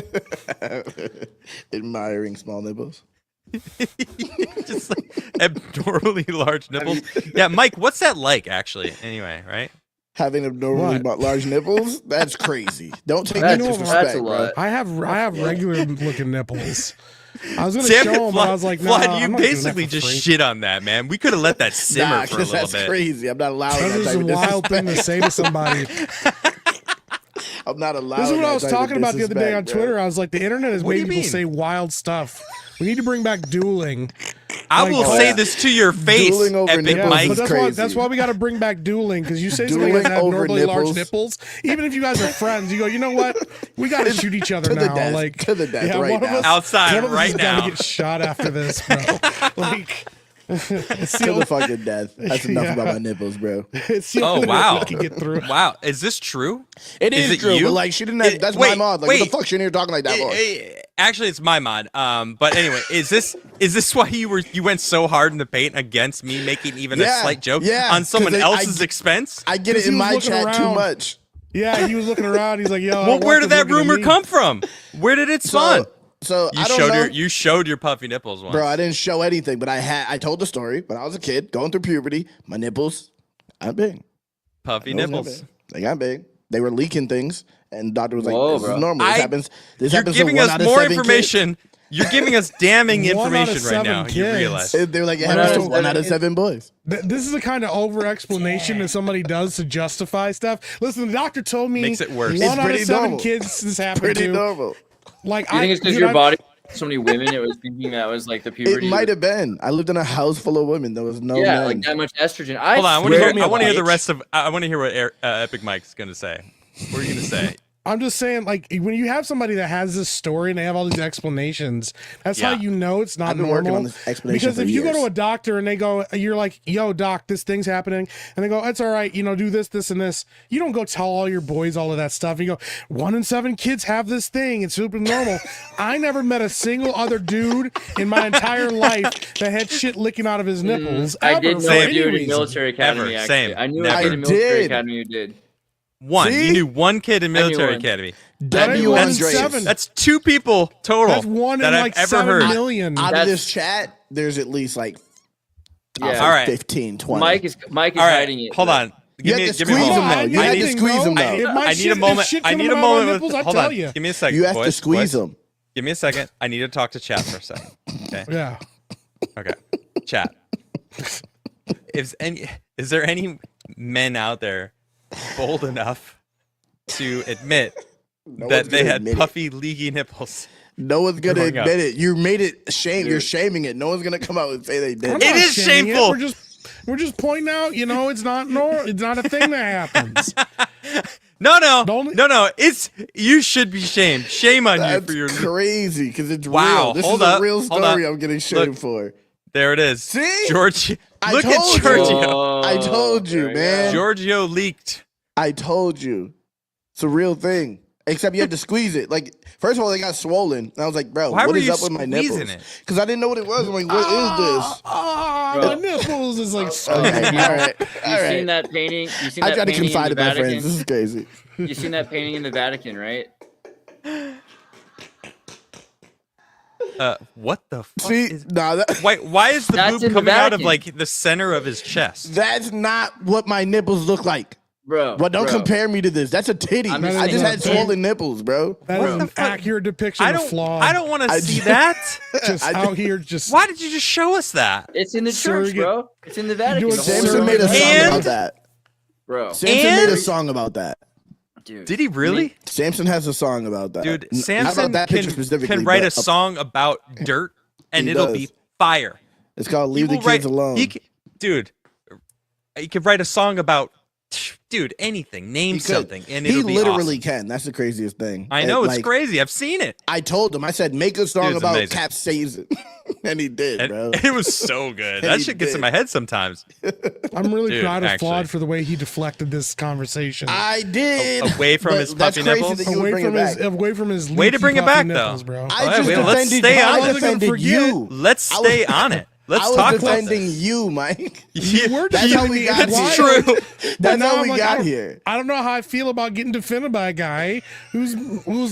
D: Admiring small nipples.
A: Just like abnormally large nipples. Yeah, Mike, what's that like actually? Anyway, right?
D: Having abnormally
F: What?
D: large nipples? That's crazy. Don't take
B: That's,
D: that
F: know,
D: disrespect,
B: that's a
D: bro.
B: lot.
F: I have regular looking nipples. I was gonna
A: Damn
F: show
A: it,
F: him, but I was like, no,
A: Vlad,
F: I'm
A: you
F: not doing that
A: basically
F: for
A: just
F: free.
A: shit on that, man. We could have let that simmer
D: Nah,
A: for a
D: 'cause
A: little
D: that's
A: bit.
D: crazy. I'm not allowing
F: That
D: that
F: is
D: type
F: a
D: of
F: wild thing to say to somebody.
D: I'm not allowing
F: This is what
D: that
F: I was
D: type of
F: talking about the other day on
D: disrespect, bro.
F: Twitter. I was like, the internet has
A: What do
F: made
A: you
F: people
A: mean?
F: say wild stuff. We need to bring back dueling.
A: I
F: Like,
A: will
F: oh,
A: say
D: yeah.
A: this to your face,
D: Dueling over
A: Epic
D: nipples
A: Mike.
F: but
D: is
F: that's
D: crazy.
F: why we got to bring back dueling, because you say somebody
D: Dueling
F: has
D: over
F: abnormally large
D: nipples.
F: nipples. Even if you guys are friends, you go, you know what? We got to shoot each other
D: To the
F: now.
D: death.
F: Like
D: To the death right
F: one of
D: now.
F: us,
A: Outside
F: one of us
A: right
F: has gotta
A: now.
F: get shot after this, bro. Like, it's the
D: To the
F: only,
D: fucking death. That's enough
F: Yeah.
D: about my nipples, bro.
F: it's the
A: Oh
F: only way
A: wow!
F: we can get through.
A: Wow, is this true?
D: It
A: Is
D: is
A: it
D: true,
A: you?
D: but like she didn't have. That's my
A: Wait,
D: mod. Like
A: wait.
D: what the fuck? She didn't talking like that for.
A: Actually, it's my mod. But anyway, is this why you went so hard in the paint against me making even a
D: Yeah,
A: slight joke
D: yeah,
A: on someone
D: 'cause
A: else's expense?
D: I get it
F: 'Cause
D: in
F: he was
D: my
F: looking
D: chat too
F: around.
D: much.
F: Yeah, he was looking around. He's like, yo.
A: Well, where did that
F: Walter's looking
A: rumor
F: at me.
A: come from? Where did it spawn?
D: So
A: You
D: I don't
A: showed
D: know.
A: you showed your puffy nipples once.
D: Bro, I didn't show anything, but I told the story. When I was a kid, going through puberty, my nipples got big.
A: Puffy
D: Those got
A: nipples.
D: big. They got big. They were leaking things, and the doctor was like,
B: Whoa,
D: "This
B: bro.
D: is normal. This happens. This
A: You're
D: happens to
A: giving
D: 1
A: us
D: out of
A: more
D: 7
A: information. You're giving us damning
F: 1 out of
A: information right
F: 7
A: now. You
F: kids.
A: realize?
D: They're like, it
B: One
D: happens
B: out
D: to
B: of
D: 1 out
B: 7
D: of 7 boys.
F: This is the kind of over explanation that somebody does to justify stuff. Listen, the doctor told me
A: Makes it worse.
F: One
A: It's
F: out of
D: pretty
F: 7
D: normal.
F: kids this happened
D: Pretty
F: to.
D: normal.
F: Like,
B: You think it's because
F: dude,
B: your body so many women? It was thinking that was like the puberty.
D: It might have been. I lived in a house full of women. There was no
B: Yeah,
D: men.
B: like that much estrogen.
A: Hold on, I want
B: swear
A: to hear. I want to hear the
B: bitch.
A: rest of. I want to hear what Epic Mike's gonna say. What are you gonna say?
F: I'm just saying, like, when you have somebody that has this story and they have all these explanations, that's how
A: Yeah.
F: you know it's not
D: I've been
F: normal.
D: working on this explanation
F: Because
D: for
F: if you go
D: years.
F: to a doctor and they go, you're like, yo, doc, this thing's happening. And they go, it's all right, do this, this, and this. You don't go tell all your boys all of that stuff. You go, 1 in 7 kids have this thing. It's super normal. I never met a single other dude in my entire life that had shit licking out of his nipples.
B: I did
F: ever,
B: know
F: for
B: a
F: any
B: dude in
F: reason.
B: military academy.
A: Ever.
B: Actually,
A: Same.
B: I knew
A: Never.
B: a kid in military
D: did.
B: academy who did.
A: One.
D: See?
A: You knew one kid in military
B: one.
A: academy.
D: W.
F: One in
D: Andreas.
F: 7.
A: That's 2 people total.
F: That's 1
A: that
F: in
A: I've
F: like
A: ever
F: 7
A: heard.
F: million.
D: Out of
B: That's-
D: this chat, there's at least like
B: Yeah.
A: All right.
D: 15, 20.
B: Mike is
A: All right,
B: hiding it.
A: hold on.
D: You
A: Give
D: have
A: me,
D: to
A: give me a
D: squeeze
A: moment.
D: them, though. You
A: I
D: have
A: need,
D: to squeeze them, though.
F: If my
A: I need
F: shit-
A: a moment.
F: if shit
A: I need
F: coming
A: a
F: out of my
A: moment.
F: nipples, I
A: Hold
F: tell
A: on.
F: you.
A: Give me a second.
D: You have to
A: boys,
D: squeeze
A: boys.
D: them.
A: Give me a second. I need to talk to chat for a second. Okay.
F: Yeah.
A: Okay. Chat. Is there any men out there bold enough to admit
D: No
A: that
D: one's
A: they
D: gonna
A: had
D: admit it.
A: puffy, leaky nipples?
D: No one's gonna
A: growing up?
D: admit it. You made it shame. You're shaming it. No one's gonna come out and say they did.
F: I'm
A: It
F: not
A: is
F: shaming
A: shameful.
F: We're just pointing out, it's not it's not a thing that happens.
A: No.
F: Don't-
A: It's you should be shamed. Shame on you
D: That's
A: for your.
D: crazy because it's
A: Wow,
D: real. This
A: hold
D: is
A: up,
D: a real
A: hold up.
D: story. I'm getting shamed
A: Look.
D: for.
A: There it is.
D: See?
A: George.
D: I
A: Look at
D: told you.
A: Giorgio.
D: I told you,
B: there we go.
D: man.
A: Giorgio leaked.
D: I told you. It's a real thing. Except you had to squeeze it. Like, first of all, they got swollen. And I was like, bro,
A: Why
D: what
A: were
D: is
A: you
D: up with my
A: squeezing
D: nipples?
A: it?
D: Because I didn't know what it was. I'm like, what is this?
F: My
B: Bro.
F: nipples is like
D: Okay, all right.
B: You
D: All
B: seen
D: right.
B: that painting? You seen
D: I
B: that
D: try to
B: painting in
D: confide
B: the
D: in my
B: Vatican?
D: friends. This is crazy.
B: You seen that painting in the Vatican, right?
A: What the fuck
D: See,
A: is?
D: nah,
A: Why is the
B: That's
A: boob
B: in the
A: coming out of
B: Vatican.
A: like the center of his chest?
D: that's not what my nipples look like.
B: Bro.
D: But don't
B: bro.
D: compare me to this. That's a titty.
B: I'm
D: I just had
F: saying-
D: swollen nipples, bro.
F: that
A: What
F: is
A: the
F: an
A: fuck?
F: accurate depiction
A: I
F: of
A: don't.
F: flaw.
A: I don't want to
D: I
A: see
D: just-
A: that.
F: just
D: I
F: out here just
A: Why did you just show us that?
B: It's in the church,
F: Surrogate.
B: bro. It's in the Vatican.
F: doing
B: the whole
D: Samson
F: surrogate.
D: made a song
A: And-
D: about that.
B: bro.
D: Samson made a
A: And-
D: song about that.
B: Dude.
A: Did he really?
D: Samson has a song about that.
A: Dude,
D: Not
A: Samson
D: about that picture
A: can
D: specifically,
A: write a
D: but
A: song about dirt, and
D: He
A: it'll
D: does.
A: be fire.
D: It's called "Leave
A: He
D: the
A: will
D: Kids
A: write-
D: Alone."
A: Dude, he could write a song about, dude, anything. Name
D: He could.
A: something, and
D: He
A: it'll be
D: literally
A: awesome.
D: can. That's the craziest thing.
A: I know,
D: And,
A: it's
D: like,
A: crazy. I've seen it.
D: I told him. I said, make a song
A: Dude, it's
D: about
A: amazing.
D: capsaicin, and he did,
A: And
D: bro.
A: it was so good.
D: And
A: That
D: he
A: shit gets in
D: did.
A: my head sometimes.
F: I'm really
A: Dude,
F: proud of
A: actually.
F: Flawed for the way he deflected this conversation.
D: I did.
A: Away from
D: But
A: his
D: that's
A: puppy
D: crazy
A: nipples?
D: that you would bring it back.
F: away from his
A: Way to
F: leaky
A: bring it
F: puffy
A: back,
F: nipples,
A: though.
F: bro.
D: I
A: All right,
D: just
A: well, let's
D: defended.
A: stay on
D: I
A: it.
F: wasn't gonna
D: defended
F: forget.
D: you.
A: Let's
D: I
A: stay
D: was-
A: on it. Let's
D: I was
A: talk about
D: defending
A: this.
D: you, Mike.
A: You
F: were
D: That's how we got
A: That's
D: here.
A: true.
D: That's
F: now
D: how
F: I'm
D: we
F: like, I
D: got
F: don't-
D: here.
F: I don't know how I feel about getting defended by a guy who's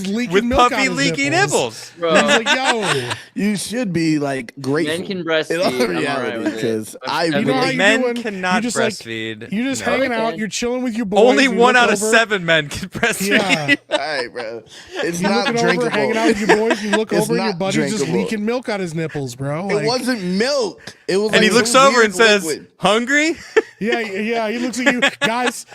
F: leaking
A: With
F: milk out
A: puppy
F: his
A: leaky nipples.
B: Bro.
F: He's like, yo,
D: You should be like grateful.
B: Men can
D: In
B: breastfeed.
D: all
B: I'm all right
D: reality,
B: with it.
D: because I
B: You know
F: how
D: relate.
F: you
A: Men
F: doing?
A: cannot
F: You just, like,
A: breastfeed.
F: you're just
A: No.
F: hanging
B: they
F: out,
B: can.
F: you're chilling with your boys.
A: Only
F: you
A: one
F: look
A: out of
F: over-
A: 7 men can breastfeed.
F: Yeah.
D: All right, bro. It's
F: You're
D: not
F: looking over,
D: drinkable.
F: hanging out with your boys. You look
D: It's
F: over, and your
D: not
F: buddy's just
D: drinkable.
F: leaking milk out his nipples, bro.
D: It
F: Like,
D: wasn't milk. It was.
A: And
D: like
A: he looks
D: some
A: over
D: weird
A: and says,
D: liquid.
A: "Hungry?"
F: yeah. He looks at you, guys.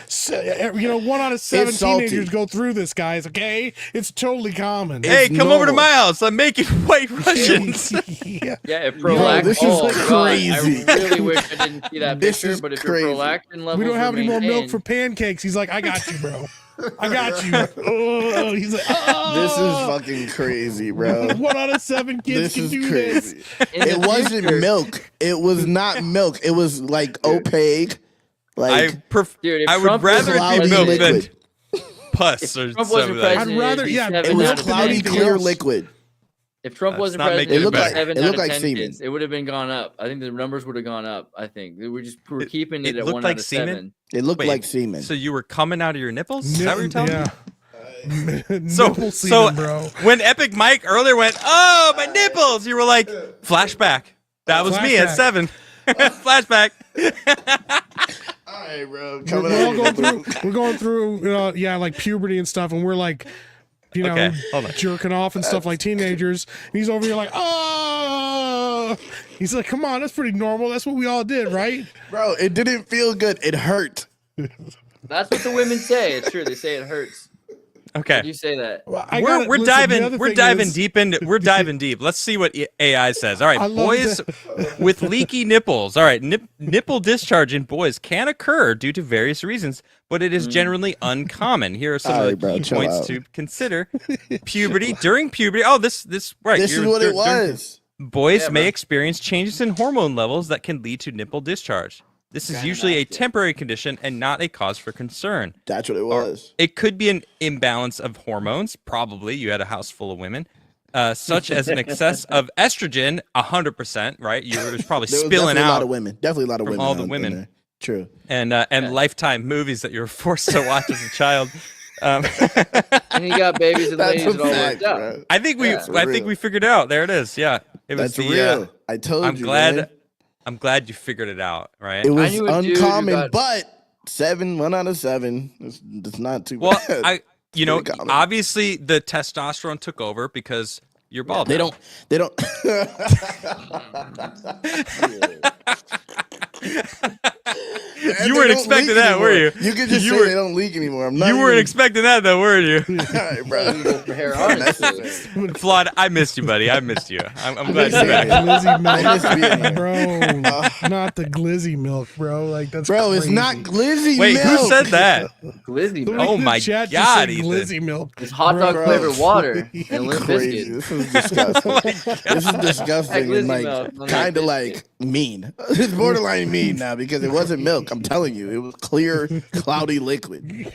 F: 1 out of 7
D: It's salty.
F: teenagers go through this, guys. Okay, it's totally common.
A: Hey,
D: It's
A: come over to
D: normal.
A: my house. I'm making white Russians.
F: yeah.
B: Yeah, if
D: Bro,
B: prolact.
D: this is
B: oh, God,
D: crazy.
B: I really wish I didn't see that
D: This
B: picture,
D: is
B: but if
D: crazy.
B: your prolactin levels
F: We don't have
B: were
F: any more milk
B: maintained-
F: for pancakes. He's like, I got you, bro. I got you. Oh, he's like,
D: This is
F: oh.
D: fucking crazy, bro.
F: 1 out of 7 kids
D: This
F: can
D: is
F: do
D: crazy.
F: this.
B: In
D: It
B: the
D: wasn't
B: future-
D: milk. It was not milk. It was like opaque. Like
B: Dude, if
A: I would
B: Trump was
A: rather it
D: cloudy
A: be milk
D: liquid.
A: than pus or
B: Trump wasn't
A: something. Like.
B: president,
F: I'd rather-
B: it'd be
F: yeah,
B: 7
D: it was
B: out of 10
D: cloudy,
F: anything
D: clear
F: else.
D: liquid.
B: If Trump
A: That's
B: wasn't
A: not making
B: president,
A: it
B: it'd be
A: better.
B: 7
D: It
B: out
D: looked
B: of
D: like
B: 10
D: semen.
B: kids. It would have been gone up. I think the numbers would have gone up. I think we're keeping
A: It
B: it at
A: looked
B: 1
A: like
B: out of
A: semen?
B: 7.
D: It looked
A: Wait,
D: like semen.
A: So you were coming out of your nipples? Is that what you're telling me?
F: Yeah.
A: So,
F: Nipple
A: so
F: semen, bro.
A: when Epic Mike earlier went, "Oh, my nipples," you were like, "Flashback." That was me at
F: Flashback.
A: 7. Flashback.
D: right, bro.
F: We're going through, like puberty and stuff, and we're like, jerking off and stuff like teenagers. And he's over here like, oh, he's like, come on, that's pretty normal. That's what we all did, right?
D: Bro, it didn't feel good. It hurt.
B: That's what the women say. It's true. They say it hurts.
A: Okay.
B: You say that.
F: Well,
A: we're diving deep. Let's see what AI says. All right, boys with leaky nipples. All right, nipple discharge in boys can occur due to various reasons, but it is generally uncommon. Here are some of the key points to consider. Puberty. During puberty. Oh, this right.
D: This is what it was.
A: Boys may experience changes in hormone levels that can lead to nipple discharge. This is usually a temporary condition and not a cause for concern.
D: That's what it was.
A: It could be an imbalance of hormones. Probably you had a house full of women, such as an excess of estrogen. 100%, right? There's probably spilling out.
D: A lot of women. Definitely a lot of women.
A: All the women.
D: True.
A: And Lifetime movies that you were forced to watch as a child.
B: And he got babies and ladies and all worked out.
D: Bro.
A: I think we figured it out. There it is. Yeah, it was
D: real. I told you.
A: Man. I'm glad you figured it out, right?
D: It was uncommon, but 1 out of 7. It's not too bad.
A: Well, obviously the testosterone took over because you're bald.
D: They don't.
A: You weren't expecting that, were you?
D: You could just say they don't leak anymore.
A: You weren't expecting that, though, were you?
D: All right, bro.
A: Flawed, I missed you, buddy. I missed you. I'm glad you're back.
F: Glizzy milk, bro. Not the glizzy milk, bro. Like that's crazy.
D: It's not glizzy milk.
A: Wait, who said that?
B: Glizzy milk.
A: Oh my God,
F: glizzy milk.
B: It's hot dog flavored water and Limp
D: crazy.
B: Bizkit.
D: This is disgusting. This is disgusting and like kind of like mean. It's borderline mean now because it wasn't milk. I'm telling you, it was clear, cloudy liquid.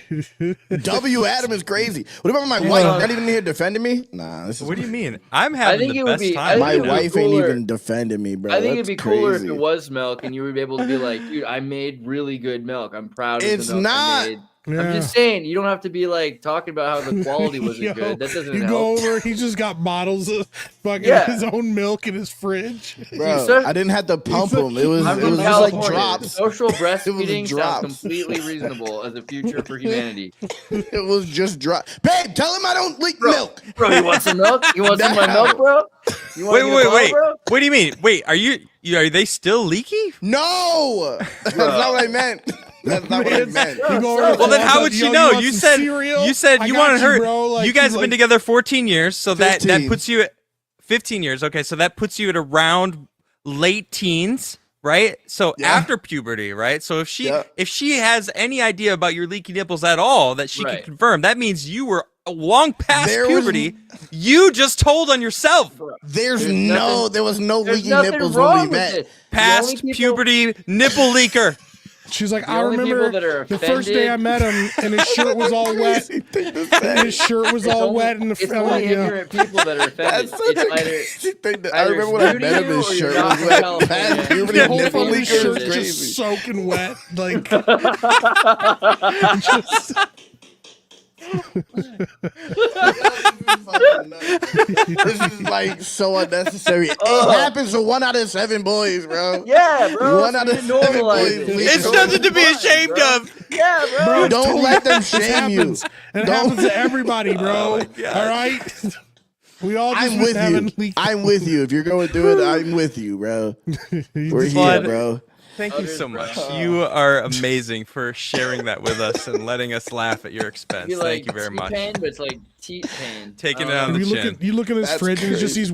D: W. Adam is crazy. What about my wife? Not even here defending me? Nah.
A: What do you mean? I'm having the best time.
D: My wife ain't even defending me, bro.
B: I think it'd be cooler if it was milk and you would be able to be like, dude, I made really good milk. I'm proud of the milk I made. Yeah. I'm just saying, you don't have to be like talking about how the quality wasn't good. That doesn't help.
F: Go over, he's just got bottles of fucking his own milk in his fridge.
D: Bro, I didn't have to pump them. It was just like drops.
B: Social breastfeeding sounds completely reasonable as a future for humanity.
D: It was just drops. Babe, tell him I don't leak milk.
B: Bro, you want some milk? You want some of my milk, bro?
A: Wait. Bro? What do you mean? Wait, are they still leaky?
D: No, that's not what I meant. That's not what I meant.
A: Well, then how would she know? You said you wanted her.
F: Bro. Like,
A: you guys have been together 14 years, so that puts you at 15 years. Okay, so that puts you at around late teens, right? So after puberty, right? So if she has any idea about your leaky nipples at all that she can confirm, that means you were long past puberty. You just told on yourself.
D: There was no leaky nipples when we met.
A: Past puberty nipple leaker.
F: She's like, I remember the first day I met him, and his shirt was all wet. His shirt was all wet in the
B: front. It's only ignorant people that are offended.
D: I remember when I met him, his shirt was wet. Past puberty nipple leaker is crazy.
F: Just soaking wet, like.
D: This is like so unnecessary. It happens to 1 out of 7 boys, bro.
B: Yeah, bro.
D: 1 out of 7 boys.
A: It's nothing to be ashamed of.
B: Yeah, bro.
D: Don't let them shame you.
F: It happens to everybody, bro. All right. We all just
D: I'm with you. If you're going through it, I'm with you, bro. We're here, bro.
A: Thank you so much. You are amazing for sharing that with us and letting us laugh at your expense. Thank you very much.
B: Pain, but it's like teeth pain.
A: Taking it on the chin.
F: You look at his fridge and it's just these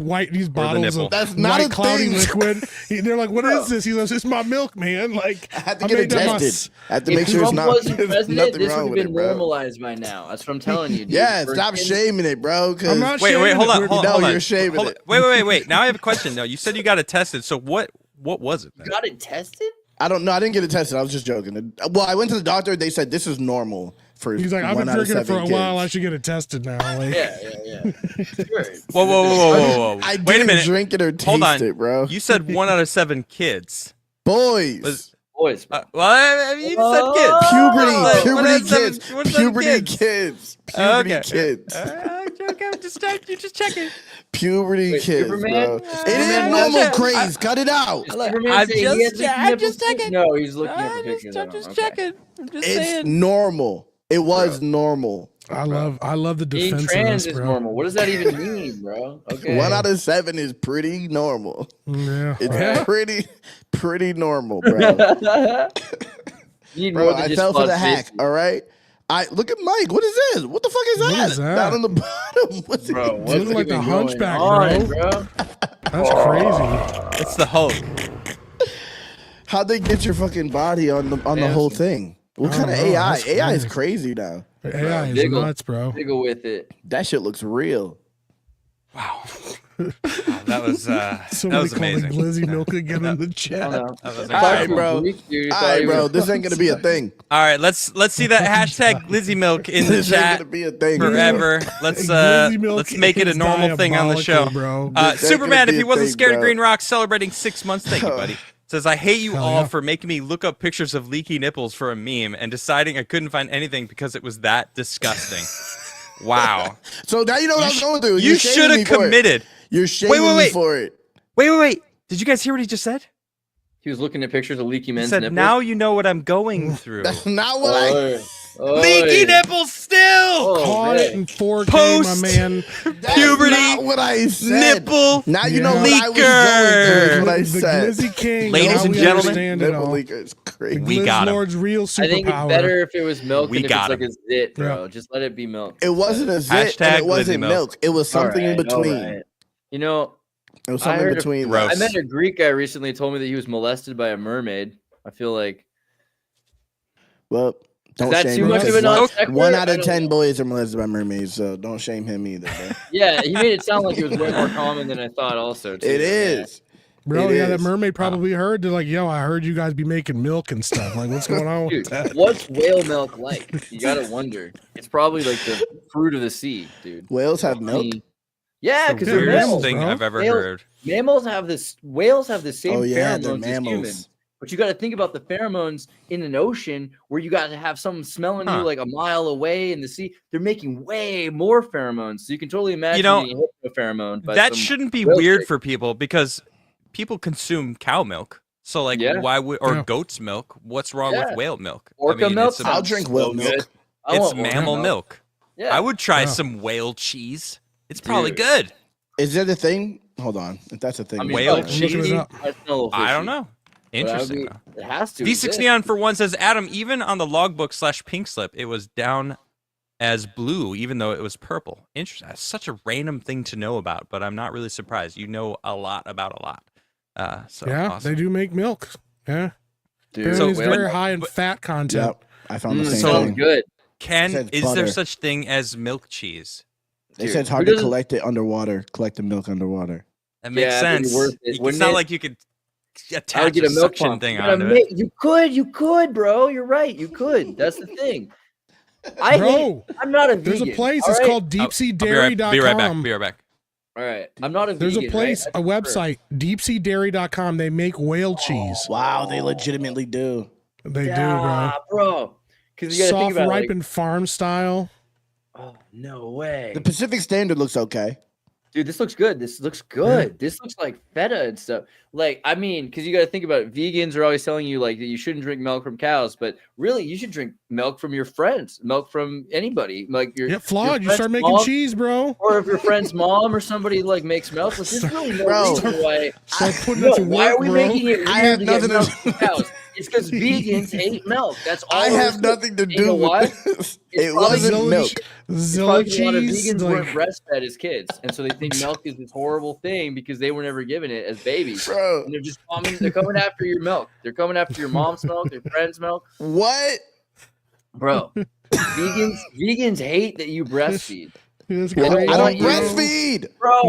F: bottles of
D: that's not
F: white cloudy liquid. They're like, "What is this?" He goes, "It's my milk, man." Like
D: I had to get it tested. I had to make sure it's not.
B: Wasn't president, this would have been normalized by now. That's what I'm telling you. Dude.
D: Yeah, stop shaming it, bro.
F: I'm not
A: wait, hold on.
D: No, you're shaming it.
A: Wait. Now I have a question. No, you said you got it tested. So what was it then?
B: You got it tested?
D: I don't know. I didn't get it tested. I was just joking. Well, I went to the doctor. They said this is normal for.
F: He's like, I've been drinking it for a while. I should get it tested now. Like,
B: yeah. Sure.
A: Whoa.
D: I
A: Wait a minute.
D: Drink it or taste it, bro.
A: You said 1 out of 7 kids.
D: Boys.
B: Boys.
A: Well, I mean, you said kids.
D: Puberty kids. Puberty kids.
A: Okay. just checking.
D: Puberty kids,
B: Superman?
D: bro. It is normal craze. Cut it out.
B: I'm just checking. No, he's looking at the pictures.
A: I'm just checking. I'm just
D: It's
A: saying.
D: normal. It was normal.
F: I love the
B: Being
F: defense
B: trans
F: of
B: is
F: this, bro.
B: normal. What does that even mean, bro? Okay.
D: 1 out of 7 is pretty normal.
F: Yeah.
D: It's pretty normal, bro.
B: You need
D: Bro,
B: more than
D: I
B: just
D: fell for the
B: plus
D: hack.
B: 50.
D: All right. I look at Mike. What is this? What the fuck is
F: What
D: that?
F: is that?
D: Down on the bottom. What's
B: Bro,
D: it?
B: what's
F: Dude, like the
B: even
F: Hunchback,
B: going
F: bro.
B: on,
F: That's crazy.
A: It's the Hulk.
D: How'd they get your fucking body on the whole thing? What
F: I
D: kind
F: don't
D: of
F: know.
D: AI?
F: That's
D: AI is
F: crazy.
D: crazy now.
F: AI is
B: Diggle.
F: nuts, bro.
B: Wiggle with it.
D: That shit looks real.
A: Wow. That was
F: Somebody calling
A: amazing.
F: Glizzy Milk again in the
B: I
F: chat.
B: don't know.
A: That was
D: All right,
A: incredible.
D: bro.
B: Greek dude,
D: All
B: thought
D: right,
B: he
D: bro.
B: was-
D: This ain't gonna be a thing.
A: All right, let's see that hashtag Glizzy Milk in the
D: This ain't
A: chat
D: gonna be a thing.
A: forever. Let's
F: Glizzy Milk
A: let's make it a
F: is
A: normal thing on the show.
F: diabolical, bro.
D: This ain't
A: Superman,
D: gonna
A: if
D: be
A: he
D: a
A: wasn't
D: thing,
A: scared
D: bro.
A: of Green Rock, celebrating 6 months. Thank you, buddy. Says, I hate you
F: Hell
A: all
F: yeah.
A: for making me look up pictures of leaky nipples for a meme and deciding I couldn't find anything because it was that disgusting. Wow.
D: So now you know what I was going through.
A: You
D: You're shaming
A: should
D: me
A: have
D: for it.
A: committed.
D: You're shaming me for it.
A: Wait. Did you guys hear what he just said?
B: He was looking at pictures of leaky
A: He
B: men's
A: said,
B: nipples.
A: now you know what I'm going through.
D: That's not what I.
B: Oi.
A: Leaky nipples still!
B: Oh,
F: Caught
B: man.
F: it in 4K,
A: Post-
F: my man.
D: That's
A: Puberty,
D: not what I said.
A: nipple,
D: Now you know
F: Yeah.
D: what I was going through. Is what I
F: The
D: said.
F: Glizzy King.
A: Ladies
F: now
A: and
F: we
A: gentlemen,
F: understand it
D: Nipple
F: all.
D: leaker is
F: The
D: crazy.
A: We
F: Glizz
A: got him.
F: Lord's real
B: I think it's
F: superpower.
B: better if it was milk
A: We
B: and if
A: got
B: it's like a zit, bro. Just let it be milk.
D: It wasn't a zit
A: Hashtag
D: and it wasn't
A: Glizzy milk.
D: milk. It was something in between.
B: Alright. You know,
D: It was
B: I
D: something in
B: heard
D: between.
A: Gross.
B: I met a Greek guy recently who told me that he was molested by a mermaid. I feel like
D: Well, don't
B: that
D: shame
B: too
D: him,
B: much of
D: because
B: a non sequitur?
D: one out
B: I
D: of
B: don't
D: 10
B: know.
D: boys are molested by mermaids, so don't shame him either. Bro.
B: Yeah, he made it sound like it was way more common than I thought. Also, too.
D: It is.
F: Bro,
D: It
F: yeah, that
D: is.
F: mermaid probably heard. They're like, yo, I heard you guys be making milk and stuff. Like, what's going on with
B: Dude,
F: that?
B: what's whale milk like? You gotta wonder. It's probably like the fruit of the sea, dude.
D: Whales have milk.
B: Yeah,
A: The
B: because they're
A: weirdest
B: mammals.
A: thing
F: bro.
A: I've ever
B: Whales-
A: heard.
B: Mammals have this. Whales have the same
D: Oh yeah, they're
B: pheromones as
D: mammals.
B: humans. But you got to think about the pheromones in an ocean where you got to have someone smelling you
A: Huh.
B: like a mile away in the sea. They're making way more pheromones, so you can totally imagine
A: know,
B: being hit with a pheromone. by
A: That
B: some
A: shouldn't be
B: whale
A: weird
B: chick.
A: for people because people consume cow milk. So like,
B: Yeah.
A: why would or
F: Yeah.
A: goat's milk? What's wrong
B: Yeah.
A: with whale milk?
B: Orca milk
A: It's,
D: I'll
B: sounds
D: drink
B: so
D: whale
B: good.
D: milk.
B: I
A: it's
B: want orca
A: mammal milk.
B: Yeah,
A: I would try
F: Yeah.
A: some whale cheese. It's probably
B: Dude.
A: good.
D: Is that a thing? Hold on. If that's a thing.
B: I mean,
A: Whale
B: like,
A: cheese.
F: Looking it
B: cheesy,
F: up.
B: that's a little
A: I don't
B: fishy.
A: know.
B: But I would
A: Interesting.
B: be-
A: though.
B: It has to. exist.
A: V69 for one says, Adam, even on the logbook / pink slip, it was down as blue, even though it was purple. Interesting. That's such a random thing to know about, but I'm not really surprised. You know a lot about a lot. So
F: Yeah,
A: awesome.
F: they do make milk. Yeah.
B: Dude,
F: Apparently
A: So
F: it's
A: whale-
F: very high in
A: but-
F: fat content.
D: Yep. I found the
B: Mm,
D: same
A: So-
D: thing.
B: sounds good.
D: It
A: Is
D: says
A: there
D: butter.
A: such thing as milk cheese?
D: They
B: Dude,
D: said it's
B: who
D: hard to
B: doesn't-
D: collect it underwater. Collect the milk underwater.
A: That makes
B: Yeah, it'd be
A: sense.
B: worth it,
A: It's
B: wouldn't
A: not
B: it?
A: like you could
B: I would
A: attach
B: get
A: a
B: a milk
A: suction
B: pump.
A: thing
B: You gotta
A: onto it.
B: You could, bro. You're right. You could. That's the thing. I'm not a vegan.
F: There's a place.
B: all
F: It's
B: right?
F: called
A: Be right
F: deepseadairy.com.
A: back. Be right back.
B: All right. I'm not a
F: There's
B: vegan.
F: a place,
B: right?
F: a website, deepseadairy.com. They make whale cheese.
D: Wow, they legitimately do.
F: They
B: Yeah, bro. Because you gotta think
F: Soft
B: about
F: ripened farm style.
B: oh no way.
D: The Pacific Standard looks okay.
B: Dude, this looks good. This looks good. This looks like feta and stuff. Like, I mean, because you got to think about it. Vegans are always telling you like that you shouldn't drink milk from cows, but really, you should drink milk from your friends, milk from anybody. Like your
F: Yeah, flawed. You
B: friend's
F: start making
B: mom,
F: cheese, bro.
B: or if your friend's mom or somebody like makes milk. Like, there's really no
D: Bro.
B: reason why.
F: Start putting
B: No,
F: it to
B: why
F: work,
B: are we
F: bro.
B: making it weird
D: I have
B: to get
D: nothing to
B: milk
D: do
B: from cows? It's because vegans hate milk. That's all.
D: I
B: there
D: have
B: is.
D: nothing to
B: You
D: do
B: know why?
D: with this.
B: It's
D: It
B: probably
D: wasn't
F: Zilla-
D: milk.
F: Zilla
B: Probably a lot of
F: cheese.
B: vegans
F: Like,
B: weren't breastfed as kids, and so they think milk is this horrible thing because they were never given it as babies.
D: Bro,
B: And they're just coming. They're coming after your milk. They're coming after your mom's milk, your friend's milk,
D: what?
B: bro. Vegans hate that you breastfeed,
F: it's
B: I don't
F: crazy,
D: I don't
B: you-
F: bro.
D: breastfeed.
B: bro.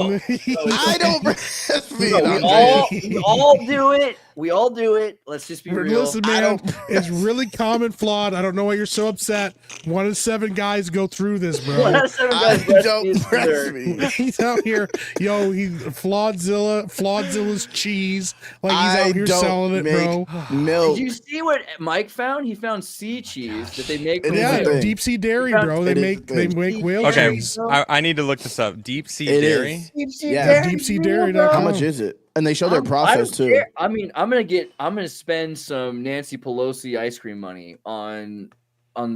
D: I don't breastfeed.
B: Bro,
D: Andre.
B: we all do it. We all do it. Let's just be real.
F: Listen,
D: I
F: man,
D: don't-
F: it's really common flawed. I don't know why you're so upset. 1 in 7 guys go through this,
B: One
F: bro.
B: out of 7
D: I
B: guys
D: don't
B: breastfeed their-
D: breastfeed.
F: He's out here, yo. He's Flawdzilla's cheese. Like he's
D: I
F: out here
D: don't
F: selling it, bro.
D: make milk.
B: Did you see what Mike found? He found sea cheese that they make
D: It
B: from
D: is a
F: Yeah,
B: whales.
D: thing.
F: deep sea dairy,
B: It
F: bro. They
D: is a
F: make
D: thing.
F: whale
A: Okay.
F: cheese.
A: I need to look this up. Deep sea
D: It
A: dairy.
D: is.
B: Deep sea
D: Yeah.
B: dairy,
F: deepseadairy.com.
D: How much is it? And they show their process
B: I don't
D: too.
B: care. I mean, I'm gonna spend some Nancy Pelosi ice cream money on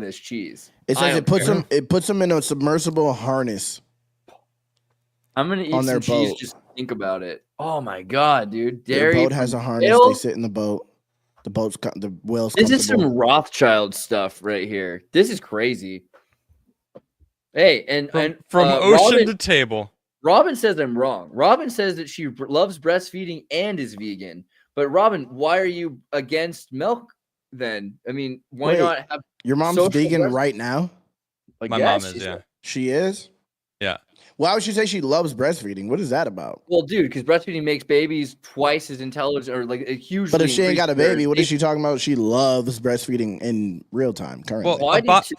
B: this cheese.
D: It
B: I
D: says
B: don't care.
D: it puts them in a submersible harness.
B: I'm gonna eat
D: on
B: some
D: their
B: cheese.
D: boat.
B: Just think about it. Oh my god, dude!
D: Their
B: Dairy
D: boat has a
B: from
D: harness.
B: Caul?
D: They sit in the boat. The whale's
B: This is
D: comfortable.
B: some Rothschild stuff right here. This is crazy. Hey, and
A: From ocean
B: Robin,
A: to table.
B: Robin says I'm wrong. Robin says that she loves breastfeeding and is vegan. But Robin, why are you against milk then? I mean, why
D: Wait,
B: not have
D: Your mom's
B: social
D: vegan
B: breast-
D: right now?
B: I
A: My
B: guess
A: mom is,
B: she's
A: yeah.
B: like-
D: She is?
A: Yeah.
D: Why would she say she loves breastfeeding? What is that about?
B: Well, dude, because breastfeeding makes babies twice as intelligent, or like a huge.
D: But if she ain't got a baby, what is she talking about? She loves breastfeeding in real time currently.
A: Well,
B: Why did you-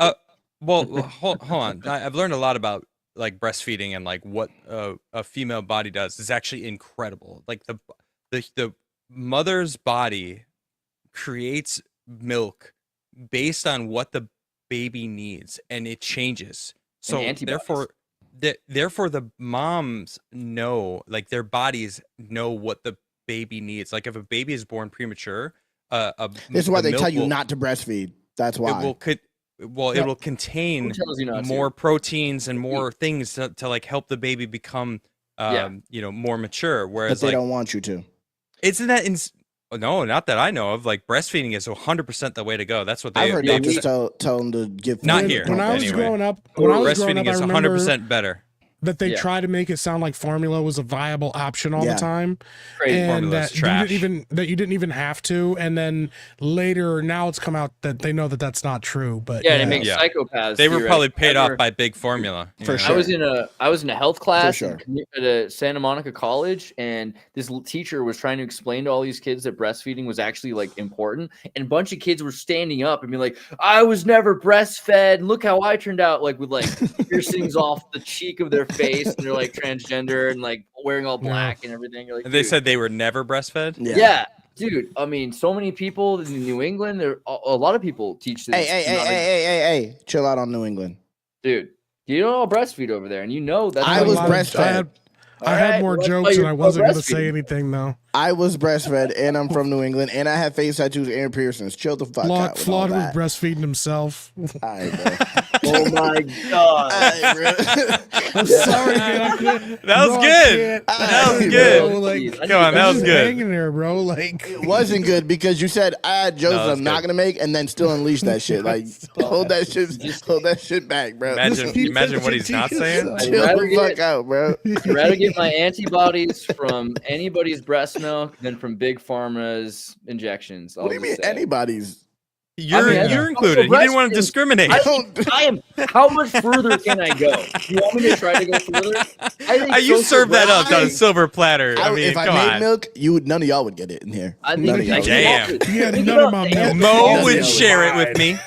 A: hold on. I've learned a lot about like breastfeeding and like what a female body does. Is actually incredible. Like the mother's body creates milk based on what the baby needs, and it changes. So therefore the moms know, like their bodies know what the baby needs. Like if a baby is born premature,
D: this is why
A: the
D: they
A: milk
D: tell you
A: will-
D: not to breastfeed. That's why.
A: it will contain
B: Who tells you not to?
A: more proteins and more things to like help the baby become more mature.
D: but
A: Whereas
D: they
A: like
D: don't want you to.
A: isn't that no, not that I know of. Like breastfeeding is 100% the way to go. That's what
D: I've heard
A: they
D: doctors tell them to give.
A: Not
D: food.
A: here.
F: When I was
A: Anyway.
F: growing up, I
A: breastfeeding is
F: remember
A: 100% better.
F: that they
B: Yeah.
F: try to make it sound like formula was a viable option all
D: Yeah.
F: the time,
B: Crazy.
F: and
A: Formula's
F: that you
A: trash.
F: didn't even have to. And then later, now it's come out that they know that that's not true. But
B: Yeah, and it makes
A: Yeah.
B: psychopaths.
A: They were
B: theoretic.
A: probably paid
B: Remember-
A: off by big formula. you
D: For
A: know?
D: sure.
B: I was in a health class
D: sure.
B: at a Santa Monica college, and this teacher was trying to explain to all these kids that breastfeeding was actually like important. And a bunch of kids were standing up and being like, "I was never breastfed. Look how I turned out!" Like with like piercings off the cheek of their face, and they're like transgender and like wearing all black and everything. You're like,
A: And they
B: "Dude."
A: said they were never breastfed.
B: Yeah, dude. I mean, so many people in New England. There, a lot of people teach this.
D: Hey! Chill out on New England.
B: Dude, you don't all breastfeed over there, and you know that's
D: I
B: why
D: was
B: you-
D: breastfed.
F: I had
B: Alright,
F: more
B: well, that's why
F: jokes, and
B: you're
F: I wasn't going to
B: breastfeeding.
F: say anything though.
D: I was breastfed, and I'm from New England, and I have face tattoos and ear piercings. Chill the fuck out. With all
F: Flawed was
D: that.
F: breastfeeding himself.
D: All right, bro.
B: Oh my god.
D: All right, bro.
F: I'm sorry, man. I couldn't-
A: That was
F: bro, I
A: good.
F: can't.
A: That was
D: Hey,
A: good.
F: Bro, like,
B: Jeez, I
A: Come on,
B: need
A: that
B: to-
A: was
F: just
A: good.
F: hanging there, bro. Like,
D: It wasn't good because you said I had jokes
A: No,
D: that
A: it's
D: I'm not
A: good.
D: gonna make, and then still unleash that shit. Like hold that shit back, bro.
A: Imagine what he's not saying.
B: I'd
D: Chill
B: rather
D: the fuck
B: get-
D: out, bro.
B: I'd rather get my antibodies from anybody's breast milk than from Big Pharma's injections.
D: What do you mean anybody's?
A: You're
B: I mean,
A: you're
B: I-
A: included. He didn't want to
B: breastfeeding-
A: discriminate.
B: I am. How much further can I go? You want me to try to go further? I think
A: You
B: social
A: serve that up on a
B: breastfeeding-
A: silver platter. I mean,
D: if I
A: come
D: made
A: on.
D: milk, none of y'all would get it in here.
B: I
D: None
B: think
D: of y'all.
A: Damn.
F: Yeah,
B: Think
F: none of
B: about
F: my
B: the
F: milk.
A: Mo
D: None
A: would
D: of y'all
A: share it
F: would.
A: with me.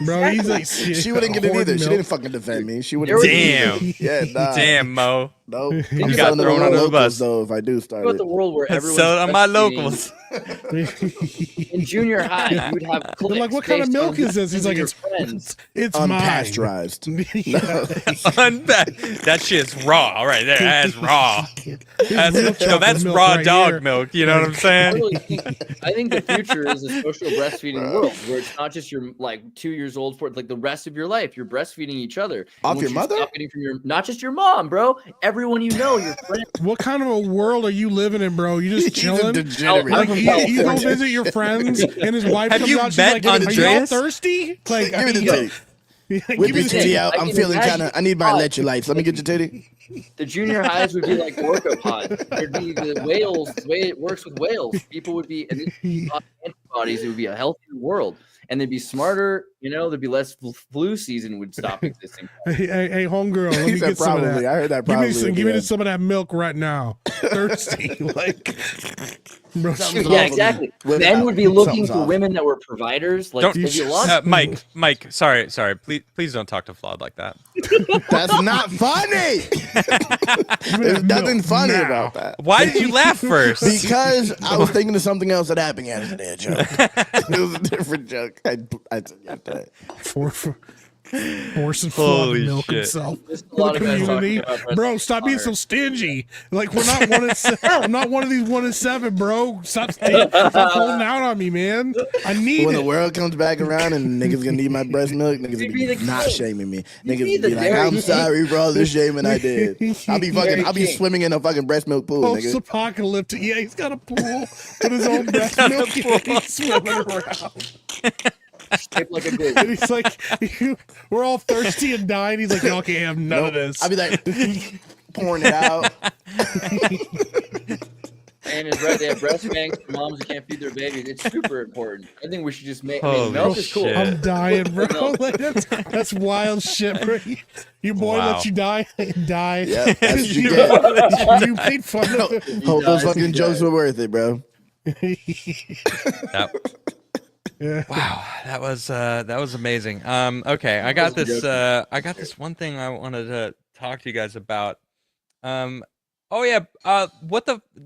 F: bro, he's like,
D: She wouldn't get it
F: hoarding
D: either. She
F: milk.
D: didn't fucking defend me. She
B: There
D: wouldn't.
B: was-
A: Damn.
D: Yeah, nah.
A: Damn, Mo.
D: Nope. I'm
B: about
D: selling it
A: thrown
D: on
A: under
D: my
A: the bus.
D: locals though. If I do start
B: About
D: it.
B: the world where everyone's
A: Sell it on my
B: breastfeeding.
A: locals.
B: In junior high, you would have
F: They're
B: cliques
F: like, what kind of
B: based
F: milk
B: on
F: is this? He's like,
B: your
F: it's
B: friends.
F: it's mine.
D: Unpasteurized.
A: That shit's raw. All right there. That's raw. That's,
F: real
A: no,
F: chocolate
A: that's
F: milk
A: raw
F: right
A: dog
F: here.
A: milk. You know what I'm saying?
B: I think the future is a social breastfeeding world where it's not just your like 2 years old for like the rest of your life. You're breastfeeding each other.
D: Off
B: Once
D: your
B: you
D: mother?
B: stop getting from your not just your mom, bro. Everyone you know, your friends.
F: What kind of a world are you living in, bro? You just
D: He's a
F: chilling?
D: degenerate.
F: Like
B: from
F: you go
B: California.
F: visit your friends, and his wife
A: Have
F: comes
A: you
F: out. She's
A: met
F: like, "Are y'all
A: Andreas?
F: thirsty?" Like,
D: Give me the titty.
F: Give
D: Whip
F: me
D: your
F: the
D: titty
F: titty.
D: out.
B: I
D: I'm
B: can
D: feeling
B: imagine-
D: kind of. I need my electrolytes. Let me get your titty.
B: The junior highs would be like orca pods. There'd be the whales. The way it works with whales, people would be and these antibodies. It would be a healthier world, and they'd be smarter. You know, there'd be less flu season would stop existing.
F: Hey, homegirl, let
D: He
F: me
D: said
F: get some of
D: probably.
F: that.
D: I heard that
F: Give
D: probably.
F: me some.
D: at
F: Give
D: the
F: me
D: end.
F: some of that milk right now. Thirsty, like, bro.
D: Something's
B: Yeah,
D: wrong
B: exactly.
D: with me.
B: Men would be looking
D: Something's
B: for
D: off.
B: women that were providers. Like,
A: Don't,
B: there'd be a lot.
A: Mike. Sorry. Please don't talk to Flawed like that.
D: That's not funny. There's nothing funny
F: now.
D: about that.
A: Why did you laugh first?
D: Because I was thinking of something else that happened yesterday. A joke. It was a different joke. I said yesterday.
F: For Forcing
A: Holy
F: flood milk
A: shit.
F: himself.
B: There's a
F: For
B: lot
F: the
B: of guys talking
F: community,
B: about wrestling
F: bro. Stop being
B: fire.
F: so stingy. Like we're not 1-7. I'm not one of these 1-7, bro. Stop holding out on me, man. I need
D: When
F: it.
D: the world comes back around and niggas gonna need my breast milk, niggas gonna
B: be
D: be
B: the
D: not
B: king.
D: shaming me.
B: You
D: Niggas
B: be the
D: be like,
B: Dairy
D: I'm
B: King.
D: sorry for all the shaming I did. I'll be
B: King.
D: swimming in a fucking breast milk pool, nigga.
F: Post-apocalyptic. Yeah, he's got a pool with his own breast milk. And he's swimming around.
B: Shaped like a dick.
F: And he's like, we're all thirsty and dying. He's like, y'all can't have none of this.
D: I'll be like pouring it out.
B: And is right. They have breast banks for moms who can't feed their babies. It's super important. I think we should just make. I
A: Holy
B: mean, milk is cool.
A: shit.
F: I'm dying, bro. Like, that's wild shit, bro. Your boy
A: Wow.
F: let you die. Die.
D: Yeah, that's what you get.
F: You made fun of him.
D: Hope those
B: dies,
D: fucking
B: he
D: jokes
B: dies.
D: were worth it, bro.
A: That-
F: Yeah.
A: wow, that was amazing. Okay, I got this one thing I wanted to talk to you guys about. Oh yeah,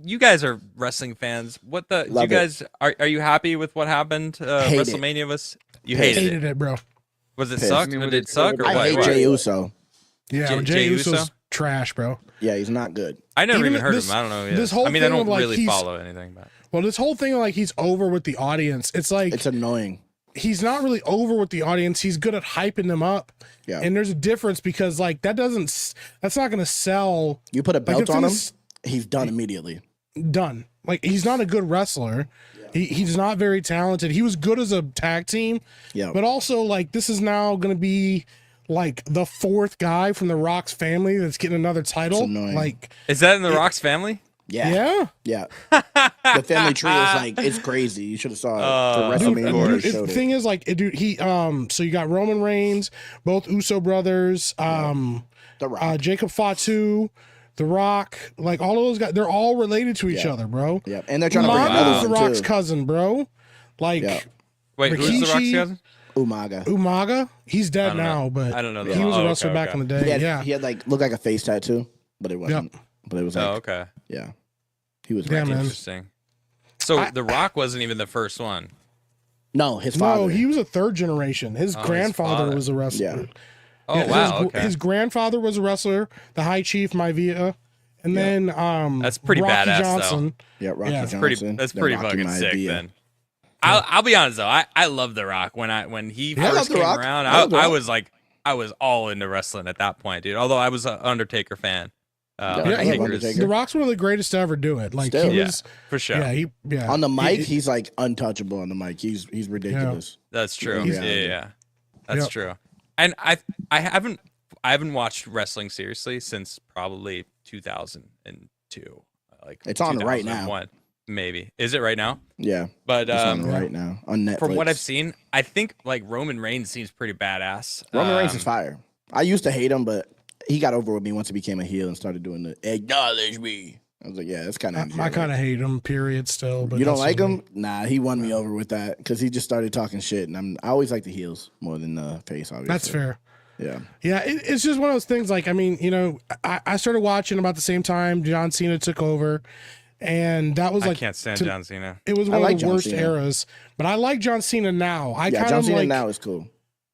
A: you guys are wrestling fans.
D: Love
A: you guys are you happy with what happened?
D: Hate it.
A: WrestleMania you
D: Hate
A: hated
F: Hated
A: it.
F: it, bro.
A: Was it
D: Pissed.
A: suck?
B: I mean,
A: Did
B: was
A: it
B: it
A: suck or
D: I
A: what?
D: hate
A: What?
D: Jey Uso.
F: Yeah,
A: Jey
F: Jey
A: Uso?
F: Uso's trash, bro.
D: Yeah, he's not good.
A: I never even heard
F: this-
A: of him. I don't know.
F: this whole
A: I mean, I
F: thing
A: don't
F: of, like,
A: really
F: he's-
A: follow anything. But
F: Well, this whole thing, like, he's over with the audience. It's like
D: It's annoying.
F: he's not really over with the audience. He's good at hyping them up.
D: Yeah.
F: And there's a difference because, like, that's not going to sell.
D: You put a
F: Like,
D: belt
F: it's
D: on
F: in
D: him,
F: this-
D: he's done immediately.
F: Done. Like, he's not a good wrestler. He's not very talented. He was good as a tag team.
D: Yeah.
F: But also, like, this is now going to be like the fourth guy from the Rock's family that's getting another title.
D: It's annoying.
F: Like,
A: is that in the Rock's family?
D: Yeah.
F: yeah.
D: Yeah. The family tree is like, it's crazy. You should have saw it. For
A: Of
D: WrestleMania.
A: course.
D: They
F: The
D: showed it.
F: thing is, like, dude, so you got Roman Reigns, both Uso brothers,
D: The Rock.
F: Jacob Fatu, The Rock, like all of those guys, they're all related to each
D: Yeah.
F: other, bro.
D: Yeah. And they're trying to bring
F: Umaga
D: another
F: is The
D: one
F: Rock's
D: too.
F: cousin, bro. Like,
D: Yeah.
A: Wait, who's the Rock's
F: Rikishi-
A: cousin?
D: Umaga.
F: he's
A: I
F: dead
A: don't know.
F: now, but
A: I don't know.
F: he was a wrestler back in the day.
D: He had like looked like a face tattoo, but it wasn't. But it was like,
A: Oh, okay.
D: yeah. He was
F: Yeah,
D: right.
F: man.
A: Interesting. So The Rock wasn't even the first one.
D: No, his father.
F: No, he was a third generation. His
A: his
F: grandfather
A: father.
F: was a wrestler.
D: Yeah.
A: Oh
F: Yeah,
A: wow.
F: His,
A: Okay.
F: his grandfather was a wrestler, the High Chief Maivia, and then
A: That's pretty
F: Rocky
A: badass, though.
F: Johnson.
D: Yeah, Rocky
F: Yeah,
D: Johnson.
A: That's
D: then
A: pretty
D: Rocky
A: fucking sick.
D: Maivia.
A: Then I'll be honest though. I love The Rock. When he
D: I love
A: first
D: The
A: came
D: Rock.
A: around,
D: I love The
A: I
D: Rock.
A: was like I was all into wrestling at that point, dude. Although I was an Undertaker fan.
D: Yeah, I love
A: Undertaker is-
D: Undertaker.
F: The Rock's one of the greatest to ever do it. Like
D: Still.
F: he
A: Yeah,
F: was,
A: for sure.
F: yeah.
D: On the mic, he's like untouchable on the mic. He's ridiculous.
A: That's true.
D: Yeah.
A: Yeah. That's
F: Yep.
A: true. And I haven't watched wrestling seriously since probably 2002. Like
D: It's on right now.
A: 2001, maybe. Is it right now?
D: Yeah,
A: But
D: it's on right now on Netflix.
A: from what I've seen, I think like Roman Reigns seems pretty badass.
D: Roman Reigns is fire. I used to hate him, but he got over with me once he became a heel and started doing the acknowledge me. I was like, yeah, that's kind of.
F: I kind of hate him. Period. Still, but
D: You don't
F: that's
D: like
F: just me.
D: him? Nah, he won me over with that because he just started talking shit, and I always like the heels more than the face. Obviously,
F: That's fair.
D: Yeah,
F: Yeah, it's just one of those things. Like, I mean, you know, I started watching about the same time John Cena took over, and that was
A: I
F: like
A: can't stand
F: to-
A: John Cena.
F: It was
D: I
F: one
D: like
F: of the
D: John
F: worst
D: Cena.
F: eras. But I like John Cena now. I
D: yeah.
F: kind
D: John
F: of
D: Cena
F: like
D: now is cool.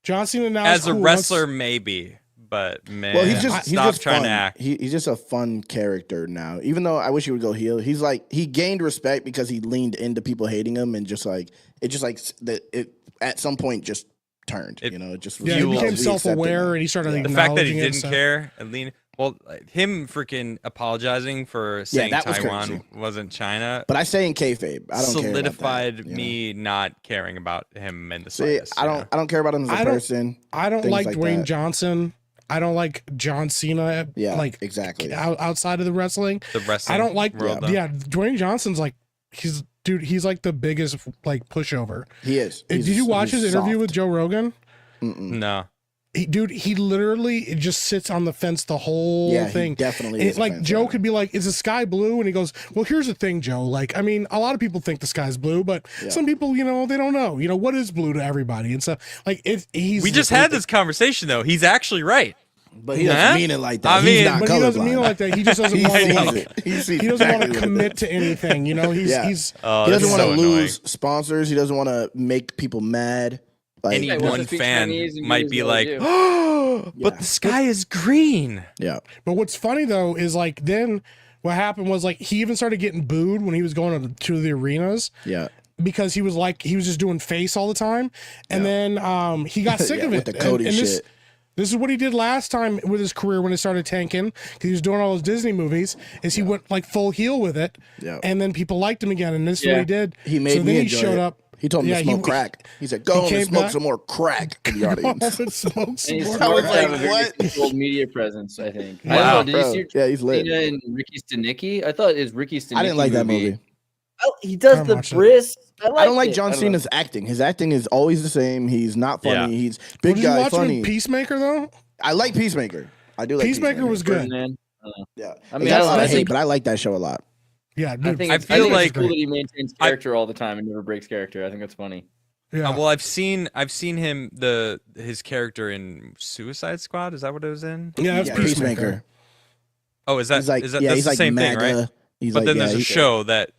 F: John Cena now
A: As
F: is
A: a
F: cool.
A: wrestler, maybe, but man,
D: Well, he's just
A: stop
D: he's
A: trying
D: fun.
A: to act.
D: He's just a fun character now. Even though I wish he would go heel, he's like he gained respect because he leaned into people hating him and just like it at some point just turned.
A: It
D: You know, it just
F: Yeah, he
A: fuels-
F: became
D: we accepted
F: self-aware
D: him.
F: and he started
D: Yeah.
A: The fact that he
F: acknowledging it,
A: didn't
F: so-
A: care and lean. Well, like, him freaking apologizing for saying
D: that was
A: Taiwan
D: crazy.
A: wasn't China
D: But I say in kayfabe, I don't
A: solidified
D: care about that, you know?
A: me not caring about him in the
D: See,
A: slightest.
D: I
A: you
D: don't
A: know?
D: I don't care about him as a
F: I don't-
D: person.
F: I don't
D: things
F: like
D: like
F: Dwayne
D: that.
F: Johnson. I don't like John Cena.
D: Yeah,
F: like
D: exactly.
F: outside of the wrestling.
A: The wrestling
F: I don't like.
A: world, though.
F: Yeah, Dwayne Johnson's like he's like the biggest like pushover.
D: He is.
F: Did you watch his interview with Joe Rogan?
A: No.
F: He literally just sits on the fence the whole
D: Yeah,
F: thing.
D: he definitely
F: And
D: is. a
F: like
D: fan
F: Joe
D: favorite.
F: could be like, "Is the sky blue?" And he goes, "Well, here's the thing, Joe. Like, I mean, a lot of people think the sky's blue, but some people, you know, they don't know. You know, what is blue to everybody?" And so, like,
A: We just had this conversation though. He's actually right.
D: But he doesn't
A: Huh?
D: mean it like that.
A: I
D: He's
A: mean-
D: not
F: but he doesn't mean it
D: colorblind.
F: like that. He just doesn't
D: He
F: want to
D: sees
F: like.
D: it. He sees
F: He doesn't want
D: exactly
F: to
D: what it
F: commit
D: is.
F: to anything. You know, he's
D: Yeah.
F: he's
A: Oh,
D: He
A: that's
D: doesn't want
A: so
D: to
A: annoying.
D: lose sponsors. He doesn't want to make people mad. Like,
A: any
B: wants to
A: one
B: speak
A: fan
B: Chinese and
A: might
B: use
A: be
B: what
A: like,
B: they do.
A: oh, but
D: Yeah.
A: the sky is green.
D: Yeah.
F: But what's funny though is like then what happened was like he even started getting booed when he was going to the arenas.
D: Yeah.
F: Because he was just doing face all the time, and then he got sick
D: Yeah,
F: of it.
D: with the Cody
F: and
D: shit.
F: This is what he did last time with his career when it started tanking, because he was doing all those Disney movies. Is he went like full heel with it, and then people liked him again, and this is what he did.
D: He made
F: so
D: me
F: then he
D: enjoy
F: showed
D: it.
F: up.
D: He told me to smoke crack. He said, "Go home and smoke some more crack." In the audience.
F: And
B: He's
F: more
B: smart
D: was
B: to
D: like,
B: have a very
D: what?
B: controlled media presence, I think.
A: Wow.
B: I don't know. Did
D: Bro,
B: you see
D: yeah, he's lit.
B: Christina and Ricky Stenicki? I thought his Ricky Stenicki
D: I didn't like that movie.
B: Oh, he does
F: I
B: the
F: watched it.
B: wrist.
D: I don't like
B: it.
D: John
B: I don't know.
D: Cena's acting. His acting is always the same. He's not funny.
A: Yeah.
D: He's big
F: Did you
D: guy,
F: watch him
D: funny.
F: in Peacemaker though?
D: I like Peacemaker. I do like
F: Peacemaker was good.
B: Man.
D: Yeah.
B: I
D: I
B: mean,
D: mean,
B: I
D: a
B: don't
D: lot
B: know.
D: of
B: I
D: hate,
B: think,
D: but I like that show a lot.
F: Yeah, dude.
B: I think
A: I
B: it's,
A: feel
B: I think
A: like-
B: it's cool that he maintains character all the time and never breaks character. I think that's funny.
F: yeah.
A: Well, I've seen him his character in Suicide Squad. Is that what it was in?
F: Yeah, that's
D: Yeah,
F: Peacemaker.
A: Oh, is that
D: He's like,
A: is that
D: yeah,
A: that's
D: he's
A: the
D: like
A: same
D: MAGA.
A: thing, right?
D: He's
A: But
D: like,
A: then
D: yeah,
A: there's a
D: he's-
A: show that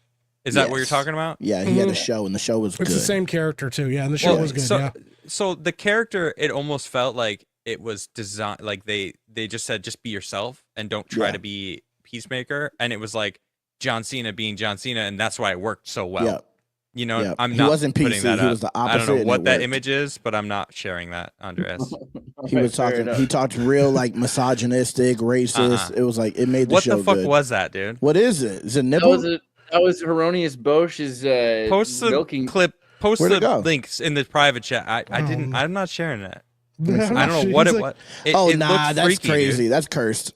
A: is that what you're
D: Yes.
A: talking about?
D: Yeah, he had a show, and the show was
F: It's
D: good.
F: the same character too. Yeah, and the show
A: Well,
F: was good.
A: So,
F: yeah.
A: so the character, it almost felt like it was designed, like they just said, just be yourself and don't try
D: Yeah.
A: to be Peacemaker, and it was like John Cena being John Cena, and that's why it worked so well.
D: Yeah.
A: You know,
D: Yeah.
A: I'm
D: He
A: not
D: wasn't
A: putting
D: PC,
A: that
D: he
A: up.
D: was the
A: I don't
D: opposite,
A: know
D: and
A: what
D: it
A: that
D: worked.
A: image is, but I'm not sharing that, Andreas.
D: He was talking. He talked real like misogynistic, racist. It was like it made the
A: What
D: show
A: the fuck
D: good.
A: was that, dude?
D: What is it? Is it
B: That
D: nipple?
B: was Erroneous Bosch's
A: Post the
B: milking
A: clip. Post
D: Where'd it
A: the
D: go?
A: links in the private chat. I didn't. I'm not sharing that.
F: Yeah,
A: I don't know what
F: he's
A: it
F: like,
A: was.
D: Oh
A: It
D: nah,
A: looked
D: that's
A: freaky, dude.
D: crazy. That's cursed.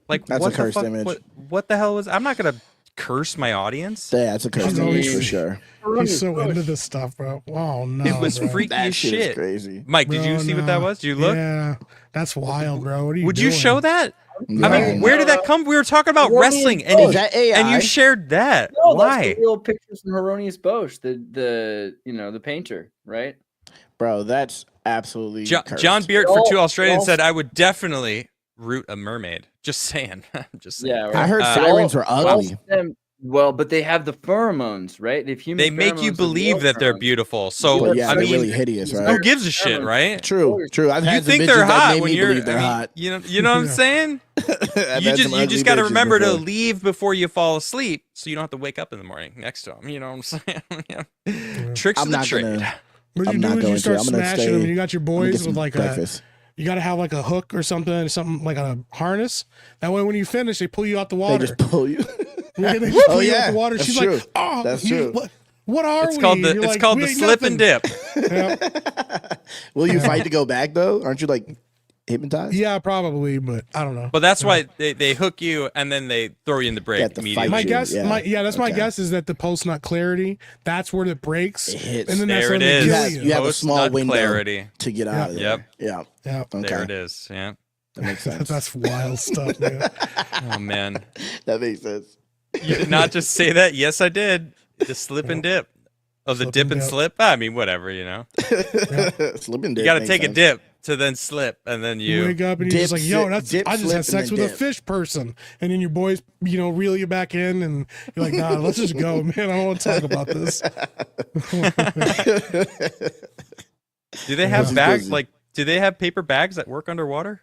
A: Like
D: That's a
A: what the
D: cursed
A: fuck-
D: image.
A: What the hell was? I'm not gonna curse my audience.
D: Yeah, that's a cursed
F: I mean,
D: image for
F: he's-
D: sure.
F: He's so into this stuff, bro. Oh no,
A: It was
F: bro.
A: freaky
D: That
A: as
D: shit is
A: shit.
D: crazy.
A: Mike, did you
F: Bro,
A: see what
F: no.
A: that was? Did you look?
F: Yeah, that's wild, bro. What are you
A: Would
F: doing?
A: you show that?
D: Yeah.
A: I mean, where did that come? We were talking about
B: Erroneous
A: wrestling,
B: Bosch.
D: Is that AI?
A: and you shared that.
B: No, that's
A: Why?
B: the real pictures from Erroneous Bosch, the the painter, right?
D: Bro, that's absolutely cursed.
A: John Beard
B: All-
A: for Two Australians
B: all-
A: said, "I would definitely root a mermaid." Just saying. Just saying.
B: Yeah, right.
D: I heard
A: Uh,
D: sirens were
B: All
D: ugly.
B: stem- well, but they have the pheromones, right? They have human
A: They make you
B: pheromones with
A: believe
B: male
A: that they're
B: pheromones.
A: beautiful. So
D: But yeah,
A: I
D: they're
A: mean,
D: really hideous, right?
A: who gives a shit, right?
D: True, true. I've
A: You
D: had some
A: think
D: bitches
A: they're
D: that
A: hot
D: made
A: when
D: me
A: you're.
D: believe they're
A: I mean,
D: hot.
A: you know what I'm
F: Yeah.
A: saying?
D: I've
A: You
D: had
A: just
D: some
A: you
D: ugly
A: just got to
D: bitches
A: remember to
D: before.
A: leave before you fall asleep, so you don't have to wake up in the morning next to them. You know what I'm saying? Yeah. Tricks
D: I'm
A: of the
D: not
A: trade.
D: gonna.
F: What
D: I'm
F: you
D: not
F: do is
D: going
F: you
D: to.
F: start
D: I'm gonna
F: smashing
D: stay-
F: them. And you got your
D: I'm gonna get
F: boys
D: some
F: with like
D: breakfast.
F: you got to have like a hook or something like a harness. That way, when you finish, they pull you out the
D: They
F: water.
D: just pull you.
F: Yeah, they just pull
D: Oh,
F: you
D: yeah.
F: out the water.
D: That's
F: She's
D: true.
F: like, "Oh,
D: That's
F: you-
D: true.
F: What are
A: It's
F: we?"
A: called
F: And
A: the
F: you're
A: it's
F: like,
A: called
F: "We
A: the
F: ain't
A: slip and
F: nothing."
A: dip.
F: Yeah.
D: Will you fight to go back though? Aren't you like hypnotized?
F: Yeah, probably, but I don't know.
A: But that's why they hook you and then they throw you in the break
D: Get the
A: immediately.
D: fight
F: My
D: you,
F: guess,
D: yeah.
F: that's my
D: Okay.
F: guess is that the post nut clarity, that's where it breaks,
D: It hits.
F: and then that's
A: There
F: when
A: it
F: they
A: is.
F: kill
D: have-
F: you.
D: you have a
A: Post
D: small
A: nut
D: window.
A: clarity.
D: To get out of there.
A: Yep.
D: Yeah.
F: Yeah,
D: Okay.
A: There it is. Yeah.
D: That makes sense.
F: that's wild stuff, man.
A: Oh man.
D: That makes sense.
A: You did not just say that. Yes, I did. The slip and dip. Oh, the
F: Slip
A: dip
F: and
A: and
F: dip.
A: slip. I mean, whatever. You know,
D: Slipping
A: you got to take a dip to then slip, and then
F: You
A: you.
F: wake up and you're just
D: Dip,
F: like, "Yo,
D: slip,
F: that's
D: dip,
F: I just
D: slip,
F: had
D: and
F: sex
D: then
F: with a
D: dip.
F: fish person," and then your boys, reel you back in, and you're like, "Nah, let's just go, man. I don't want to talk about this."
A: Do they have
D: Busy,
A: bags?
D: busy.
A: Like, do they have paper bags that work underwater?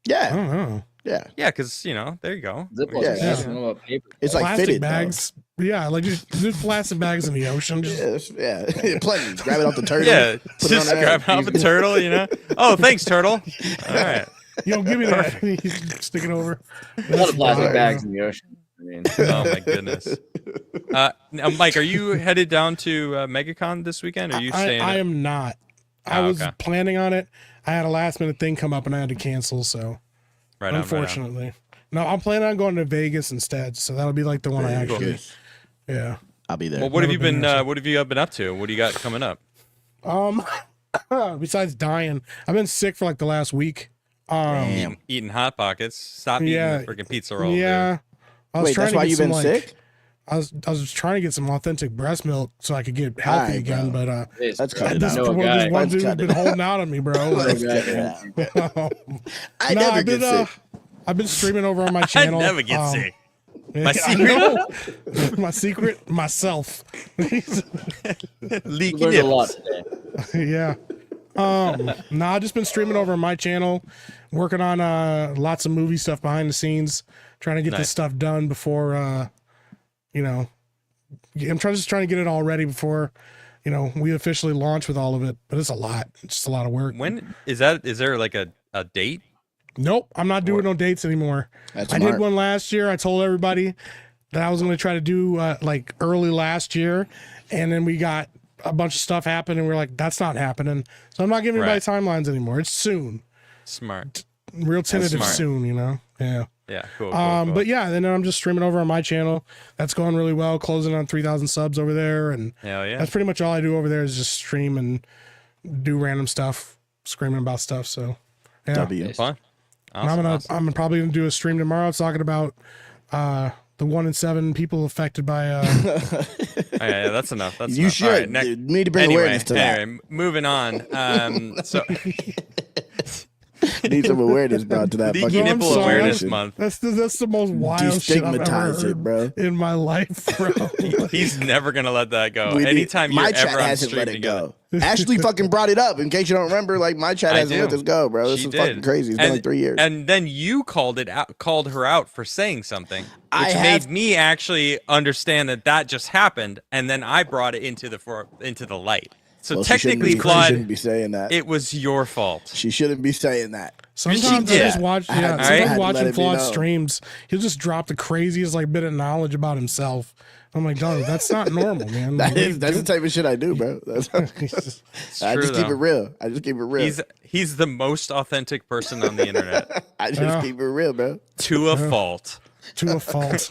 F: I
D: Yeah.
F: don't know.
D: Yeah.
A: Yeah, because there you go.
B: Ziploc
D: Yeah,
B: bags,
D: yeah.
B: I don't know about paper.
D: It's like
F: Plastic
D: fitted. though.
F: bags, yeah, like just plastic bags in the ocean. Just,
D: Yeah, yeah. Plenty. Grab it off the turtle.
A: Yeah,
D: put it on
A: just
D: there.
A: grab off a turtle. Oh, thanks, turtle. All right.
F: Yo, give me that. You stick it over.
B: A lot of plastic
F: wild,
B: bags
F: bro.
B: in the ocean. I mean,
A: Oh my goodness. Now, Mike, are you headed down to MegaCon this weekend? Or are you staying?
F: I am not. I
A: Oh,
F: was
A: okay.
F: planning on it. I had a last minute thing come up and I had to cancel. So
A: Right on, right on.
F: unfortunately, no, I'm planning on going to Vegas instead. So that'll be like the one I
D: Very
F: actually,
D: good.
F: yeah.
D: I'll be there.
A: Well, what have
F: Never
A: you
F: been
A: been?
F: there, so-
A: What have you been up to? What do you got coming up?
F: Besides dying, I've been sick for like the last week.
D: Damn.
A: Eating Hot Pockets. Stop
F: Yeah.
A: eating the freaking pizza rolls.
F: Yeah. I was
D: Wait,
F: trying
D: that's
F: to
D: why
F: get
D: you've
F: some,
D: been
F: like,
D: sick?
F: I was trying to get some authentic breast milk so I could get healthy
D: Alright,
F: again,
D: bro.
F: but
D: Let's cut it
F: this
D: out.
F: one
B: No guy.
F: dude's
D: Let's
F: been
D: cut it
F: holding out on me, bro.
D: Let's
F: Like,
D: cut it out. I
F: nah,
D: never
F: I've
D: get
F: been,
D: sick.
F: I've been streaming over on my
A: I
F: channel.
A: never get sick.
F: Yeah,
A: My
F: I
A: secret?
F: know. My secret, myself.
B: we
A: Leaking
B: learned a lot
A: nips.
B: today.
F: Yeah. I've just been streaming over on my channel, working on lots of movie stuff behind the scenes, trying to get this stuff done before I'm just trying to get it all ready before we officially launch with all of it. But it's a lot. It's just a lot of work.
A: When is that? Is there like a date?
F: Nope, I'm not doing no dates anymore. I did one last year. I told everybody that I was going to try to do like early last year, and then we got a bunch of stuff happen, and we're like, that's not happening. So I'm not giving anybody timelines anymore. It's soon.
A: Smart.
F: Real tentative soon, Yeah.
A: Yeah, cool.
F: But yeah, then I'm just streaming over on my channel. That's going really well, closing on 3,000 subs over there, and that's pretty much all I do over there is just stream and do random stuff, screaming about stuff. So yeah,
A: fun. Awesome,
F: I'm probably gonna do a stream tomorrow talking about the 1 in 7 people affected by.
A: Yeah, that's enough. That's
D: you
A: enough.
D: should.
A: Right,
D: you need to bring awareness to that.
A: Anyway, moving on. So.
D: Need some awareness brought to that.
A: Leaky Nipple Awareness Month.
F: That's the most wild shit I've ever heard,
D: bro.
F: In my life, bro.
A: He's never gonna let that go. Anytime you're ever on stream together.
D: Ashley fucking brought it up. In case you don't remember, like my chat hasn't let this go, bro. This is fucking crazy. It's been like 3 years.
A: And then you called her out for saying something, which made me actually understand that just happened, and then I brought it into the light. So technically, Claude,
D: shouldn't be saying that.
A: It was your fault.
D: She shouldn't be saying that.
F: Sometimes I just watch. Sometimes watching Claude streams, he'll just drop the craziest bit of knowledge about himself. I'm like, dog, that's not normal, man.
D: That's the type of shit I do, bro. I just keep it real. I just keep it real.
A: He's the most authentic person on the internet.
D: I just keep it real, bro.
A: To a fault.
F: To a fault.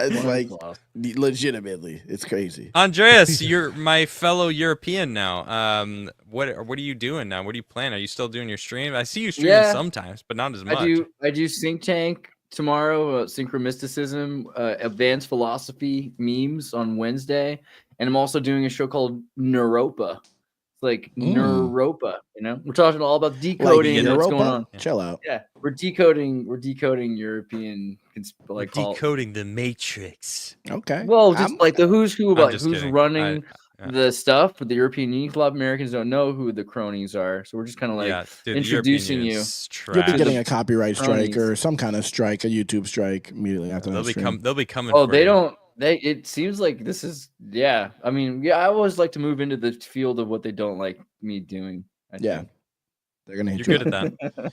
D: It's like legitimately, it's crazy.
A: Andreas, you're my fellow European now. What are you doing now? What do you plan? Are you still doing your stream? I see you streaming sometimes, but not as much.
B: I do Think Tank tomorrow, synchromysticism, advanced philosophy memes on Wednesday, and I'm also doing a show called Neuropa. It's like Neuropa, we're talking all about decoding and what's going on.
D: Chill out.
B: Yeah, we're decoding European
A: decoding the Matrix.
D: Okay.
B: Well, just like the who's who, who's
A: kidding.
B: running the stuff for the European Union. A lot of Americans don't know who the cronies are, so we're just kind of introducing you.
D: You'll be getting a copyright strike or some kind of strike, a YouTube strike immediately after that.
A: They'll be coming.
B: Oh, they don't. It seems like this is I mean, I always like to move into the field of what they don't like me doing.
D: They're gonna hit
A: you. You're good at that.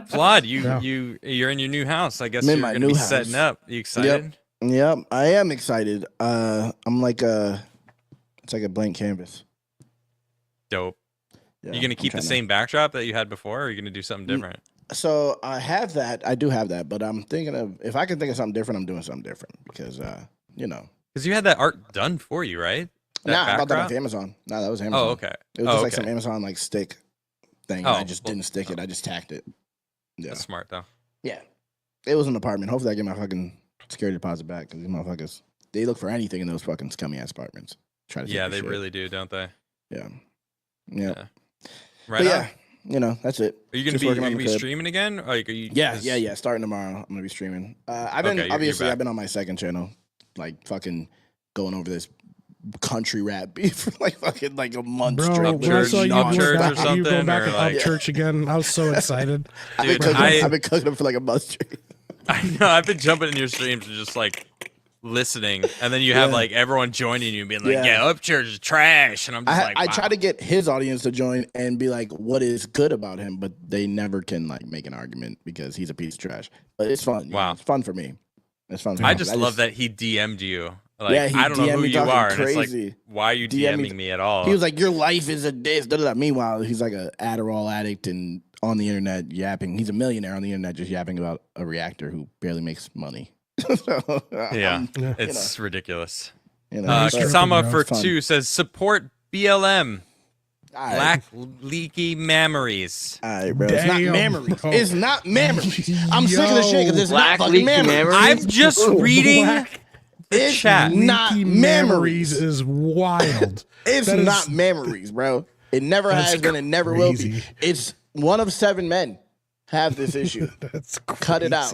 A: Vlad, you're in your new house. I guess you're gonna be setting up. You excited?
D: Yep, I am excited. I'm like it's like a blank canvas.
A: Dope. Yeah, you gonna keep the same backdrop that you had before, or are you gonna do something different?
D: So I have that. I do have that, but I'm thinking of if I can think of something different, I'm doing something different because because
A: you had that art done for you, right?
D: I bought that off Amazon. No, that was Amazon.
A: Oh, okay.
D: It was just like some Amazon stick thing. I just didn't stick it. I just tacked it. Yeah,
A: that's smart though.
D: Yeah, it was an apartment. Hopefully, I get my fucking security deposit back because these motherfuckers they look for anything in those fucking scummy ass apartments. Try to
A: they really do, don't they?
D: Yeah.
A: Right.
D: But that's it.
A: Are you gonna be streaming again? Like, are you?
D: Yeah. Starting tomorrow, I'm gonna be streaming. I've been on my second channel, like fucking going over this country rap beef for like a month straight.
A: When I saw you
F: go back and up church again, I was so excited.
A: Dude,
D: I've been cooking them for like a month straight.
A: I know. I've been jumping in your streams and just like listening, and then you have like everyone joining you and being like, up church is trash, and I'm just
D: I try to get his audience to join and be like, what is good about him, but they never can like make an argument because he's a piece of trash. But it's fun.
A: Wow.
D: It's fun for me. It's fun for
A: me.
D: I
A: just love that he DM'd you. Like, I don't know who you are, and it's like, why are you DMing me at all?
D: He was like, your life is a this. Meanwhile, he's like an Adderall addict and on the internet yapping. He's a millionaire on the internet just yapping about a reactor who barely makes money.
A: It's ridiculous. Kasama for 2 says support BLM. Black leaky memories.
D: All right, bro. It's not memories. It's not memories. I'm sick of this shit because it's not fucking memories.
A: I'm just reading the chat.
D: Not memories
F: is wild.
D: It's not memories, bro. It never has been. It never will be. It's 1 of 7 men have this issue.
F: That's crazy.
D: Cut it out.